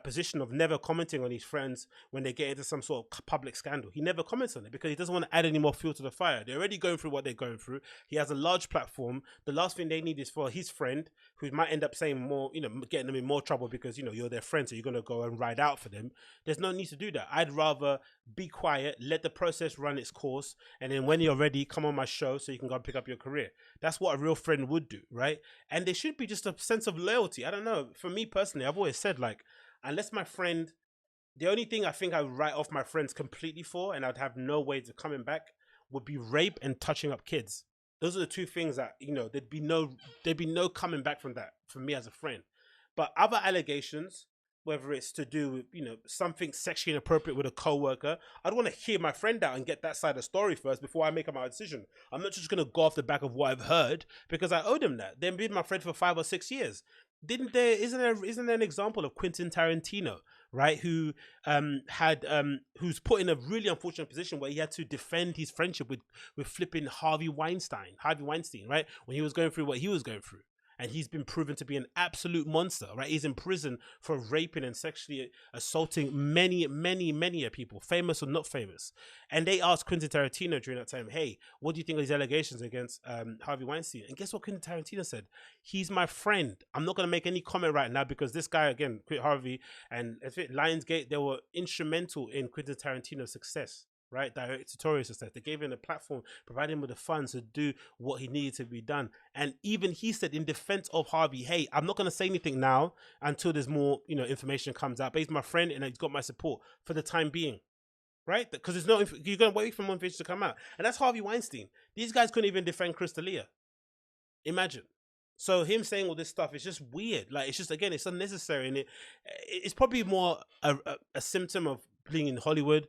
position of never commenting on his friends when they get into some sort of public scandal. He never comments on it because he doesn't want to add any more fuel to the fire. They're already going through what they're going through. He has a large platform. The last thing they need is for his friend, who might end up saying more, you know, getting them in more trouble because, you know, you're their friend, so you're going to go and ride out for them. There's no need to do that. I'd rather be quiet, let the process run its course, and then when you're ready, come on my show so you can go and pick up your career. That's what a real friend would do, right? And there should be just a sense of loyalty. I don't know. For me personally, I've always said, like, unless my friend, the only thing I think I would write off my friends completely for, and I'd have no ways of coming back, would be rape and touching up kids. Those are the two things that, you know, there'd be no coming back from that for me as a friend. But other allegations, whether it's to do with, you know, something sexually inappropriate with a coworker, I'd want to hear my friend out and get that side of the story first before I make my decision. I'm not just going to go off the back of what I've heard because I owe them that. They've been my friend for 5 or 6 years. Isn't there an example of Quentin Tarantino, right? Who who's put in a really unfortunate position where he had to defend his friendship with flipping Harvey Weinstein, right? When he was going through what he was going through. and he's been proven to be an absolute monster, right? He's in prison for raping and sexually assaulting many people, famous or not famous. And they asked Quentin Tarantino during that time, hey, what do you think of these allegations against Harvey Weinstein? And guess what Quentin Tarantino said? He's my friend. I'm not going to make any comment right now because this guy, again, Harvey and Lionsgate, they were instrumental in Quentin Tarantino's success. Right, directorial success. They gave him a platform, provided him with the funds to do what he needed to be done. And even he said in defense of Harvey, hey, I'm not going to say anything now until there's more, information comes out. But he's my friend and he's got my support for the time being. Right? Because there's no, you're going to wait for more information to come out. And that's Harvey Weinstein. These guys couldn't even defend Chris D'Elia. Imagine. So him saying all this stuff is just weird. Like, it's just, again, it's unnecessary. And it's probably more a symptom of being in Hollywood.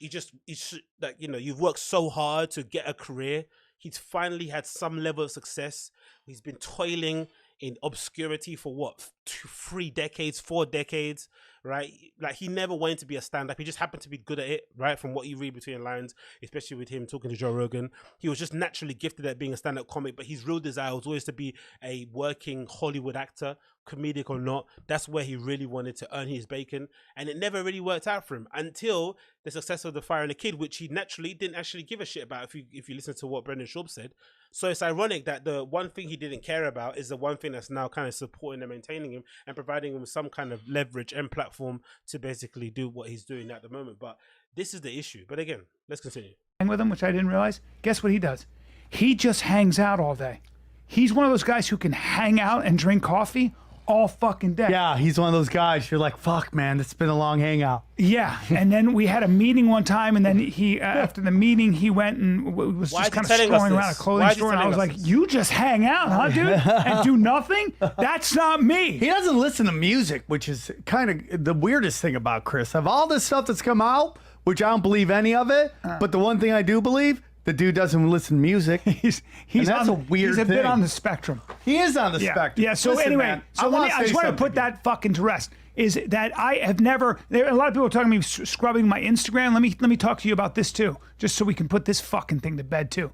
You've worked so hard to get a career. He's finally had some level of success. He's been toiling in obscurity for what, 4 decades, right? Like, he never wanted to be a stand-up. He just happened to be good at it, right? From what you read between the lines, especially with him talking to Joe Rogan, he was just naturally gifted at being a stand-up comic, but his real desire was always to be a working Hollywood actor, comedic or not. That's where he really wanted to earn his bacon, and it never really worked out for him until the success of The Fire and the Kid, which he naturally didn't actually give a shit about, if you listen to what Brendan Schaub said. So it's ironic that the one thing he didn't care about is the one thing that's now kind of supporting and maintaining him and providing him with some kind of leverage and platform to basically do what he's doing at the moment. But this is the issue. But again, let's continue. With him, which I didn't realize. Guess what he does? He just hangs out all day. He's one of those guys who can hang out and drink coffee all fucking day. Yeah, he's one of those guys. You're like, fuck, man, it's been a long hangout. Yeah, and then we had a meeting one time, and then he after the meeting, he went and was just kind of strolling around a clothing store, and I was like, you just hang out, huh, dude, and do nothing? That's not me. He doesn't listen to music, which is kind of the weirdest thing about Chris. Of all this stuff that's come out, which I don't believe any of it, but the one thing I do believe, the dude doesn't listen to music. He's that's a weird thing. He's a bit on the spectrum. He is on the spectrum. Yeah, so listen, anyway, man, I just want to put that fucking to rest. Is that I have never, a lot of people are talking to me scrubbing my Instagram. Let me talk to you about this too, just so we can put this fucking thing to bed too.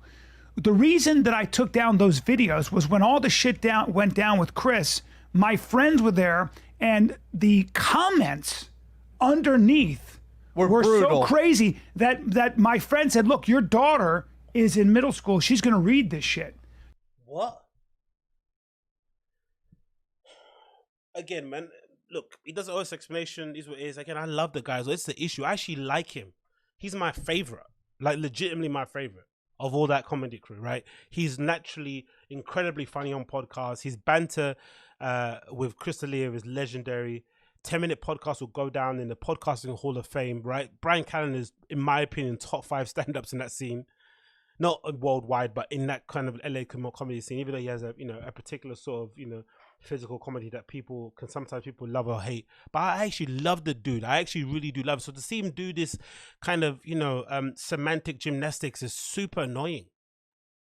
The reason that I took down those videos was when all the shit went down with Chris, my friends were there, and the comments underneath were so crazy that my friend said, look, your daughter is in middle school. She's going to read this shit. What? Again, man, look, he doesn't owe us explanation. Is what it is. Again, I love the guy. So it's the issue. I actually like him. He's my favorite, like legitimately my favorite of all that comedy crew, right? He's naturally incredibly funny on podcasts. His banter with Chris D'Elia is legendary. 10-minute podcast will go down in the podcasting hall of fame, right? Bryan Callen is, in my opinion, top 5 stand-ups in that scene. Not worldwide, but in that kind of LA comedy scene, even though he has a particular sort of, physical comedy that sometimes people love or hate. But I actually love the dude. I actually really do love him. So to see him do this kind of, semantic gymnastics is super annoying.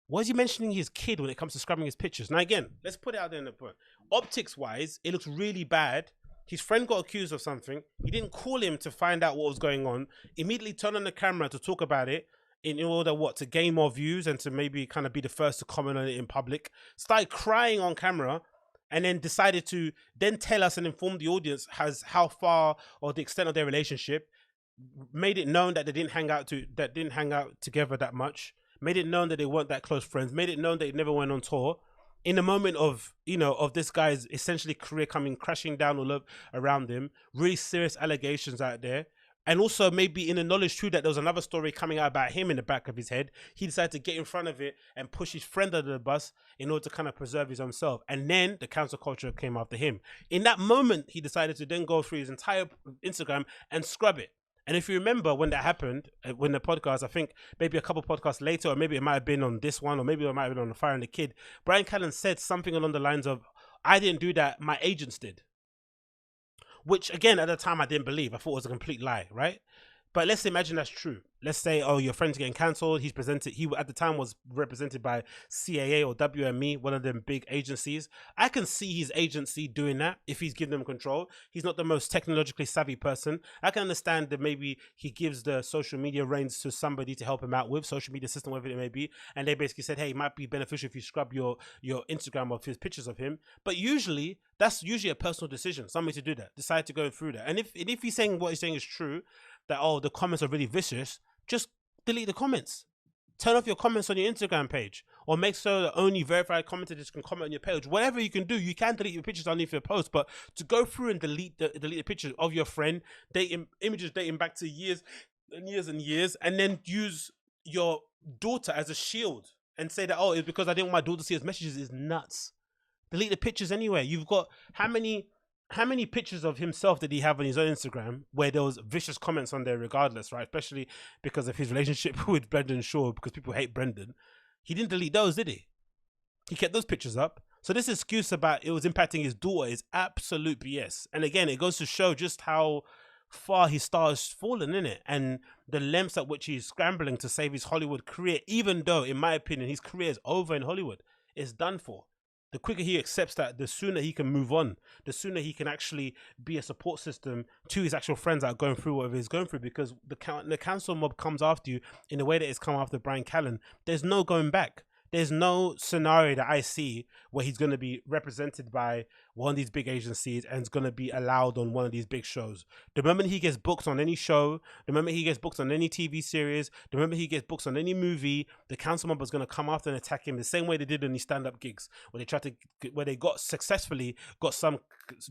Why is he mentioning his kid when it comes to scrubbing his pictures? Now, again, let's put it out there in the point. Optics-wise, it looks really bad. His friend got accused of something. He didn't call him to find out what was going on. Immediately turned on the camera to talk about it in order, to gain more views and to maybe kind of be the first to comment on it in public. Started crying on camera and then decided to then tell us and inform the audience how far or the extent of their relationship. Made it known that they didn't hang out together that much. Made it known that they weren't that close friends. Made it known that they never went on tour. In a moment of, of this guy's essentially career coming crashing down all around him, really serious allegations out there. And also maybe in the knowledge too that there was another story coming out about him in the back of his head, he decided to get in front of it and push his friend under the bus in order to kind of preserve his own self. And then the cancel culture came after him. In that moment, he decided to then go through his entire Instagram and scrub it. And if you remember when that happened, when the podcast, I think maybe a couple podcasts later, or maybe it might have been on this one, or maybe it might have been on The Fire and the Kid, Bryan Callen said something along the lines of, I didn't do that, my agents did. Which, again, at the time I didn't believe. I thought it was a complete lie, right? But let's imagine that's true. Let's say, oh, your friend's getting cancelled. He at the time was represented by CAA or WME, one of them big agencies. I can see his agency doing that if he's giving them control. He's not the most technologically savvy person. I can understand that maybe he gives the social media reins to somebody to help him out with social media system, whatever it may be. And they basically said, hey, it might be beneficial if you scrub your Instagram of his pictures of him. But usually, that's usually a personal decision. Somebody to do that, decide to go through that. And if he's saying what he's saying is true, that, oh, the comments are really vicious, just delete the comments. Turn off your comments on your Instagram page, or make sure that only verified commenters can comment on your page. Whatever you can do, you can delete your pictures underneath your post, but to go through and delete the pictures of your friend, images dating back to years and years and years, and then use your daughter as a shield and say that, oh, it's because I didn't want my daughter to see his messages, is nuts. Delete the pictures anyway. You've got how many pictures of himself did he have on his own Instagram where there was vicious comments on there regardless, right? Especially because of his relationship with Brendan Shaw, because people hate Brendan. He didn't delete those, did he? He kept those pictures up. So this excuse about it was impacting his daughter is absolute BS. And again, it goes to show just how far his star has fallen, in it, and the lengths at which he's scrambling to save his Hollywood career, even though, in my opinion, his career is over in Hollywood. It's done for. The quicker he accepts that, the sooner he can move on, the sooner he can actually be a support system to his actual friends that are going through whatever he's going through, because the cancel mob comes after you in the way that it's come after Bryan Callen. There's no going back. There's no scenario that I see where he's going to be represented by one of these big agencies and is going to be allowed on one of these big shows. The moment he gets booked on any show, the moment he gets booked on any TV series, the moment he gets booked on any movie, the council member is going to come after and attack him the same way they did on these stand-up gigs, where they successfully got some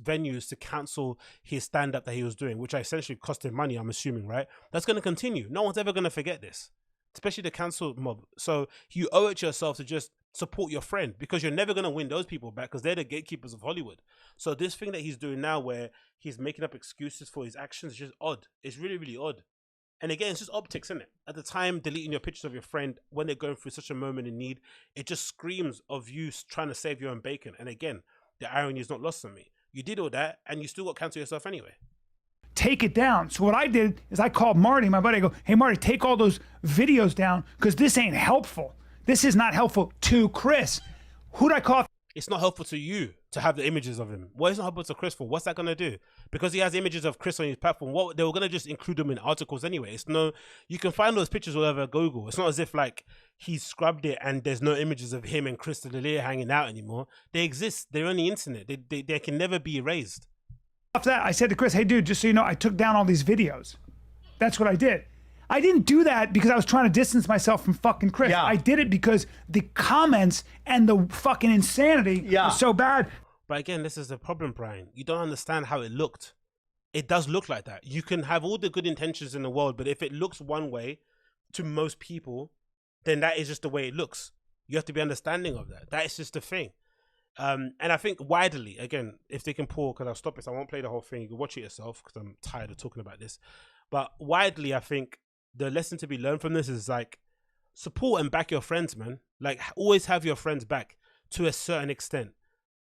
venues to cancel his stand-up that he was doing, which essentially cost him money, I'm assuming, right? That's going to continue. No one's ever going to forget this, especially the cancel mob. So you owe it to yourself to just support your friend, because you're never going to win those people back, because they're the gatekeepers of Hollywood. So this thing that he's doing now, where he's making up excuses for his actions, is just odd. It's really, really odd. And again, it's just optics, isn't it? At the time, deleting your pictures of your friend when they're going through such a moment in need, it just screams of you trying to save your own bacon. And again, the irony is not lost on me. You did all that, and you still got cancelled yourself anyway. Take it down. So what I did is I called Marty, my buddy. I go, hey, Marty, take all those videos down, because this ain't helpful. This is not helpful to Chris. Who'd I call? It's not helpful to you to have the images of him. What is not helpful to Chris for? What's that going to do? Because he has images of Chris on his platform. What, they were going to just include them in articles anyway. It's no, you can find those pictures all over Google. It's not as if like he scrubbed it and there's no images of him and Chris D'Elia hanging out anymore. They exist. They're on the internet. They can never be erased. After that, I said to Chris, hey, dude, just so you know, I took down all these videos. That's what I did. I didn't do that because I was trying to distance myself from fucking Chris. Yeah. I did it because the comments and the fucking insanity were so bad. But again, this is the problem, Brian. You don't understand how it looked. It does look like that. You can have all the good intentions in the world, but if it looks one way to most people, then that is just the way it looks. You have to be understanding of that. That is just the thing. And I think widely, again, if they can pull, because I'll stop this, I won't play the whole thing. You can watch it yourself, because I'm tired of talking about this. But widely, I think the lesson to be learned from this is like, support and back your friends, man. Like, always have your friends back to a certain extent,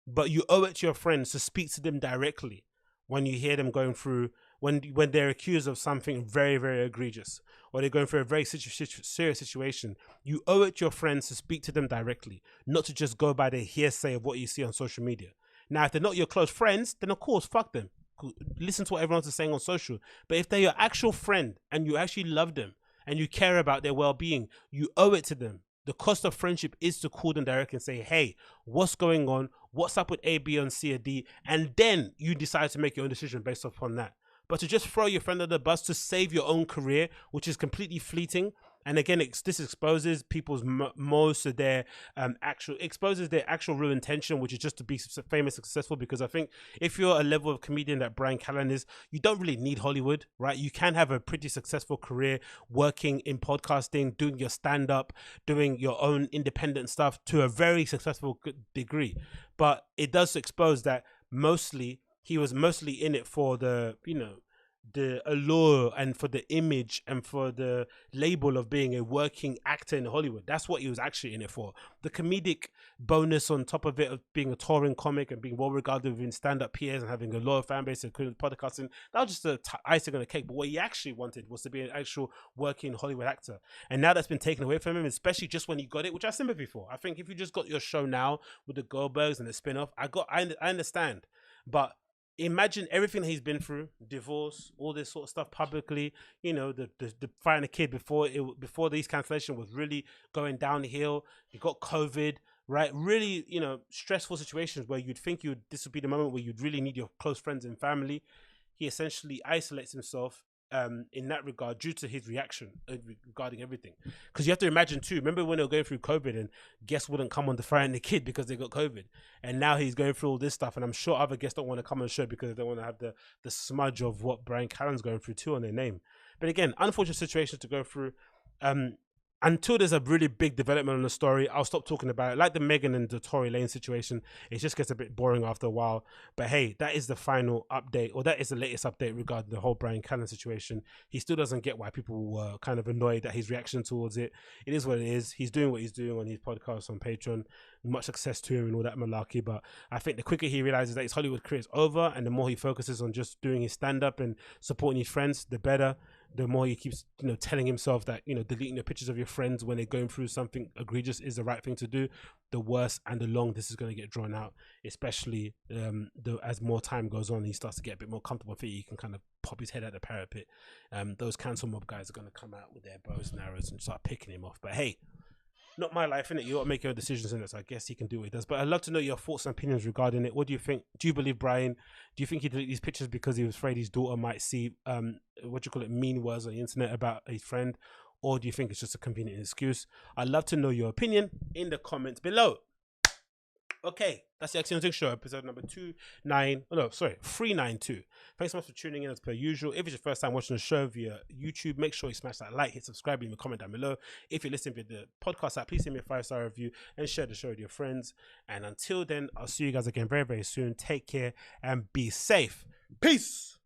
but you owe it to your friends to speak to them directly when you hear them going through, when they're accused of something very, very egregious, or they're going through a very serious situation. You owe it to your friends to speak to them directly, not to just go by the hearsay of what you see on social media. Now, if they're not your close friends, then of course, fuck them. Listen to what everyone else is saying on social. But if they're your actual friend and you actually love them and you care about their well-being, you owe it to them. The cost of friendship is to call them directly and say, hey, what's going on? What's up with A, B, and C, or D? And then you decide to make your own decision based upon that. But to just throw your friend under the bus to save your own career, which is completely fleeting. And again, this exposes people's most of their actual real intention, which is just to be famous and successful. Because I think if you're a level of comedian that Bryan Callen is, you don't really need Hollywood, right? You can have a pretty successful career working in podcasting, doing your stand-up, doing your own independent stuff to a very successful degree. But it does expose that he was mostly in it for the, the allure and for the image and for the label of being a working actor in Hollywood. That's what he was actually in it for. The comedic bonus on top of it of being a touring comic and being well regarded within stand-up peers and having a loyal fan base and podcasting, that was just the icing on the cake. But what he actually wanted was to be an actual working Hollywood actor. And now that's been taken away from him, especially just when he got it, which I have sympathy for. I think if you just got your show now with the Goldbergs and the spin-off, I understand. But imagine everything that he's been through, divorce, all this sort of stuff publicly, you know, the firing a kid before these cancellation was really going downhill. You got COVID, right? Really, you know, stressful situations where you'd think this would be the moment where you'd really need your close friends and family. He essentially isolates himself in that regard due to his reaction regarding everything. Because you have to imagine too, remember when they were going through COVID and guests wouldn't come on to fry the kid because they got COVID, and now he's going through all this stuff, and I'm sure other guests don't want to come on the show because they don't want to have the smudge of what Bryan Callen's going through too on their name. But again, unfortunate situations to go through. Until there's a really big development on the story, I'll stop talking about it. Like the Meghan and the Tory Lane situation, it just gets a bit boring after a while. But hey, that is the final update, or that is the latest update regarding the whole Bryan Callen situation. He still doesn't get why people were kind of annoyed at his reaction towards it. It is what it is. He's doing what he's doing on his podcast on Patreon. Much success to him and all that malarkey. But I think the quicker he realizes that his Hollywood career is over, and the more he focuses on just doing his stand-up and supporting his friends, the better. The more he keeps, you know, telling himself that, you know, deleting the pictures of your friends when they're going through something egregious is the right thing to do, the worse and the long this is going to get drawn out, especially as more time goes on and he starts to get a bit more comfortable. I think he can kind of pop his head at the parapet. Those cancel mob guys are going to come out with their bows and arrows and start picking him off. But hey, not my life, innit? You got to make your decisions in it, so I guess he can do what he does. But I'd love to know your thoughts and opinions regarding it. What do you think? Do you believe Bryan? Do you think he deleted these pictures because he was afraid his daughter might see, mean words on the internet about his friend? Or do you think it's just a convenient excuse? I'd love to know your opinion in the comments below. Okay, that's the Agostinho Zinga Show, episode number 392. Thanks so much for tuning in as per usual. If it's your first time watching the show via YouTube, make sure you smash that like, hit subscribe, leave a comment down below. If you're listening via the podcast app, please send me a 5-star review and share the show with your friends. And until then, I'll see you guys again very, very soon. Take care and be safe. Peace.